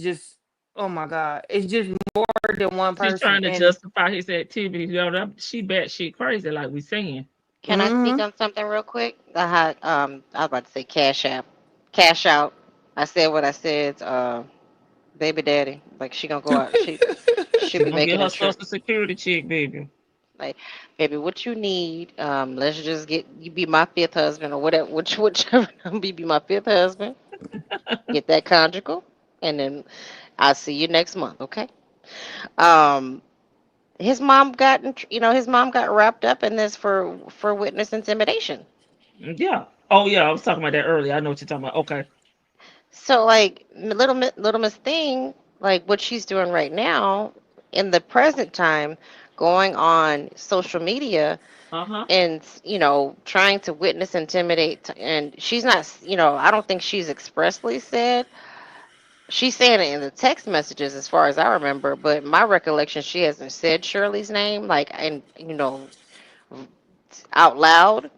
just, oh my God. It's just more than one She's person. trying to And justify his activities. She bat shit crazy, like we saying. Can I speak mhm. on something real quick? I was about to say cash out. I said what I said. Baby daddy, like she gonna go out. She'll She be gonna get making a her trip. social security check, baby. Like, baby, what you need? Let's just get you be my fifth husband or whatever. Whichever be my fifth husband. Get that conjugal, and then I'll see you next month. Okay. Um, his mom got wrapped up in this for witness intimidation. Yeah. Oh yeah, I was talking about that earlier. I know what you're talking about. Okay. So like little Miss Thing, like what she's doing right now in the present time, going on social media Uh-huh. and trying to witness intimidate, and she's not, I don't think she's expressly said, She's saying it in the text messages, as far as I remember. But my recollection, she hasn't said Shirley's name, like, and out loud.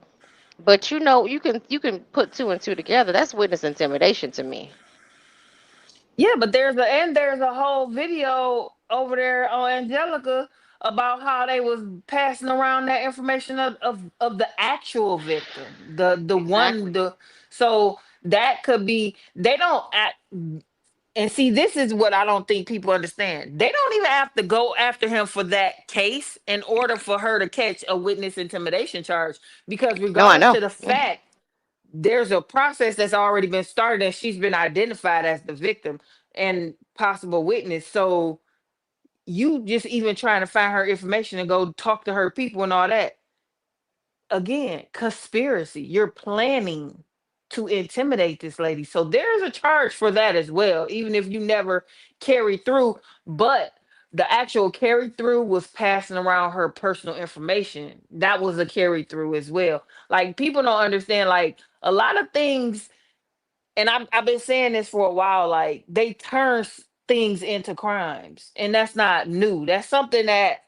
But you can put two and two together. That's witness intimidation to me. Yeah, but there's a whole video over there on Angelica about how they was passing around that information of the actual victim. The one Exactly. the So that could be, they don't act. And see, this is what I don't think people understand. They don't even have to go after him for that case in order for her to catch a witness intimidation charge. Because No, I regardless know. to the fact, there's a process that's already been started and she's been identified as the victim and possible witness. So you just even trying to find her information and go talk to her people and all that, again, conspiracy. You're planning to intimidate this lady. So there's a charge for that as well, even if you never carry through. But the actual carry through was passing around her personal information. That was a carry through as well. Like, people don't understand, like, a lot of things, and I've been saying this for a while, like, they turn things into crimes, and that's not new. That's something that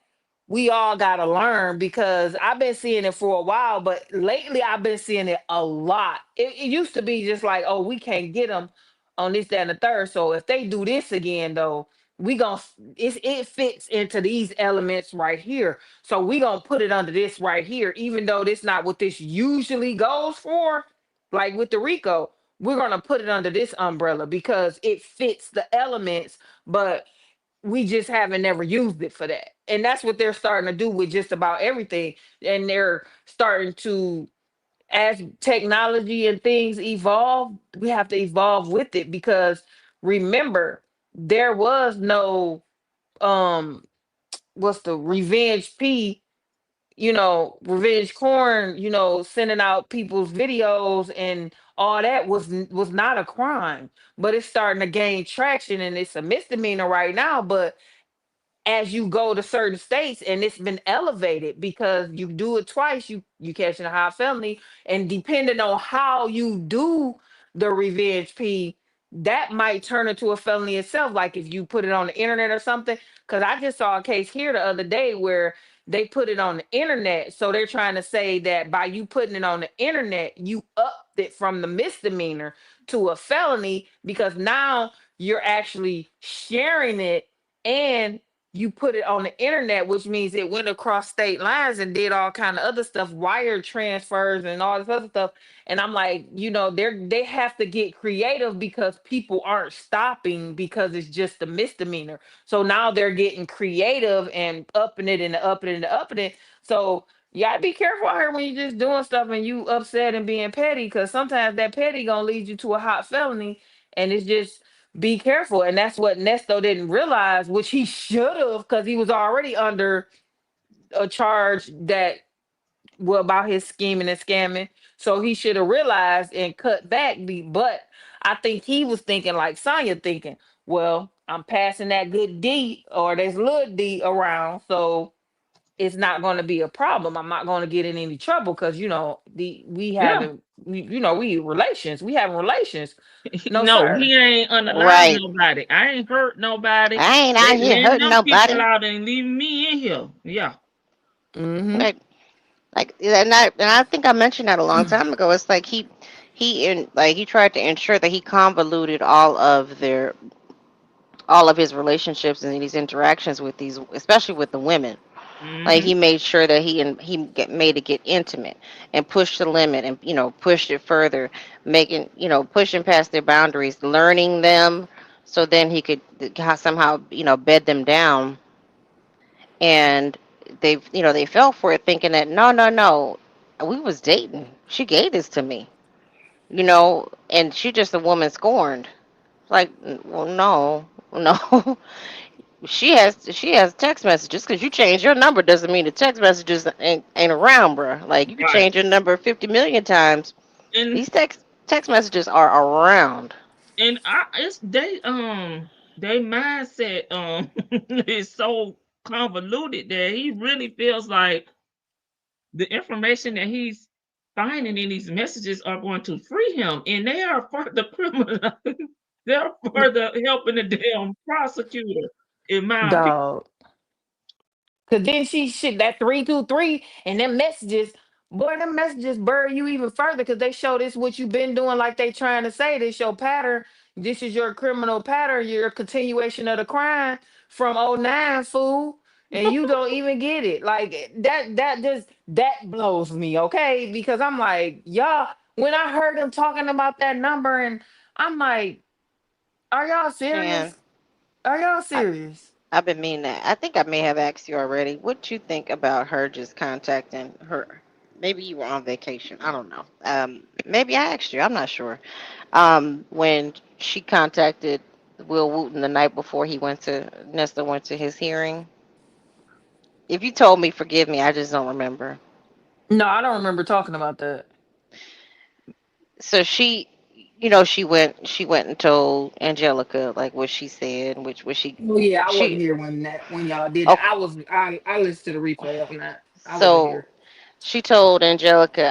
we all got to learn, because I've been seeing it for a while, but lately I've been seeing it a lot. It used to be just like, oh, we can't get them on this, that, and the third. So if they do this again, though, we gonna it fits into these elements right here. So we gonna put it under this right here, even though this not what this usually goes for. Like with the Rico, we're gonna put it under this umbrella because it fits the elements, but we just haven't never used it for that. And that's what they're starting to do with just about everything. And they're starting to, as technology and things evolve, we have to evolve with it, because remember, there was no what's the revenge P, revenge corn, sending out people's videos and all that was not a crime, but it's starting to gain traction and it's a misdemeanor right now. But as you go to certain states, and it's been elevated because you do it twice, you catching a high felony, and depending on how you do the revenge P, that might turn into a felony itself, like if you put it on the internet or something. Because I just saw a case here the other day where they put it on the internet, so they're trying to say that by you putting it on the internet, you upped it from the misdemeanor to a felony, because now you're actually sharing it, and you put it on the internet, which means it went across state lines and did all kind of other stuff, wire transfers and all this other stuff. And I'm like, they have to get creative, because people aren't stopping because it's just a misdemeanor. So now they're getting creative and upping it and upping it and upping it. So you gotta be careful out here when you're just doing stuff and you upset and being petty, because sometimes that petty gonna lead you to a hot felony, and it's just, be careful. And that's what Nesto didn't realize, which he should have, because he was already under a charge that, well, about his scheming and scamming. So he should have realized and cut back. But I think he was thinking like Sonya thinking, well, I'm passing that good D or this little D around, so it's not going to be a problem. I'm not going to get in any trouble, because we Yeah. having we having relations. No, No, sir. he ain't unalive Right. nobody. I ain't hurt nobody. I ain't They out here letting hurting them people nobody. out and leaving me in here. Yeah. Mm-hmm. Like, and I think I mentioned that a long time ago. It's like he tried to ensure that he convoluted all of his relationships and these interactions with these, especially with the women. Like, Mm-hmm. he made sure that made it get intimate and pushed the limit, and pushed it further, making pushing past their boundaries, learning them, so then he could somehow bed them down. And they fell for it, thinking that no, no, no, we was dating, she gave this to me, and she just a woman scorned. Like, well, no, no. She has text messages. Because you change your number doesn't mean the text messages ain't around, bruh. Like, you can Right. change your number 50 million times. And These text messages are around. it's they mindset is so convoluted that he really feels like the information that he's finding in these messages are going to free him, and they are for the criminal. They're further helping the damn prosecutor, in my opinion. Dog. Cause then she shit that 323 and them messages, boy, them messages bury you even further because they show this what you've been doing, like they trying to say this your pattern. This is your criminal pattern, your continuation of the crime from '09, fool. And you don't even get it. Like that blows me, okay? Because I'm like, y'all, when I heard them talking about that number, and I'm like, are y'all Shan, serious? Are y'all I, serious? I've been meaning that. I think I may have asked you already. What you think about her just contacting her? Maybe you were on vacation. I don't know. Maybe I asked you. I'm not sure. When she contacted Will Wooten the night before Nesta went to his hearing. If you told me, forgive me. I just don't remember. No, I don't remember talking about that. So she went and told Angelica like what she said, which was Oh yeah, I wasn't she here when y'all did that. okay. I listened to the replay of that. I wasn't So here. she told Angelica,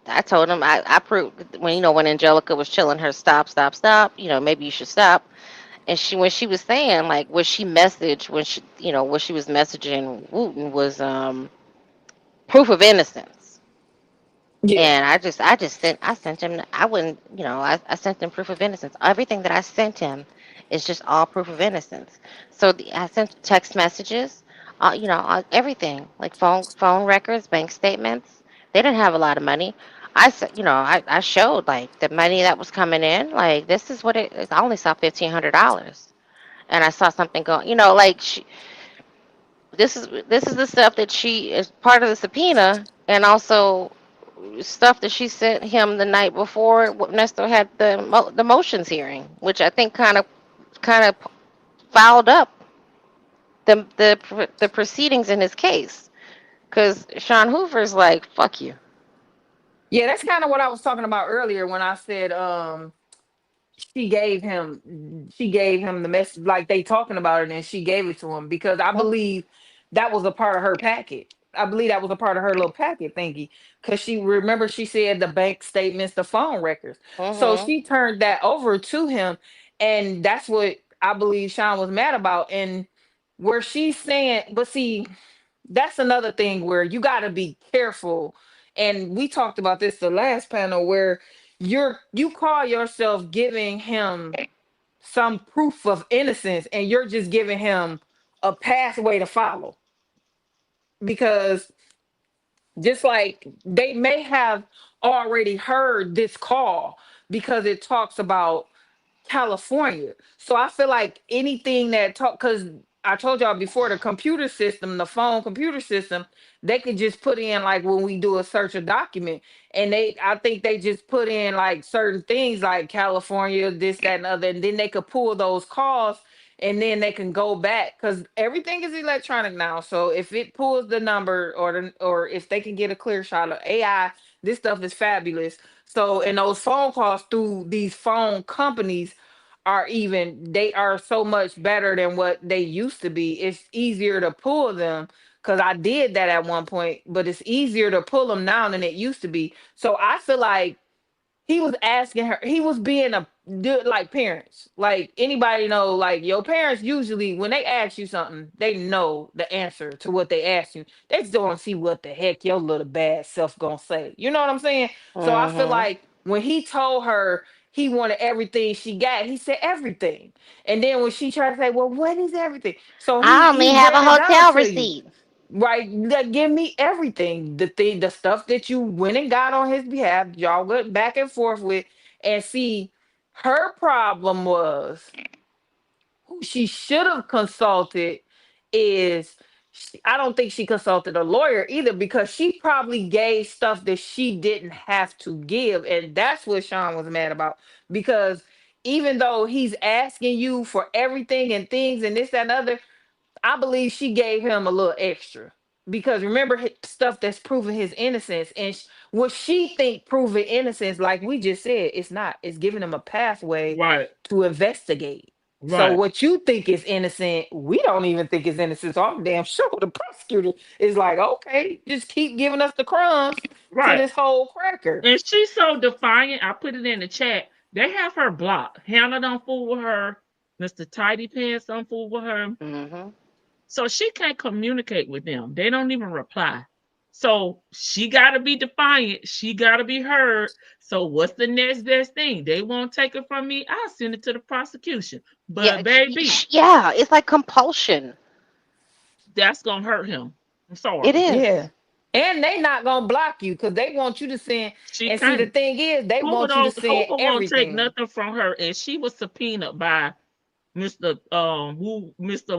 I told him I proved when Angelica was telling her stop, stop, stop, maybe you should stop. And when she was saying like what she was messaging Wooten was proof of innocence. Yeah. And I sent him, I wouldn't, I sent him proof of innocence. Everything that I sent him is just all proof of innocence. So I sent text messages, everything like phone records, bank statements. They didn't have a lot of money. I said, I showed like the money that was coming in. Like this is what it is. I only saw $1,500, and I saw something going. Like this is the stuff that she is part of the subpoena, and also stuff that she sent him the night before Nestor had the motions hearing, which I think kind of fouled up the proceedings in his case. Because Sean Hoover's like, fuck you. Yeah, that's kind of what I was talking about earlier when I said she gave him the message like they talking about it and she gave it to him because I believe that was a part of her packet. I believe that was a part of her little packet thingy because she said the bank statements, the phone records. So Hmm. she turned that over to him, and that's what I believe Sean was mad about. And where she's saying, but see, that's another thing where you got to be careful. And we talked about this the last panel where you call yourself giving him some proof of innocence and you're just giving him a pathway to follow because just like they may have already heard this call because it talks about California. So I feel like anything that talk because I told y'all before the computer system, the phone computer system, they could just put in like when we do a search a document, and I think they just put in like certain things like California, this, that, and other, and then they could pull those calls and then they can go back because everything is electronic now. So if it pulls the number or if they can get a clear shot of AI, this stuff is fabulous. So, and those phone calls through these phone companies they are so much better than what they used to be. It's easier to pull them because I did that at one point, but it's easier to pull them now than it used to be. So I feel like he was asking her, he was being a good like parents. Like anybody know, like your parents usually when they ask you something, they know the answer to what they ask you. They just don't see what the heck your little bad self gonna say. You know what I'm saying? So I feel Hmm. like when he told her he wanted everything she got, he said everything. And then when she tried to say, well, what is everything? So I only he have a breaking it down hotel to you. receipt. Right, that give me everything. The stuff that you went and got on his behalf, y'all went back and forth with, and see, her problem was who she should have consulted is I don't think she consulted a lawyer either because she probably gave stuff that she didn't have to give, and that's what Sean was mad about because even though he's asking you for everything and things and this that and other, I believe she gave him a little extra because remember stuff that's proving his innocence and what she think proving innocence, like we just said, it's not. It's giving him a pathway Right, to investigate. So right, what you think is innocent, we don't even think is innocent. So I'm damn sure the prosecutor is like, okay, just keep giving us the crumbs to right. this whole cracker. And she's so defiant. I put it in the chat. They have her blocked. Hannah don't fool with her. Mr. Tidy Pants don't fool with her. Mm-hmm. So she can't communicate with them. They don't even reply. So she got to be defiant. She got to be heard. So what's the next best thing? They won't take it from me. I'll send it to the prosecution. Yeah, But baby, yeah, it's like compulsion. that's gonna hurt him. I'm It sorry. is. Yeah. And they not gonna block you because they want you to send. She And see, the can't. thing is, they Hoover want you to don't. send Hoover won't take everything. nothing from her, and she was subpoenaed by Mr.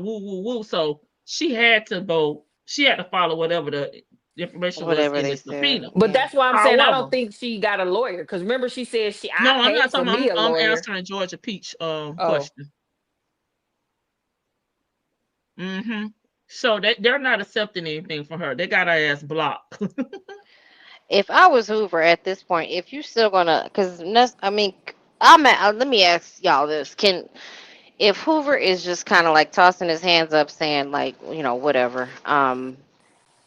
Woo Woo Woo. So she had to go. She had to follow whatever the information was Whatever in they the said. subpoena. But Yeah. that's why I'm saying I don't However, think she got a lawyer. Because remember, she said I no, I'm not paid for talking. me a I'm lawyer. answering Georgia Peach Oh, question. Hmm. So they're not accepting anything from her. They got her ass blocked. If I was Hoover at this point, if you still gonna, because I mean, let me ask y'all this: Can if Hoover is just kind of like tossing his hands up, saying like, whatever.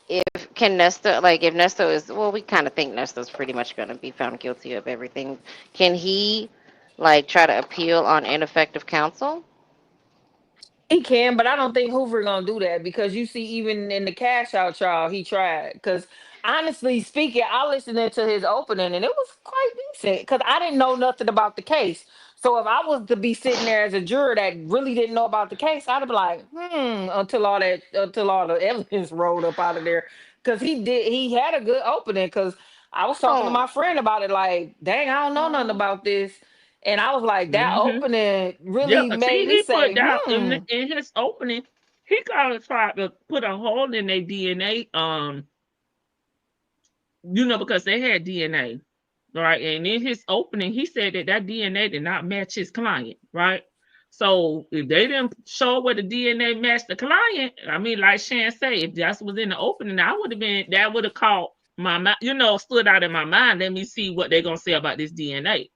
If can Nesta, like, if Nesta is, well, we kind of think Nesta's pretty much gonna be found guilty of everything. Can he, like, try to appeal on ineffective counsel? he can, but I don't think Hoover gonna do that because you see, even in the cash out trial, he tried. Because honestly speaking, I listened to his opening and it was quite decent. Because I didn't know nothing about the case. So if I was to be sitting there as a juror that really didn't know about the case, I'd be like, until all the evidence rolled up out of there. Because he had a good opening. Because I was talking to Oh, my friend about it, like, dang, I don't know nothing oh. about this. And I was like, that Hmm. opening Yeah, really see, made me he put say, that hmm. in his opening. He kind of tried to put a hole in their DNA. Because they had DNA, right? And in his opening, he said that DNA did not match his client, right? So if they didn't show where the DNA matched the client, I mean, like Shan say, if that was in the opening, that would have caught my mind, stood out in my mind. Let me see what they're gonna say about this DNA.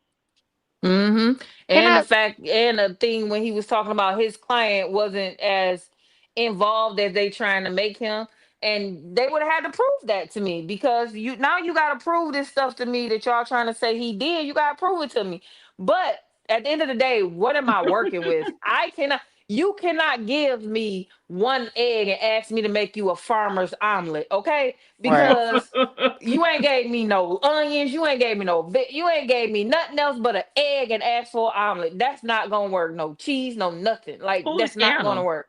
Mm-hmm. Can And the I? fact and the thing when he was talking about his client wasn't as involved as they trying to make him. And they would have had to prove that to me because you gotta prove this stuff to me that y'all trying to say he did. You gotta prove it to me. But at the end of the day, what am I working with? You cannot give me one egg and ask me to make you a farmer's omelet, okay? Right. Because you ain't gave me no onions. You ain't gave me you ain't gave me nothing else but an egg and asked for an omelet. That's not gonna work. No cheese, no nothing. Like Who is that's not gonna Anna? work.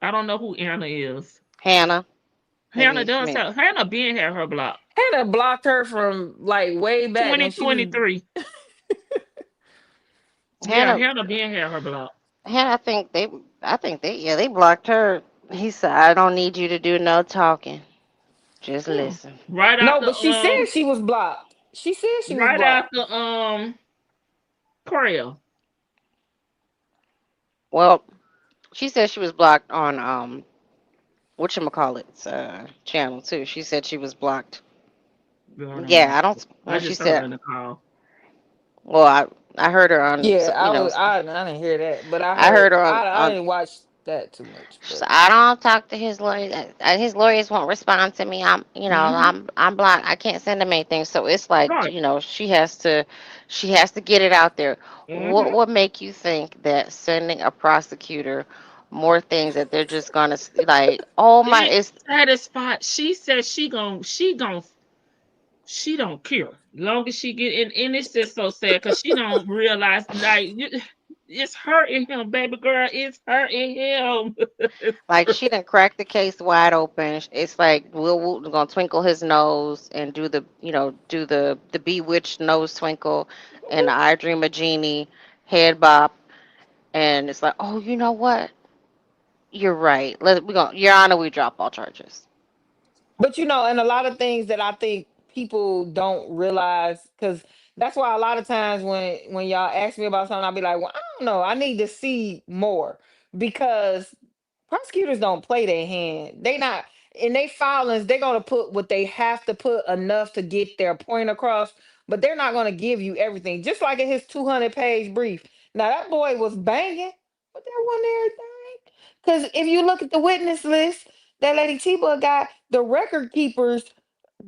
I don't know who Anna is. Hannah. Hannah Maybe. does Maybe. have Hannah being had her block. Hannah blocked her from like way back when she was. 2023. Yeah, Hannah. Hannah being had her block. Hannah. I think they. Yeah, they blocked her. He said, "I don't need you to do no talking. Just Yeah. listen." Right No, after but she said she was blocked. She said she was right blocked. after Crail. Well, she said she was blocked on whatchamacallit's channel too. She said she was blocked. Lord have Yeah, mercy. I don't. I Well, she just heard her said. in the call. Well, I heard her on. Yeah, I didn't hear that, but I heard her I on didn't watch that too much. So But I don't talk to his lawyers. His lawyers won't respond to me. Mm-hmm. I'm blocked. I can't send him anything. So it's like, Right. she has to get it out there. What Mm-hmm. would make you think that sending a prosecutor more things that they're just gonna like, oh my, It it's satisfied. She said she don't care. Long as she get in, and it's just so sad because she don't realize it's hurting him, baby girl. It's hurting him. like she didn't crack the case wide open. It's like we're gonna twinkle his nose and do the bewitched nose twinkle and the I dream a genie head bop. And it's like, oh, you know what? You're right. Your Honor, we drop all charges. and a lot of things that I think people don't realize, because that's why a lot of times when y'all ask me about something, I'll be like, well, I don't know, I need to see more, because prosecutors don't play their hand. They not in they filings. They're gonna put what they have to put enough to get their point across, but they're not gonna give you everything. Just like in his 200-page brief. Now that boy was banging, but that wasn't everything. Because if you look at the witness list, that lady T-Bug got the record keepers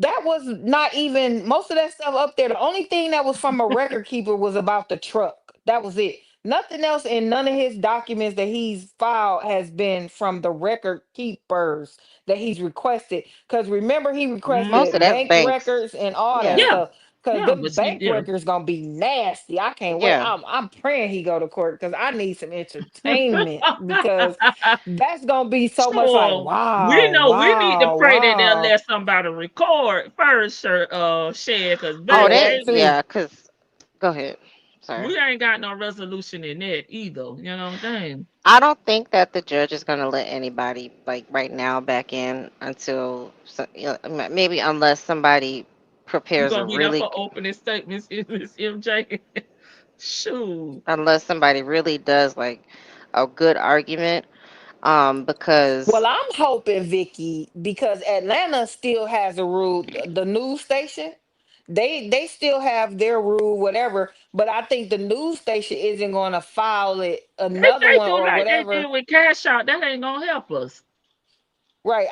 that was not even most of that stuff up there. The only thing that was from a record keeper was about the truck. That was it. Nothing else in none of his documents that he's filed has been from the record keepers that he's requested. Because remember, he Most of requested that's bank banks. records and all that Yeah, Yeah, stuff. Because yeah, them but see, bank yeah. records gonna be nasty. I can't wait. yeah. I'm praying he go to court because I need some entertainment because that's gonna be so much like Sure. We wow, know we need to wow, pray that they'll wow. let somebody record first, Shed, because Oh, baby, That they too. yeah. Cause go ahead. Sorry. we ain't got no resolution in that either. You know, dang. I don't think that the judge is going to let anybody like right now back in until maybe unless somebody You prepares a gonna be there really for opening statements, Miss MJ? Shoot. unless somebody really does like a good argument. Because Well, I'm hoping, Vicky, because Atlanta still has a rule, the news station, they still have their rule, whatever. But I think the news station isn't going to file it If another they one do or like they did whatever. with Cash Out, that ain't gonna help us. Right.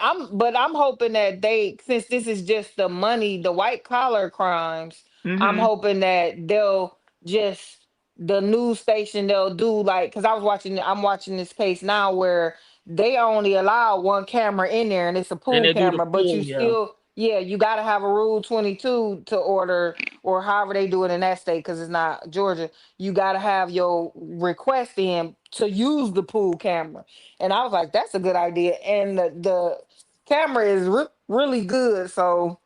I'm hoping that they, since this is just the money, the white collar crimes, I'm Mm-hmm. hoping that they'll just the news station they'll do like because I'm watching this case now where they only allow one camera in there and it's a And pool they do the camera, but pool, you yeah. still yeah, you gotta have a rule 22 to order or however they do it in that state because it's not Georgia. You gotta have your request in to use the pool camera. And I was like, that's a good idea. And the camera is really good. So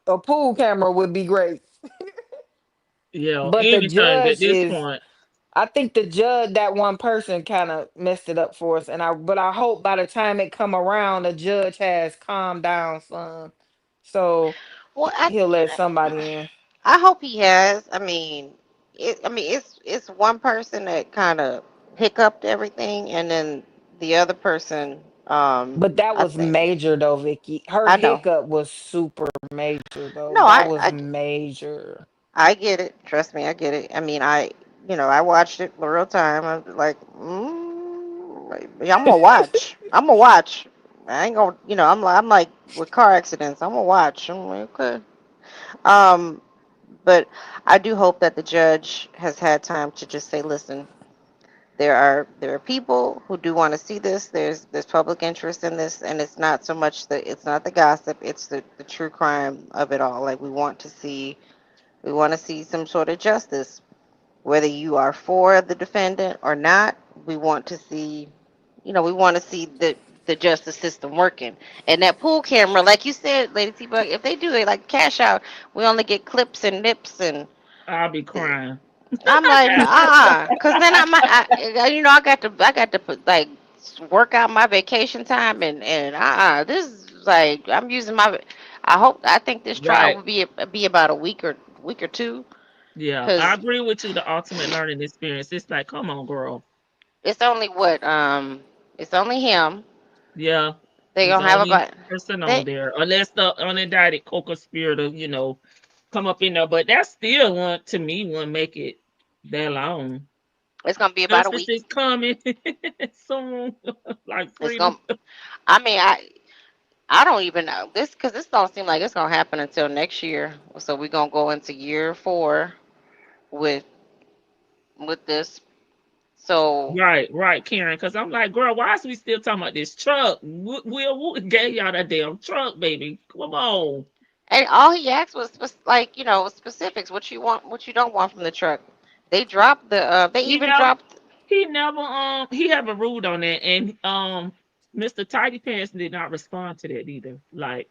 a pool camera would be great. Yeah, But the anything at judge this is, point. I think the judge, that one person kind of messed it up for us. But I hope by the time it come around, the judge has calmed down some. So well, he'll let somebody in. I hope he has. I mean it's one person that kind of hiccuped everything, and then the other person. But that I was think major though, Vicky. Her I know. hiccup was super major though. No, That was major. I get it. Trust me, I get it. I mean, I watched it the real time. I'm like, like, yeah, I'm gonna watch. I'm gonna watch. I ain't gonna, I'm like with car accidents. I'm gonna watch. I'm like, okay. Um, but I do hope that the judge has had time to just say, listen, there are people who do want to see this. There's public interest in this, and it's not the gossip. It's the true crime of it all. Like we want to see some sort of justice. Whether you are for the defendant or not, we want to see, we want to see the justice system working. And that pool camera, like you said, Lady T Bug, if they do it like cash out, we only get clips and nips and I'll be crying. I'm like, cause then I got to put like work out my vacation time and this is like I'm using my. I think this trial Right. will be about a week or two, Yeah, I cause agree with you. The ultimate learning experience. It's like, come on, girl. it's only it's only him. Yeah, They he's gonna the have only about person on they. there, unless the unindicted co-conspirator, come up in there. But that still want to me wouldn't make it that long. It's gonna be about a Justice week. is coming soon, like It's freedom. gonna. I mean, I don't even know this because this don't seem like it's gonna happen until next year. So we're gonna go into year 4 with this. So Right, right, Karen. Because I'm like, girl, why is we still talking about this truck? Will gave y'all that damn truck, baby. Come on. and all he asked was like specifics. What you want, what you don't want from the truck. They dropped the. They He even never, dropped he haven't ruled on that, and Mr. Tidy Pants did not respond to that either. Like,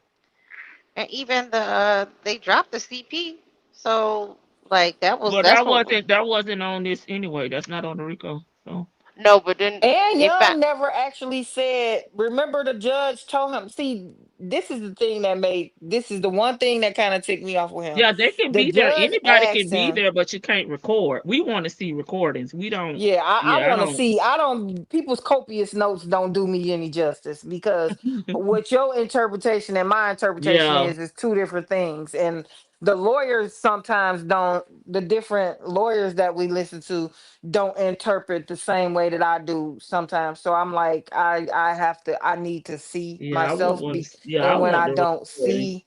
and even the they dropped the CP. So like well, that's what. that wasn't on this anyway. That's not on the Rico. So No, but then And they found. Young never actually said, remember the judge told him, see, this is the one thing that kind of ticked me off with him. yeah, they can The be there. judge Anybody asked can be him, there, but you can't record. We want to see recordings. We don't. yeah, I Yeah, I want to don't. see, I don't, people's copious notes don't do me any justice because what your interpretation and my interpretation Yeah, is two different things. And the lawyers sometimes don't, the different lawyers that we listen to don't interpret the same way that I do sometimes. So I'm like, I need to see yeah. I would myself want be, to. Yeah, I and when want I the don't recording. see,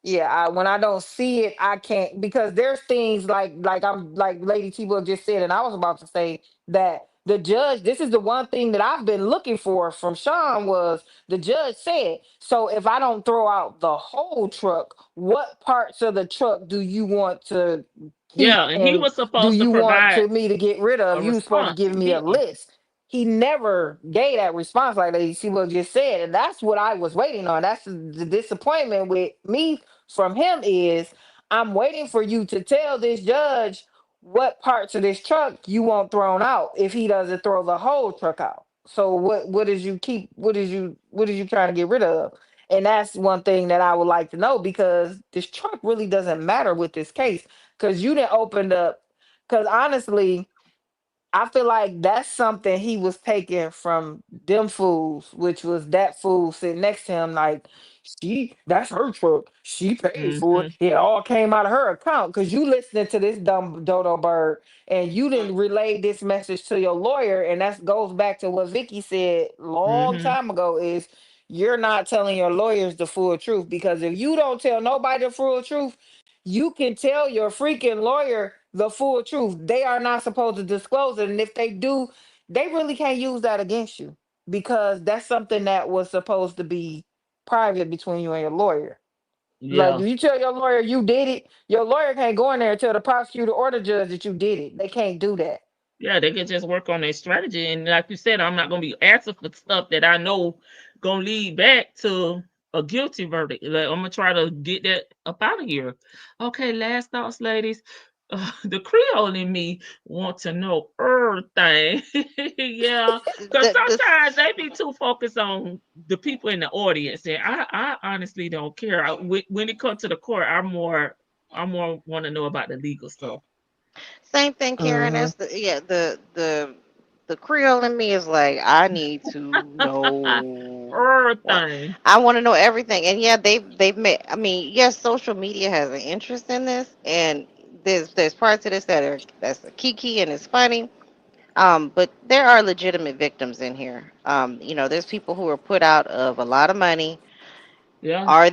Yeah, when I don't see it, I can't, because there's things like Lady T Book just said, and I was about to say that the judge. This is the one thing that I've been looking for from Sean was the judge said. So if I don't throw out the whole truck, what parts of the truck do you want to keep, Yeah, and he and was do supposed to you want provide to me to get rid of? a You was supposed to response. give He me a didn't. list. He never gave that response like Lady T Book just said, and that's what I was waiting on. That's the disappointment with me from him is I'm waiting for you to tell this judge what parts of this truck you want thrown out if he doesn't throw the whole truck out. So what is you keep what is you trying to get rid of? And that's one thing that I would like to know, because this truck really doesn't matter with this case, because you didn't opened up, because honestly I feel like that's something he was taking from them fools, which was that fool sitting next to him. Like, that's her truck. She paid for it. Hmm. It all came out of her account. Cause you listening to this dumb dodo bird, and you didn't relay this message to your lawyer. And that goes back to what Vicky said long Hmm. time ago: is you're not telling your lawyers the full truth. Because if you don't tell nobody the full truth, you can tell your freaking lawyer the full truth. They are not supposed to disclose it. And if they do, they really can't use that against you, because that's something that was supposed to be private between you and your lawyer. Like Yeah. if you tell your lawyer you did it, your lawyer can't go in there and tell the prosecutor or the judge that you did it. They can't do that. Yeah, they can just work on their strategy. And like you said, I'm not gonna be asking for stuff that I know gonna lead back to a guilty verdict. Like, I'm gonna try to get that up out of here. Okay, last thoughts, ladies. The Creole in me want to know everything. Yeah, because The sometimes they be too focused on the people in the audience, and I honestly don't care. When it comes to the court, I more want to know about the legal stuff. same thing, Karen. Hmm. That's the Creole in me is like, I need to know what, Everything. I want to know everything. And yeah, they've made. I mean, yes, social media has an interest in this, and there's parts of this that's a kiki and it's funny. But there are legitimate victims in here. There's people who are put out of a lot of money. Yeah. Are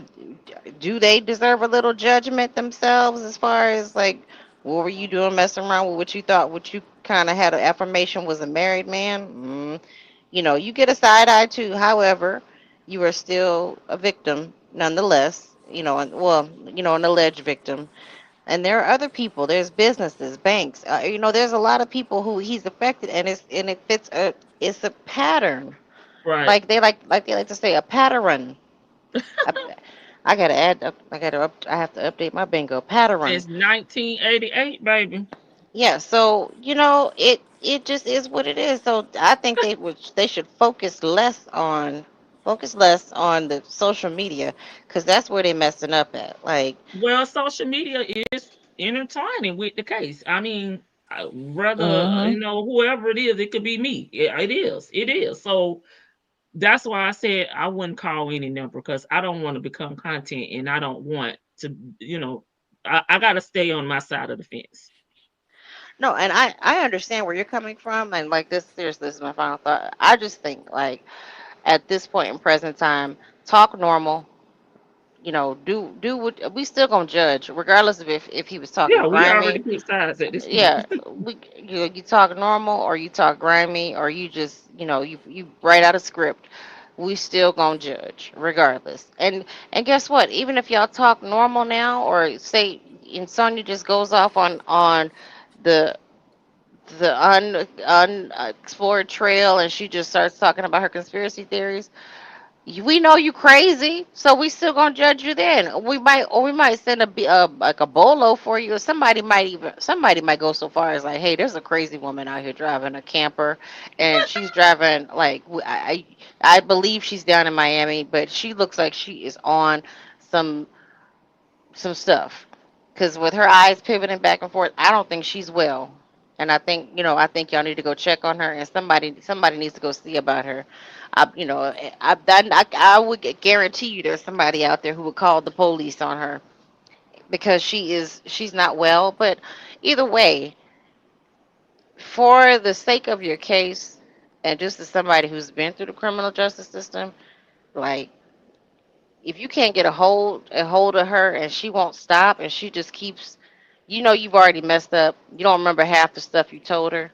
Do they deserve a little judgment themselves, as far as like, what were you doing messing around with what you thought, what you kind of had an affirmation was a married man? You get a side eye too. However, you are still a victim nonetheless. Well, an alleged victim. And there are other people. There's businesses, banks. There's a lot of people who he's affected, and it fits it's a pattern. Right. Like they like to say, a pattern. I, I gotta add up. I have to update my bingo pattern. Since 1988, baby. Yeah. So it just is what it is. So I think they should focus less on the social media, because that's where they messing up at. Like, Well, social media is intertwining with the case. I mean, rather, Hmm. whoever it is, it could be me. Yeah, it is. It is. So that's why I said I wouldn't call any number, because I don't want to become content, and I don't want to, I got to stay on my side of the fence. no, and I understand where you're coming from, and like this. Seriously, this is my final thought. I just think, like, at this point in present time, talk normal. Do what we still gonna judge, regardless of if he was talking Yeah, we already grimy. picked sides at this point. Yeah, you talk normal, or you talk grimy, or you just you write out a script. We still gonna judge regardless. And guess what? Even if y'all talk normal now, or say, and Sonya just goes off on the unexplored trail, and she just starts talking about her conspiracy theories. We know you crazy, so we still gonna judge you then. We might send like a bolo for you. Or somebody might go so far as like, hey, there's a crazy woman out here driving a camper, and she's driving like, I believe she's down in Miami, but she looks like she is on some some stuff, because with her eyes pivoting back and forth, I don't think she's well. And I think y'all need to go check on her, and somebody needs to go see about her. I would guarantee you there's somebody out there who would call the police on her, because she's not well. But either way, for the sake of your case, and just as somebody who's been through the criminal justice system, like, if you can't get a hold of her and she won't stop and she just keeps, you've already messed up. You don't remember half the stuff you told her.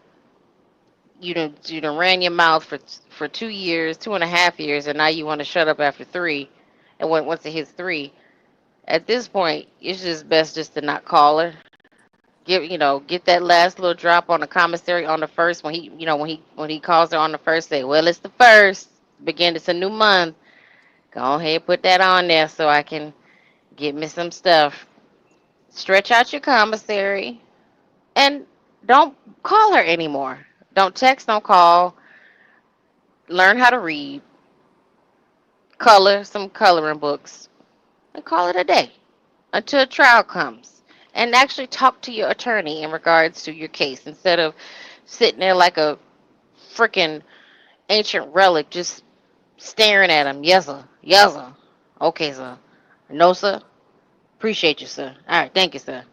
You done ran your mouth for 2 years, 2.5 years, and now you want to shut up after three. And once it hits three, at this point, it's just best just to not call her. Get that last little drop on the commissary on the first when he calls her on the first. Say, well, it's the first. Begin. It's a new month. Go ahead, put that on there so I can get me some stuff. Stretch out your commissary and don't call her anymore. Don't text, don't call. Learn how to read, color some coloring books, and call it a day until trial comes. And actually talk to your attorney in regards to your case instead of sitting there like a freaking ancient relic just staring at him. Yes, sir. Yes, sir. Okay, sir. No, sir. Appreciate you, sir. All right. Thank you, sir.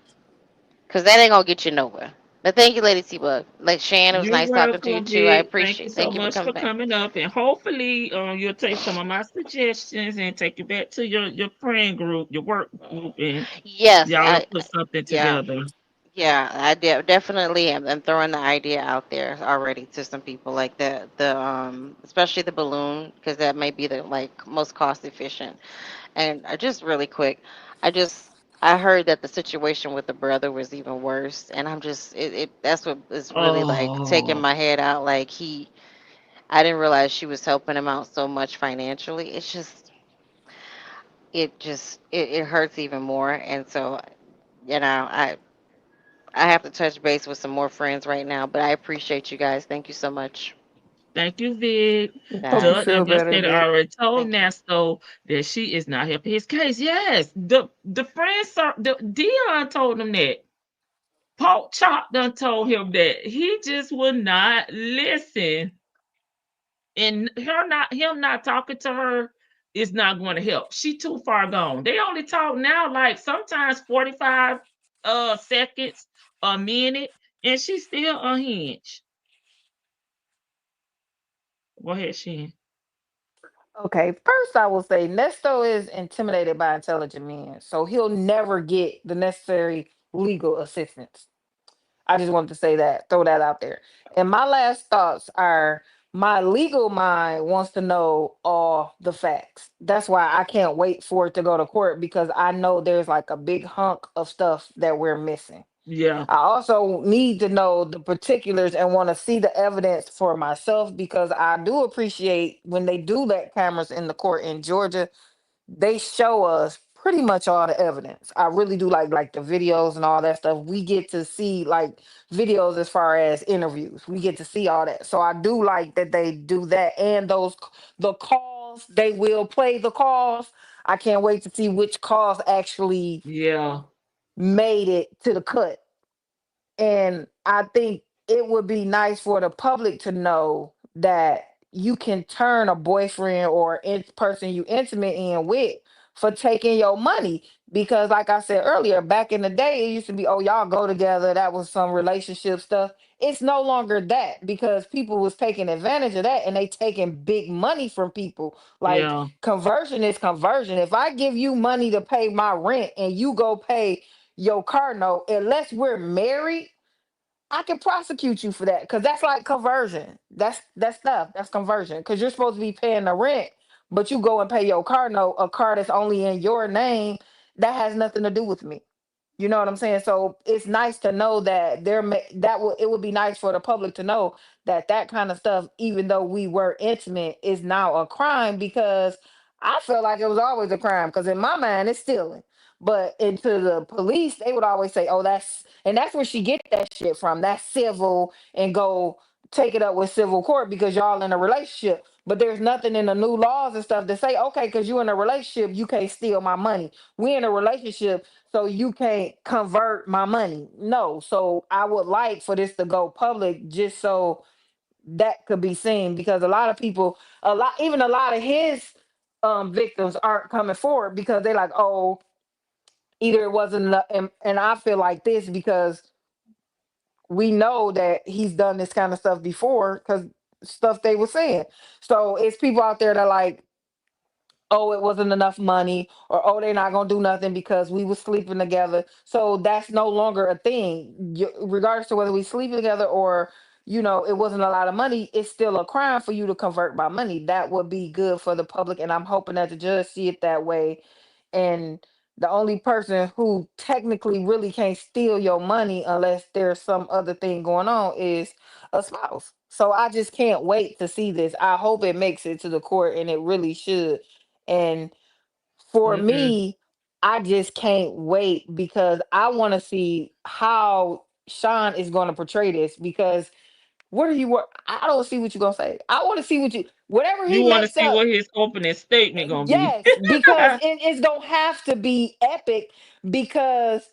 Because that ain't going to get you nowhere. But thank you, Lady T-Bug. Like Shan, it was You're nice talking to you, welcome, too. I Vic. Thank you appreciate so Thank you for much coming for back. coming up, and hopefully, you'll take some of my suggestions and take it back to your friend group, your work group, and Yes, y'all will put something yeah. together. Yeah, definitely am throwing the idea out there already to some people, like especially the balloon, because that may be the like most cost efficient. And just really quick, I just I heard that the situation with the brother was even worse, and I'm just that's what is really like taking Oh, my head out. Like I didn't realize she was helping him out so much financially. It hurts even more, and so I have to touch base with some more friends right now, but I appreciate you guys. Thank you so much. thank you, Vic. Hope you Bye. Judge feel better, Investigator Vic. already told Thank you. Nasto that she is not helping his case. Yes, the friend, the Dion told him that. Pork Chop done told him that. He just would not listen. And him not talking to her is not going to help. She too far gone. They only talk now like sometimes 45 seconds, a minute, and she's still unhinged. Go ahead, Shan. Okay, first I will say Nesto is intimidated by intelligent men, so he'll never get the necessary legal assistance. I just wanted to say that, throw that out there. And my last thoughts are my legal mind wants to know all the facts. That's why I can't wait for it to go to court because I know there's like a big hunk of stuff that we're missing. Yeah, I also need to know the particulars and want to see the evidence for myself because I do appreciate when they do let cameras in the court in Georgia, they show us pretty much all the evidence. I really do like the videos and all that stuff. We get to see like videos as far as interviews. We get to see all that. So I do like that they do that and the calls, they will play the calls. I can't wait to see which calls actually yeah, made it to the cut, and I think it would be nice for the public to know that you can turn a boyfriend or person you intimate in with for taking your money. Because like I said earlier, back in the day, it used to be, oh, y'all go together. That was some relationship stuff. It's no longer that because people was taking advantage of that and they taking big money from people. Like yeah, conversion is conversion. If I give you money to pay my rent and you go pay your car note, unless we're married, I can prosecute you for that because that's like conversion. That's stuff. That's conversion because you're supposed to be paying the rent, but you go and pay your car note, a car that's only in your name. That has nothing to do with me. You know what I'm saying? So it's nice to know that it would be nice for the public to know that that kind of stuff, even though we were intimate, is now a crime because I feel like it was always a crime because in my mind it's stealing. But into the police, they would always say, "Oh, that's where she get that shit from. That's civil," and go take it up with civil court because y'all in a relationship. But there's nothing in the new laws and stuff to say, okay, because you in a relationship, you can't steal my money. We in a relationship, so you can't convert my money. No. So I would like for this to go public just so that could be seen because a lot of people, even a lot of his victims aren't coming forward because they're like, oh, either it wasn't enough. And I feel like this because we know that he's done this kind of stuff before because stuff they were saying. So it's people out there that like, oh, it wasn't enough money, or oh, they're not gonna do nothing because we was sleeping together. So that's no longer a thing. Regardless to whether we sleeping together or it wasn't a lot of money, it's still a crime for you to convert by money. That would be good for the public, and I'm hoping that the judge see it that way. And the only person who technically really can't steal your money unless there's some other thing going on is a spouse. So I just can't wait to see this. I hope it makes it to the court, and it really should. And for Mm-mm. me, I just can't wait because I want to see how Sean is going to portray this. Because what are you? I don't see what you're gonna say. I want to see whatever You he want to makes see up. what his opening statement gonna be? Yes, because it's gonna have to be epic. Because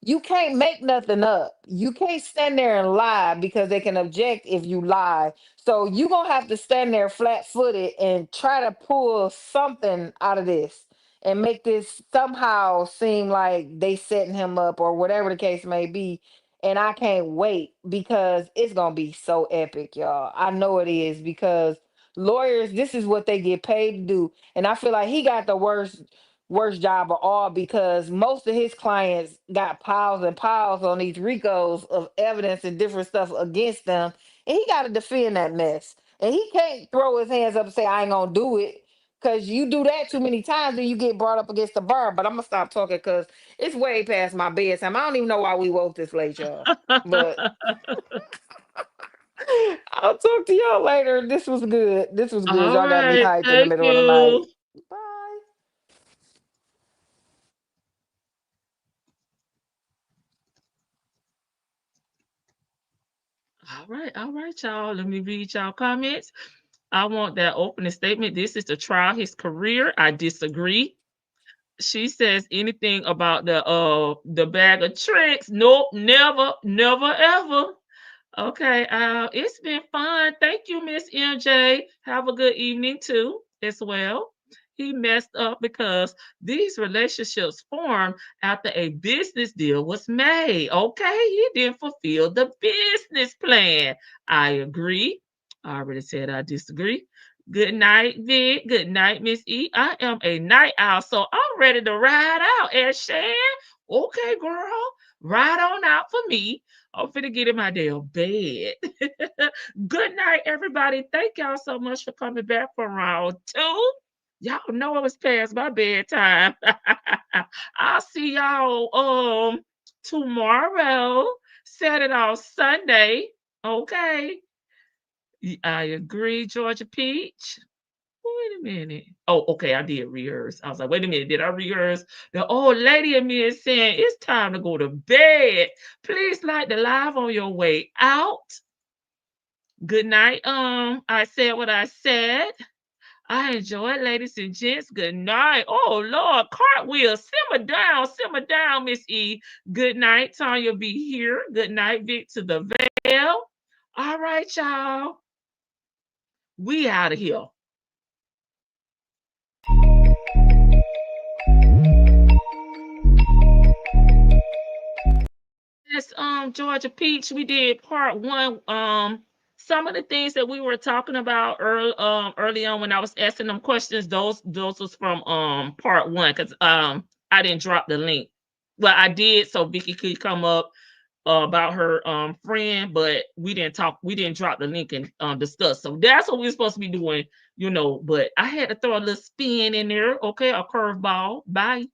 you can't make nothing up. You can't stand there and lie because they can object if you lie. So you gonna have to stand there flat footed and try to pull something out of this and make this somehow seem like they setting him up or whatever the case may be. And I can't wait because it's gonna be so epic, y'all. I know it is because lawyers, this is what they get paid to do. And I feel like he got the worst job of all because most of his clients got piles and piles on these RICOs of evidence and different stuff against them. And he got to defend that mess. And he can't throw his hands up and say, I ain't going to do it. Because you do that too many times and you get brought up against the bar. But I'm going to stop talking because it's way past my bedtime. I don't even know why we woke this late, y'all. But I'll talk to y'all later. This was good. This was good. All Y'all got me right, hyped in the thank middle of the night. you. Bye. All right, y'all. Let me read y'all comments. I want that opening statement. This is to trial his career. I disagree. She says anything about the bag of tricks. Nope, never, never, ever. Okay, it's been fun. Thank you, Miss MJ. Have a good evening too, as well. He messed up because these relationships formed after a business deal was made. Okay, he didn't fulfill the business plan. I agree. I already said I disagree. Good night, Vic. Good night, Miss E. I am a night owl, so I'm ready to ride out. And Shan, okay, girl, ride on out for me. I'm finna get in my damn bed. Good night, everybody. Thank y'all so much for coming back for round two. Y'all know it was past my bedtime. I'll see y'all tomorrow. Set it on Sunday. Okay. I agree, Georgia Peach. Wait a minute. Oh, okay. I did rehearse. I was like, wait a minute. Did I rehearse? The old lady in me is saying it's time to go to bed. Please like the live on your way out. Good night. I said what I said. I enjoy it, ladies and gents. Good night. Oh Lord, cartwheel. Simmer down, Miss E. Good night. Tanya be here. Good night, Vic to the veil. All right, y'all. We out of here. Yes, Georgia Peach, we did part one. Some of the things that we were talking about early on when I was asking them questions, those was from part one because I didn't drop the link. Well, I did so Vicky could come up about her friend, but we didn't drop the link and discuss. So that's what we're supposed to be doing, But I had to throw a little spin in there, okay, a curveball. Bye.